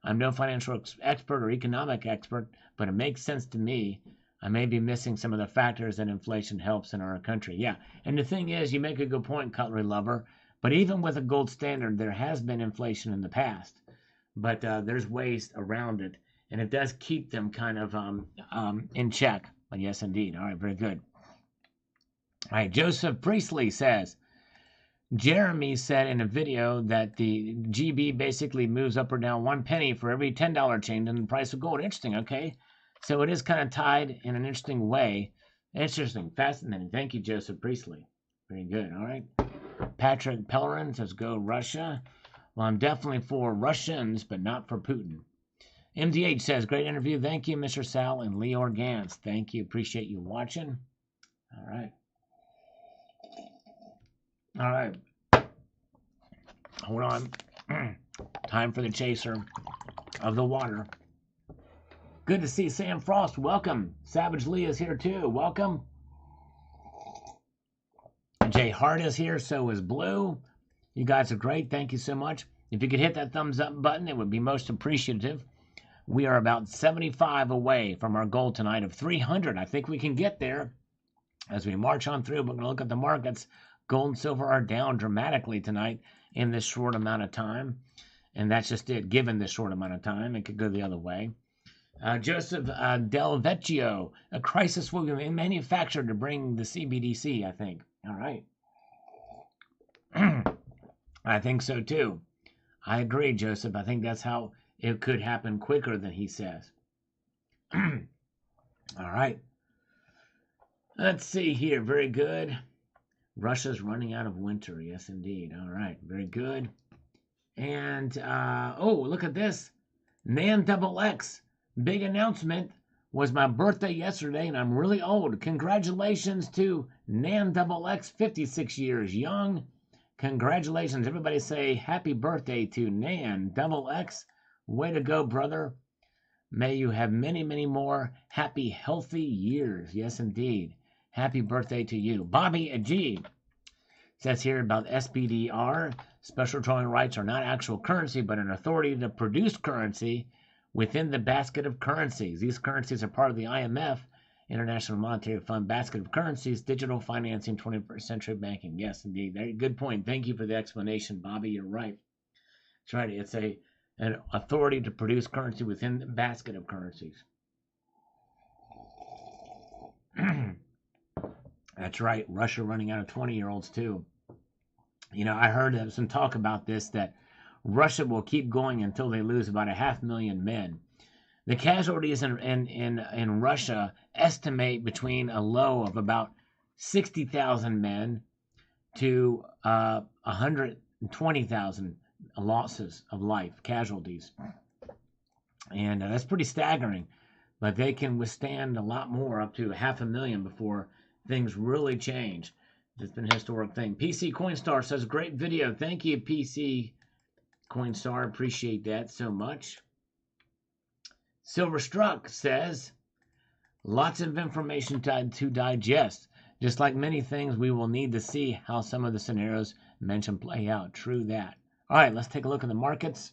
I'm no financial expert or economic expert, but it makes sense to me. I may be missing some of the factors that inflation helps in our country. Yeah, and the thing is, you make a good point, Cutlery Lover, but even with a gold standard, there has been inflation in the past. But there's ways around it, and it does keep them kind of in check. But yes, indeed. All right, very good. All right, Joseph Priestley says, Jeremy said in a video that the GB basically moves up or down 1 penny for every $10 change in the price of gold. Interesting, okay. So it is kind of tied in an interesting way. Interesting, fascinating. Thank you, Joseph Priestley. Very good, all right. Patrick Pellerin says, go Russia. Well, I'm definitely for Russians, but not for Putin. MDH says, great interview. Thank you, Mr. Sal and Lee Organs. Thank you. Appreciate you watching. All right. All right. Hold on. Time for the chaser of the water. Good to see Sam Frost. Welcome. Savage Lee is here too. Welcome. Jay Hart is here. So is Blue. You guys are great. Thank you so much. If you could hit that thumbs up button, it would be most appreciative. We are about 75 away from our goal tonight of 300. I think we can get there as we march on through. We're going to look at the markets. Gold and silver are down dramatically tonight in this short amount of time. And that's just it. Given this short amount of time, it could go the other way. Joseph Del Vecchio, a crisis will be manufactured to bring the CBDC, I think. All right. I think so too. I agree, Joseph. I think that's how it could happen quicker than he says. All right. Let's see here. Very good. Russia's running out of winter. Yes, indeed. All right. Very good. And, oh, look at this. Nan Double X. Big announcement. Was my birthday yesterday, and I'm really old. Congratulations to Nan Double X, 56 years young. Congratulations. Everybody say happy birthday to Nan Double X. Way to go, brother. May you have many, many more happy, healthy years. Yes, indeed. Happy birthday to you. Bobby G says here about SPDR. Special drawing rights are not actual currency, but an authority to produce currency within the basket of currencies. These currencies are part of the IMF, International Monetary Fund basket of currencies, digital financing, 21st century banking. Yes, indeed. Very good point. Thank you for the explanation, Bobby. You're right. That's right. It's an authority to produce currency within the basket of currencies. That's right. Russia running out of 20-year-olds too. You know, I heard some talk about this, that Russia will keep going until they lose about 500,000 men. The casualties in Russia estimate between a low of about 60,000 men to 120,000 losses of life, casualties. And that's pretty staggering. But they can withstand a lot more, up to 500,000 before things really change. It's been a historic thing. PC Coinstar says, great video. Thank you, PC Coinstar. Appreciate that so much. Silver Struck says, lots of information to digest. Just like many things, we will need to see how some of the scenarios mentioned play out. True that. All right, let's take a look at the markets.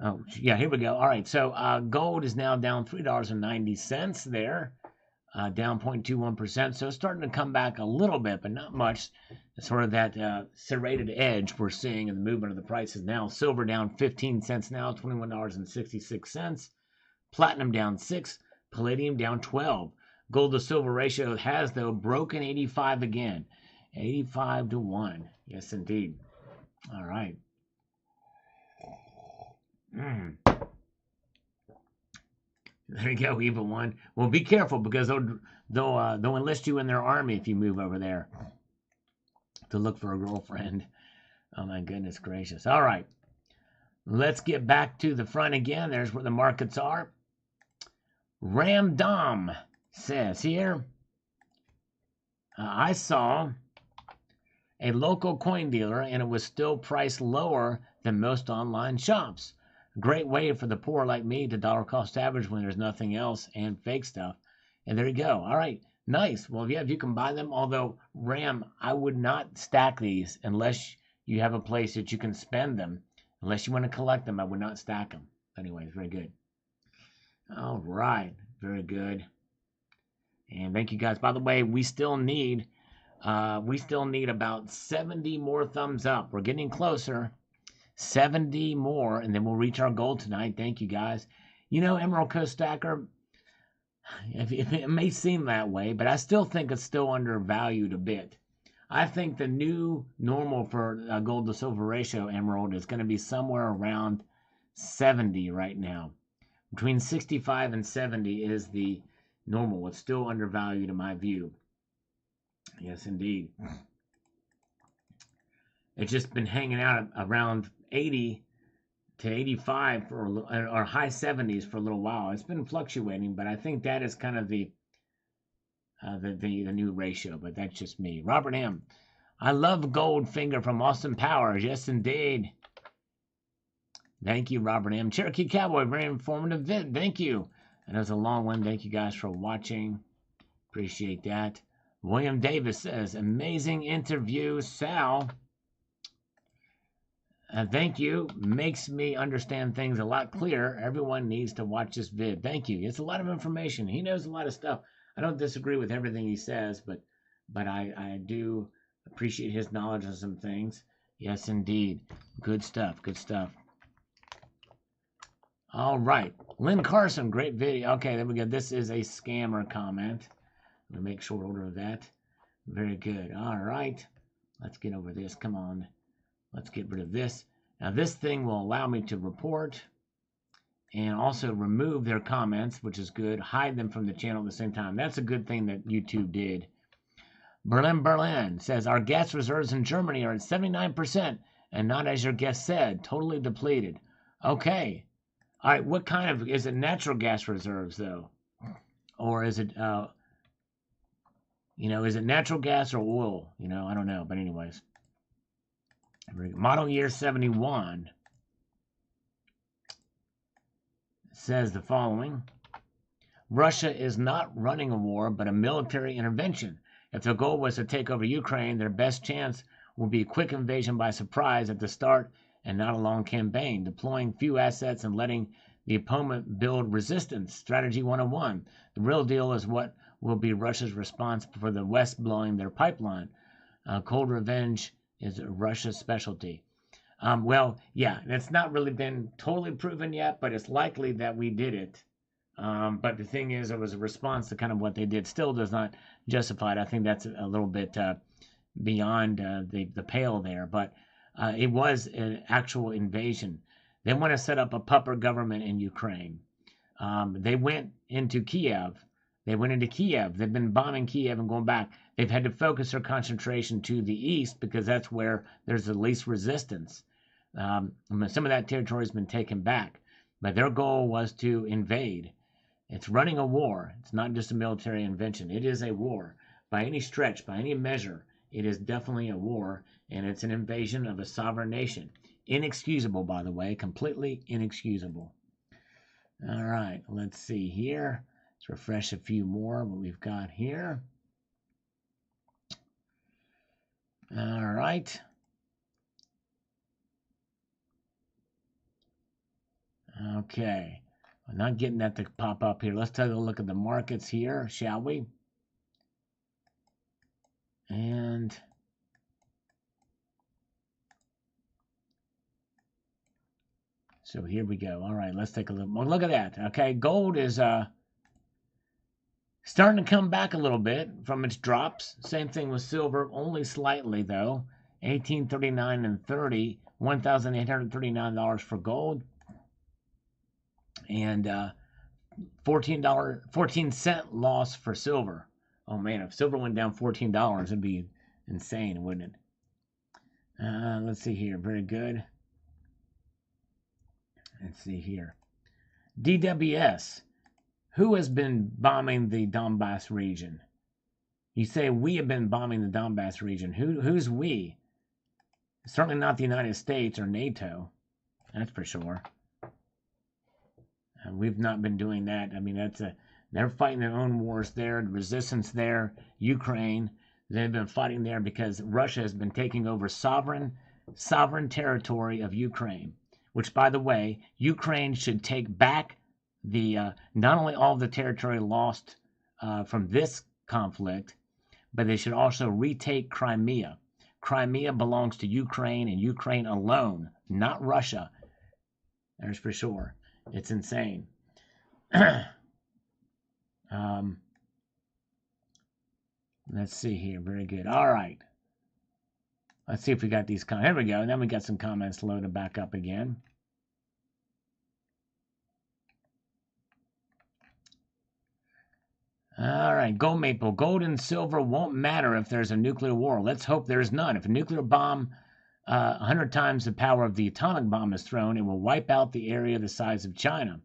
Oh, yeah, here we go. All right, so gold is now down $3.90 there, down 0.21%. So it's starting to come back a little bit, but not much. It's sort of that serrated edge we're seeing in the movement of the prices now. Silver down 15 cents now, $21.66. Platinum down 6, palladium down 12. Gold to silver ratio has, though, broken 85 again. 85 to 1. Yes, indeed. All right. There you go, evil one. Well, be careful because they'll enlist you in their army if you move over there to look for a girlfriend. Oh my goodness gracious. All right. Let's get back to the front again. There's where the markets are. Ramdom says here, I saw a local coin dealer and it was still priced lower than most online shops. Great way for the poor like me to dollar cost average when there's nothing else and fake stuff. And there you go. All right. Nice. Well, yeah, if you can buy them, although Ram, I would not stack these unless you have a place that you can spend them. Unless you want to collect them, I would not stack them. Anyways, very good. All right. Very good. And thank you guys. By the way, we still need about 70 more thumbs up. We're getting closer. 70 more, and then we'll reach our goal tonight. Thank you, guys. You know, Emerald Coast Stacker, it may seem that way, but I still think it's still undervalued a bit. I think the new normal for gold to silver ratio, Emerald, is going to be somewhere around 70 right now. Between 65 and 70 is the normal. It's still undervalued in my view. Yes, indeed. It's just been hanging out around 80 to 85 or high 70s for a little while. It's been fluctuating, but I think that is kind of the new ratio. But that's just me. Robert M. I love Goldfinger from Austin Powers. Yes, indeed. Thank you, Robert M. Cherokee Cowboy, very informative vid. Thank you. And it was a long one. Thank you guys for watching. Appreciate that. William Davis says, amazing interview, Sal. Thank you. Makes me understand things a lot clearer. Everyone needs to watch this vid. Thank you. It's a lot of information. He knows a lot of stuff. I don't disagree with everything he says, but I do appreciate his knowledge on some things. Yes, indeed. Good stuff. Good stuff. All right. Lynn Carson, great video. Okay, there we go. This is a scammer comment. I'm going to make short order of that. Very good. All right. Let's get over this. Come on. Let's get rid of this. Now, this thing will allow me to report and also remove their comments, which is good. Hide them from the channel at the same time. That's a good thing that YouTube did. Berlin says, our gas reserves in Germany are at 79% and not, as your guest said, totally depleted. Okay. All right. What kind of, is it natural gas reserves, though? Or is it, is it natural gas or oil? I don't know. But anyways. Model year 71 says the following. Russia is not running a war, but a military intervention. If the goal was to take over Ukraine, their best chance will be a quick invasion by surprise at the start and not a long campaign, deploying few assets and letting the opponent build resistance. Strategy 101. The real deal is what will be Russia's response for the West blowing their pipeline. Cold revenge is Russia's specialty. Well, yeah, it's not really been totally proven yet, but it's likely that we did it. But the thing is, it was a response to kind of what they did. Still does not justify it. I think that's a little bit beyond the pale there. But it was an actual invasion. They want to set up a puppet government in Ukraine. They went into Kiev. They've been bombing Kiev and going back. They've had to focus their concentration to the east because that's where there's the least resistance. Some of that territory has been taken back, but their goal was to invade. It's running a war. It's not just a military invention. It is a war. By any stretch, by any measure, it is definitely a war, and it's an invasion of a sovereign nation. Inexcusable, by the way, completely inexcusable. All right, let's see here. Let's refresh a few more what we've got here. All right. Okay. I'm not getting that to pop up here. Let's take a look at the markets here, shall we? And so here we go. All right, let's take a look. Well, look at that. Okay, gold is starting to come back a little bit from its drops. Same thing with silver, only slightly though. 1839 and 30, $1,839 for gold, and $14.14 loss for silver. Oh man, if silver went down $14, it'd be insane, wouldn't it? Let's see here. Very good. Let's see here. DWS. Who has been bombing the Donbass region? You say we have been bombing the Donbass region. Who's we? Certainly not the United States or NATO. That's for sure. We've not been doing that. I mean, they're fighting their own wars there, the resistance there, Ukraine. They've been fighting there because Russia has been taking over sovereign territory of Ukraine, which, by the way, Ukraine should take back the not only all of the territory lost from this conflict, but they should also retake Crimea. Crimea belongs to Ukraine and Ukraine alone, not Russia. There's for sure. It's insane. Let's see here. Very good. All right. Let's see if we got these comments. Here we go. And then we got some comments loaded back up again. All right. Gold Maple. Gold and silver won't matter if there's a nuclear war. Let's hope there's none. If a nuclear bomb 100 times the power of the atomic bomb is thrown, it will wipe out the area the size of China.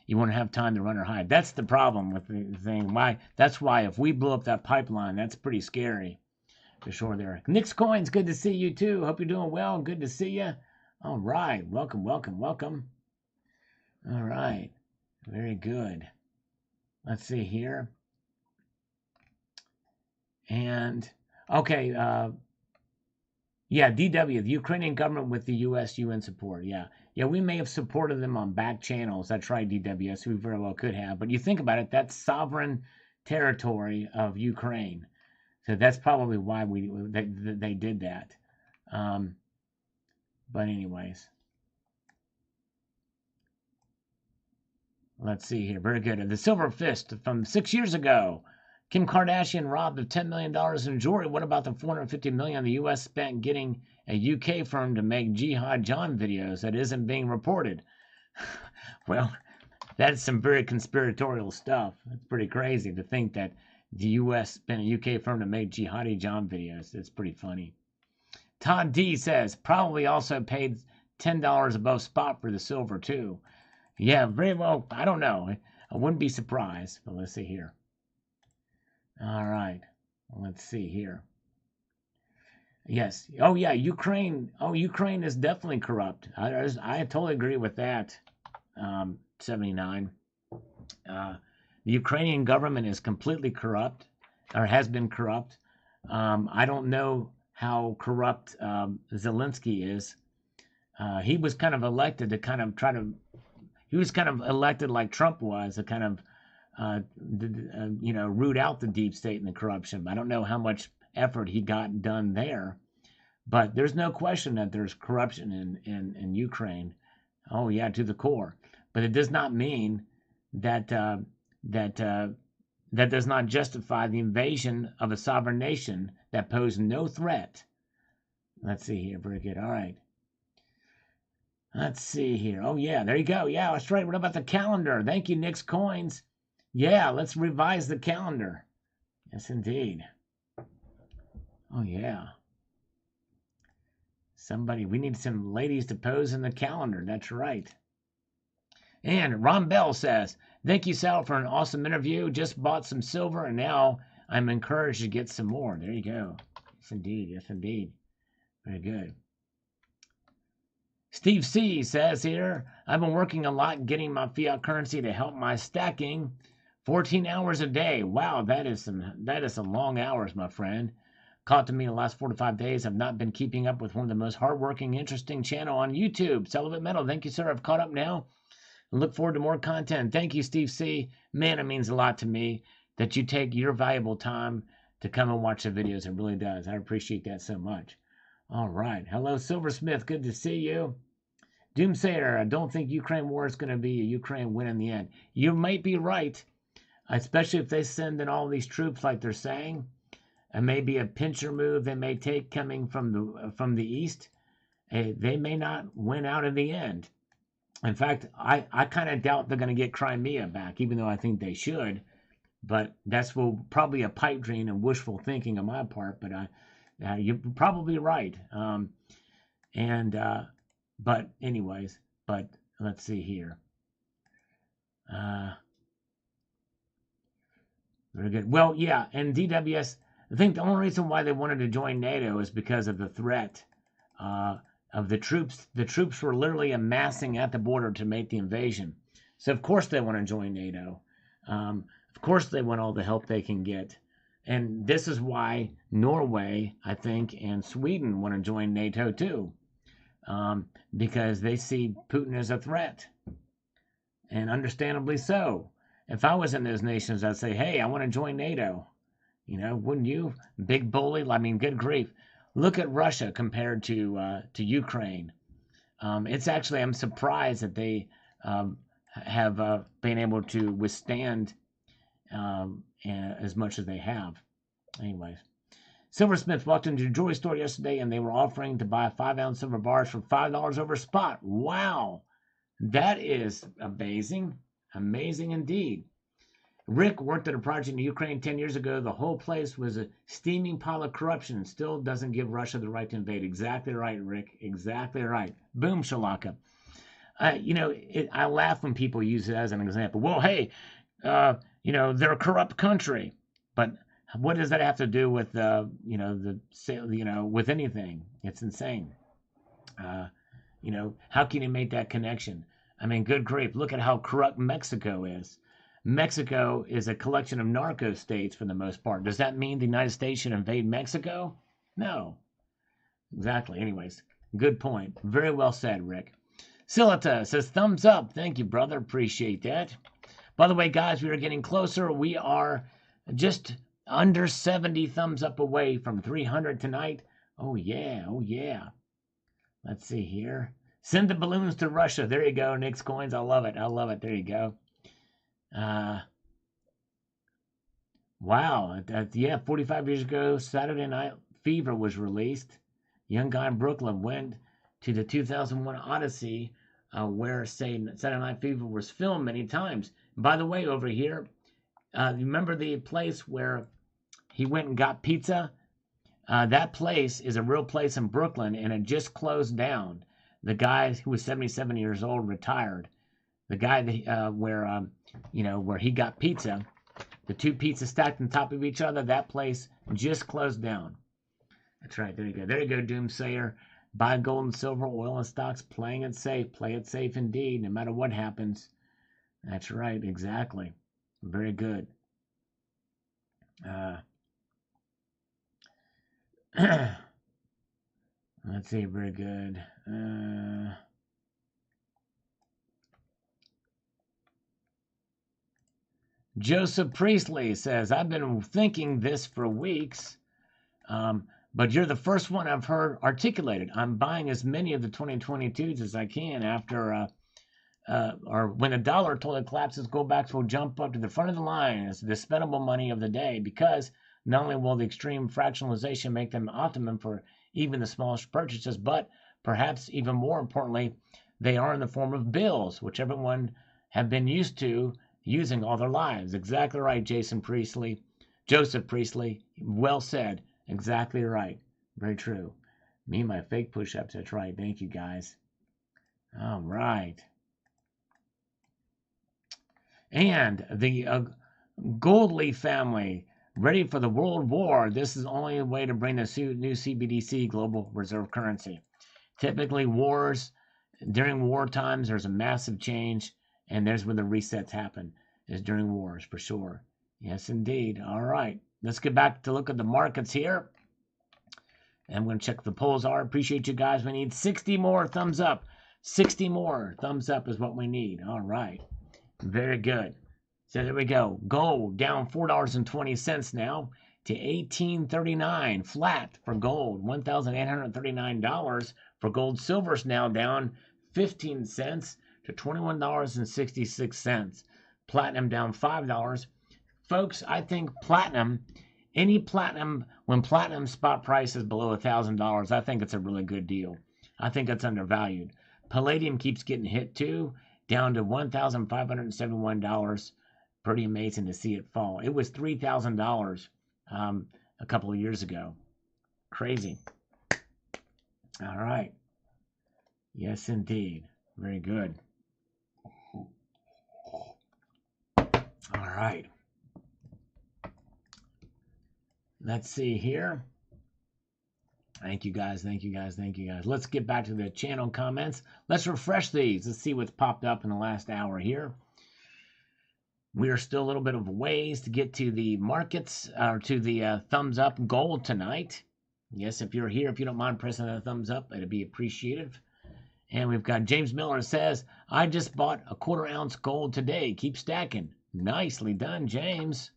You won't have time to run or hide. That's the problem with the thing. That's why if we blow up that pipeline, that's pretty scary. For sure there. Nick's Coins, good to see you too. Hope you're doing well. Good to see you. All right. Welcome, welcome, welcome. All right. Very good. Let's see here. And, okay, yeah, DW, the Ukrainian government with the U.S. UN support. Yeah, we may have supported them on back channels. That's right, DWS. We very well could have. But you think about it, that's sovereign territory of Ukraine. So that's probably why they did that. But anyways. Let's see here. Very good. The Silver Fist from 6 years ago. Kim Kardashian robbed of $10 million in jewelry. What about the $450 million the U.S. spent getting a UK firm to make Jihad John videos that isn't being reported? Well, that's some very conspiratorial stuff. It's pretty crazy to think that the U.S. spent a UK firm to make Jihadi John videos. It's pretty funny. Todd D says, probably also paid $10 above spot for the silver, too. Yeah, very well. I don't know. I wouldn't be surprised. But let's see here. All right. Let's see here. Yes. Oh, yeah. Ukraine. Oh, Ukraine is definitely corrupt. I totally agree with that. 79. The Ukrainian government is completely corrupt, or has been corrupt. I don't know how corrupt Zelensky is. He was kind of elected to kind of try to. He was kind of elected like Trump was, to kind of, root out the deep state and the corruption. I don't know how much effort he got done there, but there's no question that there's corruption in Ukraine. Oh yeah, to the core. But it does not mean that that does not justify the invasion of a sovereign nation that posed no threat. Let's see here. Very good. All right. Let's see here. Oh, yeah, there you go. Yeah, that's right. What about the calendar? Thank you, Nick's Coins. Yeah, let's revise the calendar. Yes, indeed. Oh, yeah. We need some ladies to pose in the calendar. That's right. And Ron Bell says, thank you, Sal, for an awesome interview. Just bought some silver, and now I'm encouraged to get some more. There you go. Yes, indeed. Yes, indeed. Very good. Steve C says here, I've been working a lot getting my fiat currency to help my stacking, 14 hours a day. Wow, that is some long hours, my friend. Caught to me in the last 4 to 5 days. I've not been keeping up with one of the most hardworking, interesting channel on YouTube. Celibate Metal. Thank you, sir. I've caught up now. Look forward to more content. Thank you, Steve C. Man, it means a lot to me that you take your valuable time to come and watch the videos. It really does. I appreciate that so much. All right. Hello, Silversmith. Good to see you. Doomsayer, I don't think Ukraine war is going to be a Ukraine win in the end. You might be right, especially if they send in all these troops like they're saying. And maybe a pincher move they may take coming from the east. They may not win out in the end. In fact, I kind of doubt they're going to get Crimea back, even though I think they should. But that's probably a pipe dream and wishful thinking on my part. But you're probably right. But anyways, let's see here. Very good. Well, yeah, and DWS, I think the only reason why they wanted to join NATO is because of the threat of the troops. The troops were literally amassing at the border to make the invasion. So of course they want to join NATO. Of course they want all the help they can get. And this is why Norway, I think, and Sweden want to join NATO too. Because they see Putin as a threat. And understandably so. If I was in those nations, I'd say, hey, I want to join NATO. You know, wouldn't you? Big bully. I mean, good grief. Look at Russia compared to Ukraine. It's actually, I'm surprised that they have been able to withstand as much as they have. Anyways. Silversmith walked into a jewelry store yesterday and they were offering to buy 5-ounce silver bars for $5 over spot. Wow. That is amazing. Amazing indeed. Rick worked at a project in Ukraine 10 years ago. The whole place was a steaming pile of corruption and still doesn't give Russia the right to invade. Exactly right, Rick. Exactly right. Boom, Shalaka. I laugh when people use it as an example. Well, hey, they're a corrupt country. But what does that have to do with, with anything? It's insane. How can you make that connection? I mean, good grief. Look at how corrupt Mexico is. Mexico is a collection of narco states for the most part. Does that mean the United States should invade Mexico? No. Exactly. Anyways, good point. Very well said, Rick. Silita says, thumbs up. Thank you, brother. Appreciate that. By the way, guys, we are getting closer. We are just under 70 thumbs up away from 300 tonight. Oh, yeah. Oh, yeah. Let's see here. Send the balloons to Russia. There you go, Nick's Coins. I love it. I love it. There you go. Wow. 45 years ago, Saturday Night Fever was released. Young guy in Brooklyn went to the 2001 Odyssey, where Saturday Night Fever was filmed many times. By the way, over here, remember the place where he went and got pizza? That place is a real place in Brooklyn, and it just closed down. The guy who was 77 years old retired. The guy that, where he got pizza, the two pizzas stacked on top of each other, that place just closed down. That's right. There you go. There you go, Doomsayer. Buy gold and silver, oil and stocks, playing it safe. Play it safe indeed, no matter what happens. That's right. Exactly. Very good. Let's see. Very good. Joseph Priestley says, I've been thinking this for weeks, but you're the first one I've heard articulated. I'm buying as many of the 2022s as I can after, or when the dollar totally collapses, Goldbacks will jump up to the front of the line as the spendable money of the day, because not only will the extreme fractionalization make them optimum for even the smallest purchases, but perhaps even more importantly, they are in the form of bills, which everyone have been used to using all their lives. Exactly right, Joseph Priestley. Well said. Exactly right. Very true. Me and my fake push-ups. That's right. Thank you, guys. All right. And the Goldleaf family, ready for the World War. This is the only way to bring the new CBDC, global reserve currency. Typically, during war times, there's a massive change, and there's where the resets happen. is during wars, for sure. Yes, indeed. All right. Let's get back to look at the markets here. And I'm going to check what the polls are. Appreciate you guys. We need 60 more thumbs up. 60 more thumbs up is what we need. All right. Very good. So there we go. Gold down $4.20 now to $18.39 flat for gold. $1,839 for gold. Silver's now down 15 cents to $21.66. Platinum down $5. Folks, I think platinum, any platinum, when platinum spot price is below $1,000, I think it's a really good deal. I think it's undervalued. Palladium keeps getting hit too, down to $1,571. Pretty amazing to see it fall. It was $3,000 a couple of years ago. Crazy. All right. Yes, indeed. Very good. All right. Let's see here. Thank you guys. Thank you guys. Thank you guys. Let's get back to the channel comments. Let's refresh these. Let's see what's popped up in the last hour here. We are still a little bit of ways to get to the markets, or to the thumbs up gold tonight. Yes, if you're here, if you don't mind pressing the thumbs up, it'd be appreciated. And we've got James Miller says, I just bought a 1/4 ounce gold today. Keep stacking. Nicely done, James.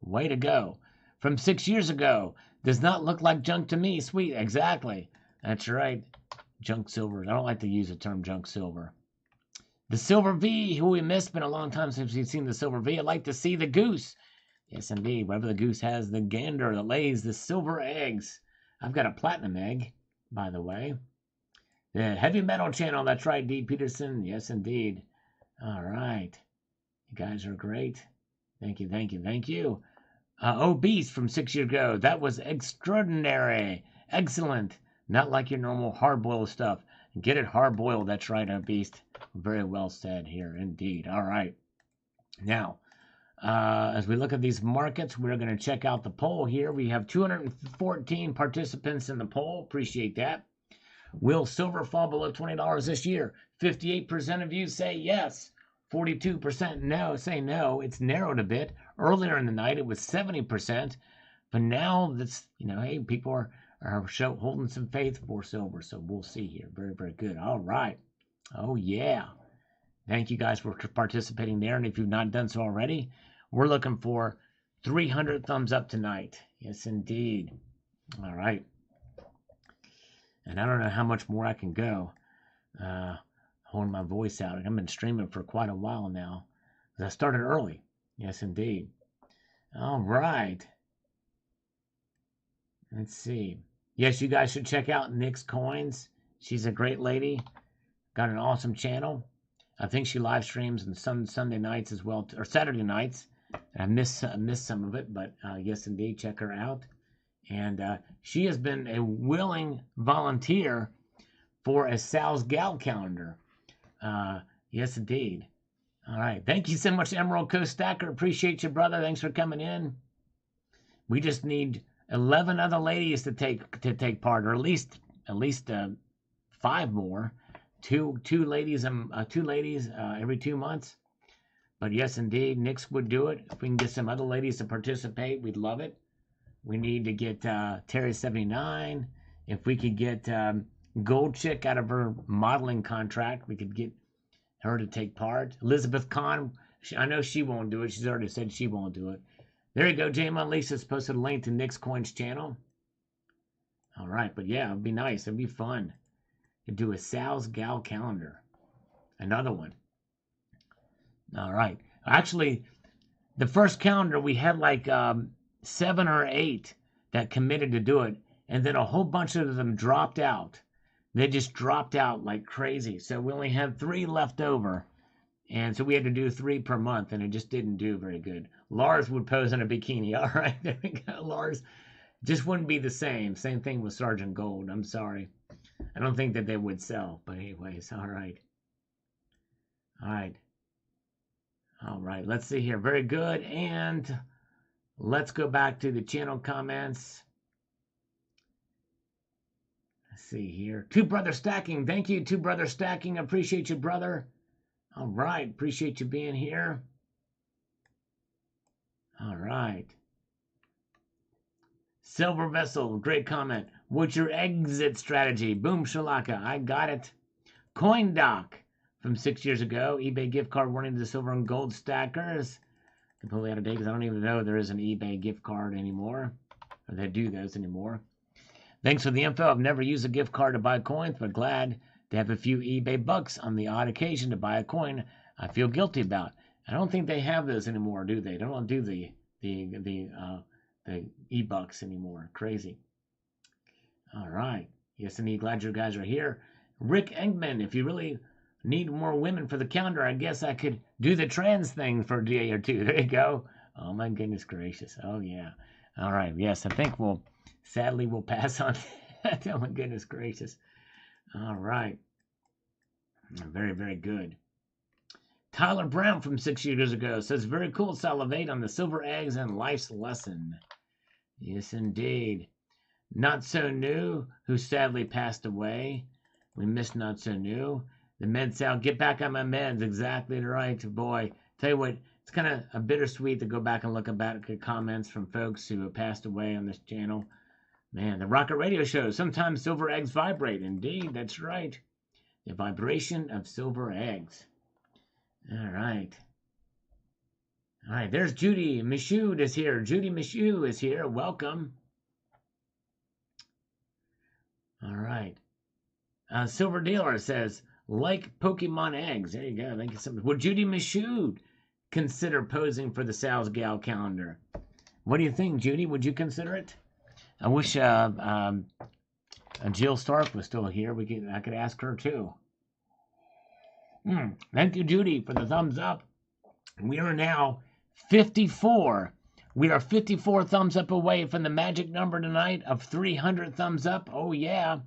Way to go. From 6 years ago. Does not look like junk to me. Sweet. Exactly. That's right. Junk silver. I don't like to use the term junk silver. The Silver V, who we missed. Been a long time since we've seen the Silver V. I'd like to see the goose. Yes, indeed. Wherever the goose has the gander that lays the silver eggs. I've got a platinum egg, by the way. The heavy metal channel. That's right, D. Peterson. Yes, indeed. All right. You guys are great. Thank you, thank you, thank you. Obese from 6 years ago. That was extraordinary. Excellent. Not like your normal hard-boiled stuff. Get it hard-boiled. That's right, Obese. Very well said here, indeed. All right. Now, as we look at these markets, we're going to check out the poll here. We have 214 participants in the poll. Appreciate that. Will silver fall below $20 this year? 58% of you say yes. 42% no, say no. It's narrowed a bit. Earlier in the night, it was 70%. But now, that's, hey, people are holding some faith for silver. So we'll see here. Very, very good. All right. Oh, yeah. Thank you guys for participating there. And if you've not done so already, we're looking for 300 thumbs up tonight. Yes, indeed. All right. And I don't know how much more I can go. Holding my voice out. I've been streaming for quite a while now. I started early. Yes, indeed. All right. Let's see. Yes, you guys should check out Nick's Coins. She's a great lady. Got an awesome channel. I think she live streams on some Sunday nights as well, or Saturday nights. I missed some of it, but yes, indeed, check her out. And she has been a willing volunteer for a Sal's Gal calendar. Yes, indeed. All right. Thank you so much, Emerald Coast Stacker. Appreciate you, brother. Thanks for coming in. We just need 11 other ladies to take part, or at least 5 more. Two ladies every 2 months. But yes, indeed, Nix would do it. If we can get some other ladies to participate, we'd love it. We need to get Terry79. If we could get Gold Chick out of her modeling contract, we could get her to take part. Elizabeth Kahn, I know she won't do it. She's already said she won't do it. There you go. J-Mon Lisa's posted a link to Nick's Coins channel. All right, but yeah, it'd be nice. It'd be fun to do a Sal's Gal calendar. Another one. All right. Actually, the first calendar, we had like 7 or 8 that committed to do it, and then a whole bunch of them dropped out. They just dropped out like crazy. So we only had 3 left over. And so we had to do 3 per month, and it just didn't do very good. Lars would pose in a bikini. All right, there we go. Lars just wouldn't be the same. Same thing with Sergeant Gold. I'm sorry. I don't think that they would sell. But anyways, all right. All right. All right, let's see here. Very good. And let's go back to the channel comments. Let's see here. Two Brother Stacking. Thank you, Two Brother Stacking. Appreciate you, brother. All right. Appreciate you being here. All right. Silver Vessel, great comment. What's your exit strategy? Boom shalaka. I got it. CoinDoc from 6 years ago. eBay gift card warning to silver and gold stackers. Completely out of date because I don't even know there is an eBay gift card anymore. Or they do those anymore. Thanks for the info. I've never used a gift card to buy coins, but glad to have a few eBay bucks on the odd occasion to buy a coin I feel guilty about. I don't think they have those anymore, do they? They don't do the e-bucks anymore. Crazy. All right. Yes, indeed. Glad you guys are here. Rick Engman, if you really need more women for the calendar, I guess I could do the trans thing for a day or two. There you go. Oh, my goodness gracious. Oh, yeah. All right. Yes, I think we'll pass on that. Oh, my goodness gracious. All right. Very, very good. Tyler Brown from 6 years ago says, very cool, salivate on the silver eggs and life's lesson. Yes, indeed. Not So New, who sadly passed away. We miss Not So New. The meds out. Get back on my meds. Exactly right, boy. Tell you what, it's kind of a bittersweet to go back and look at comments from folks who have passed away on this channel. Man, the Rocket Radio Show. Sometimes silver eggs vibrate. Indeed, that's right. The vibration of silver eggs. All right. All right, there's Judy Michoud is here. Judy Michoud is here. Welcome. All right. Silver Dealer says, like Pokemon eggs. There you go. Thank you so much. Would Judy Michoud consider posing for the Sal's Gal calendar? What do you think, Judy? Would you consider it? I wish Jill Stark was still here. I could ask her too. Thank you, Judy, for the thumbs up. We are now 54. We are 54 thumbs up away from the magic number tonight of 300 thumbs up. Oh, yeah.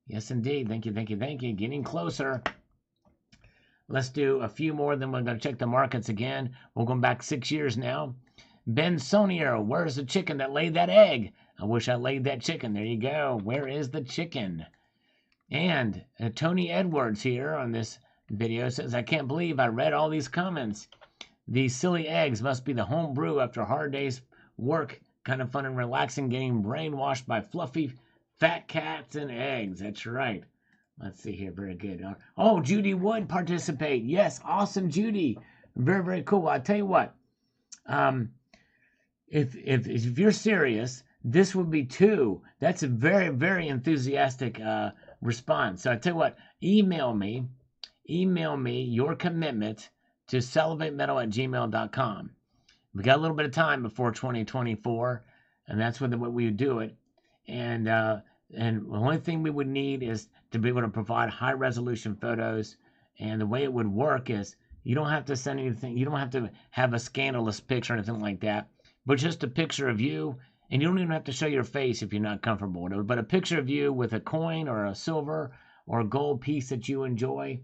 Yes, indeed. Thank you, thank you, thank you. Getting closer. Let's do a few more, then we're going to check the markets again. We're going back 6 years now. Ben Sonier, where's the chicken that laid that egg? I wish I laid that chicken. There you go. Where is the chicken? And Tony Edwards here on this video says, I can't believe I read all these comments. These silly eggs must be the home brew after a hard day's work. Kind of fun and relaxing, getting brainwashed by fluffy fat cats and eggs. That's right. Let's see here. Very good. Oh, Judy would participate. Yes, awesome, Judy. Very, very cool. I'll tell you what. If you're serious, this would be 2. That's a very, very enthusiastic response. So I tell you what. Email me your commitment to salivatemetal@gmail.com. We got a little bit of time before 2024, and that's when we do it. And the only thing we would need is to be able to provide high resolution photos. And the way it would work is you don't have to send anything. You don't have to have a scandalous picture or anything like that, but just a picture of you. And you don't even have to show your face if you're not comfortable with it, but a picture of you with a coin or a silver or a gold piece that you enjoy.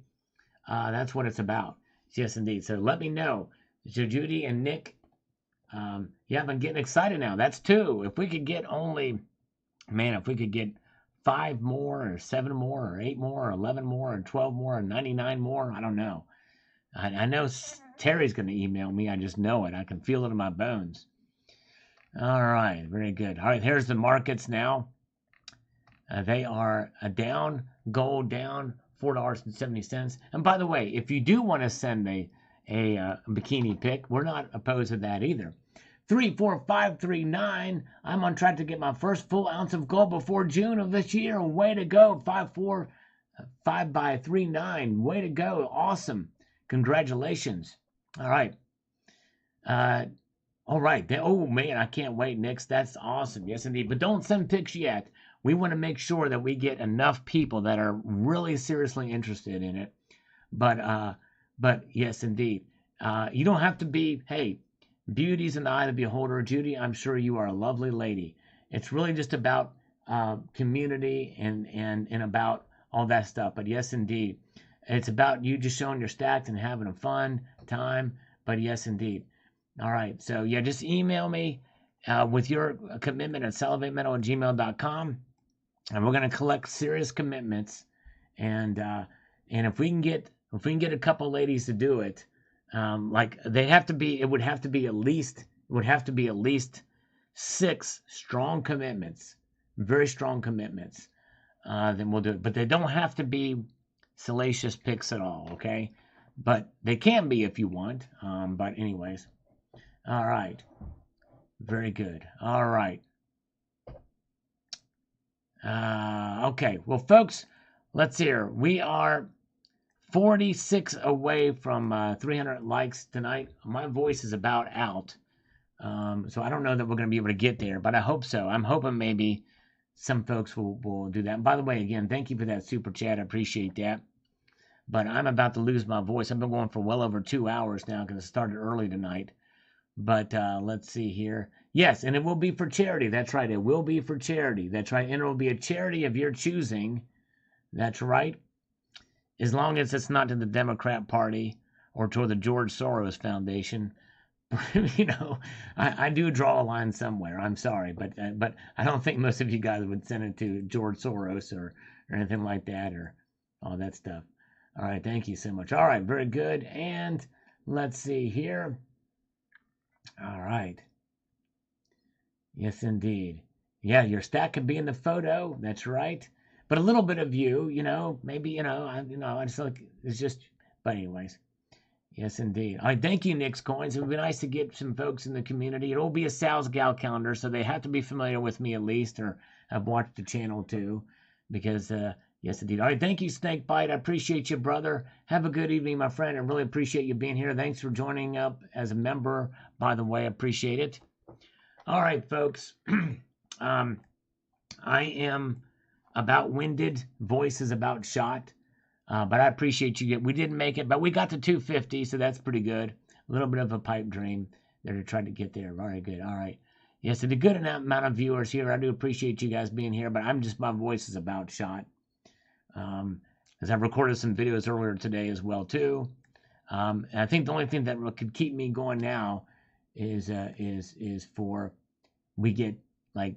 That's what it's about. Yes, indeed. So let me know. So Judy and Nick, yeah, I'm getting excited now. That's 2. If we could get if we could get 5 more or 7 more or 8 more or 11 more or 12 more or 99 more, I don't know. I know Terry's going to email me. I just know it. I can feel it in my bones. All right. Very good. All right. Here's the markets now. They are down. Gold down. $4.70. And by the way, if you do want to send a bikini pic, we're not opposed to that either. 34539. I'm on track to get my first full ounce of gold before June of this year. Way to go. 54539. Way to go. Awesome. Congratulations. All right. All right. Oh, man, I can't wait, Nix. That's awesome. Yes, indeed. But don't send pics yet. We want to make sure that we get enough people that are really seriously interested in it. But yes, indeed. You don't have to be, hey, beauty's in the eye of the beholder. Judy, I'm sure you are a lovely lady. It's really just about community and about all that stuff. But yes, indeed. It's about you just showing your stacks and having a fun time. But yes, indeed. All right. So, yeah, just email me with your commitment at salivatemetal@gmail.com. And we're going to collect serious commitments. And if we can get If we can get a couple ladies to do it, like they have to be, it would have to be at least 6 strong commitments, very strong commitments. Then we'll do it. But they don't have to be salacious picks at all, okay? But they can be if you want. But anyways, all right, very good. All right. Okay, well, folks, let's hear. We are 46 away from 300 likes tonight. My voice is about out. So I don't know that we're going to be able to get there, but I hope so. I'm hoping maybe some folks will do that. And by the way, again, thank you for that super chat. I appreciate that. But I'm about to lose my voice. I've been going for well over 2 hours now because it started early tonight. But let's see here. Yes, and it will be for charity. That's right. It will be for charity. That's right. And it will be a charity of your choosing. That's right. As long as it's not to the Democrat Party or to the George Soros Foundation. You know, I do draw a line somewhere. I'm sorry, but I don't think most of you guys would send it to George Soros or anything like that or all that stuff. All right, thank you so much. All right, very good. And let's see here. All right. Yes, indeed. Yeah, your stat could be in the photo. That's right. But a little bit of you, you know, maybe, I just like, it's just, but anyways. Yes, indeed. All right, thank you, Nick's Coins. It would be nice to get some folks in the community. It will be a Sal's Gal calendar, so they have to be familiar with me at least, or have watched the channel too, because, yes, indeed. All right, thank you, Snakebite. I appreciate you, brother. Have a good evening, my friend. I really appreciate you being here. Thanks for joining up as a member, by the way. I appreciate it. All right, folks. I am about winded. Voice is about shot. But I appreciate you. We didn't make it, but we got to 250, so that's pretty good. A little bit of a pipe dream there to try to get there. Very good. All right. Yes, it's a good amount of viewers here. I do appreciate you guys being here, but my voice is about shot. As I recorded some videos earlier today as well, too. And I think the only thing that could keep me going now is for we get like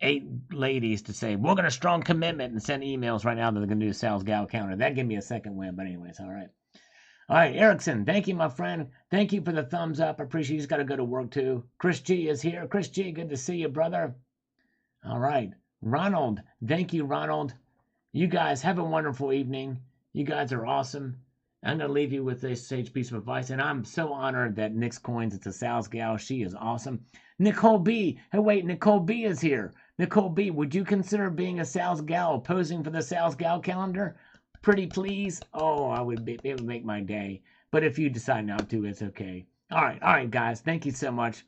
8 ladies to say, we're going to strong commitment and send emails right now that they're going to do a Sal's Gal counter. That gave me a second win, but anyways, all right. All right, Erickson, thank you, my friend. Thank you for the thumbs up. I appreciate you. He's got to go to work, too. Chris G is here. Chris G, good to see you, brother. All right. Ronald, thank you, Ronald. You guys have a wonderful evening. You guys are awesome. I'm going to leave you with this sage piece of advice, and I'm so honored that Nick's Coins, it's a Sal's Gal. She is awesome. Nicole B. Hey, wait, Nicole B is here. Nicole B., would you consider being a Sal's Gal, posing for the Sal's Gal calendar? Pretty please? Oh, it would make my day. But if you decide not to, it's okay. All right, guys. Thank you so much.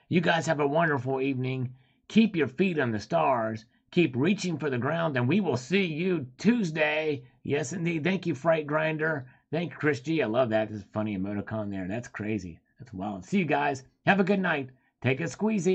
You guys have a wonderful evening. Keep your feet on the stars. Keep reaching for the ground, and we will see you Tuesday. Yes, indeed. Thank you, Freight Grinder. Thank you, Chris G. I love that. There's a funny emoticon there. That's crazy. That's wild. See you guys. Have a good night. Take a squeezy.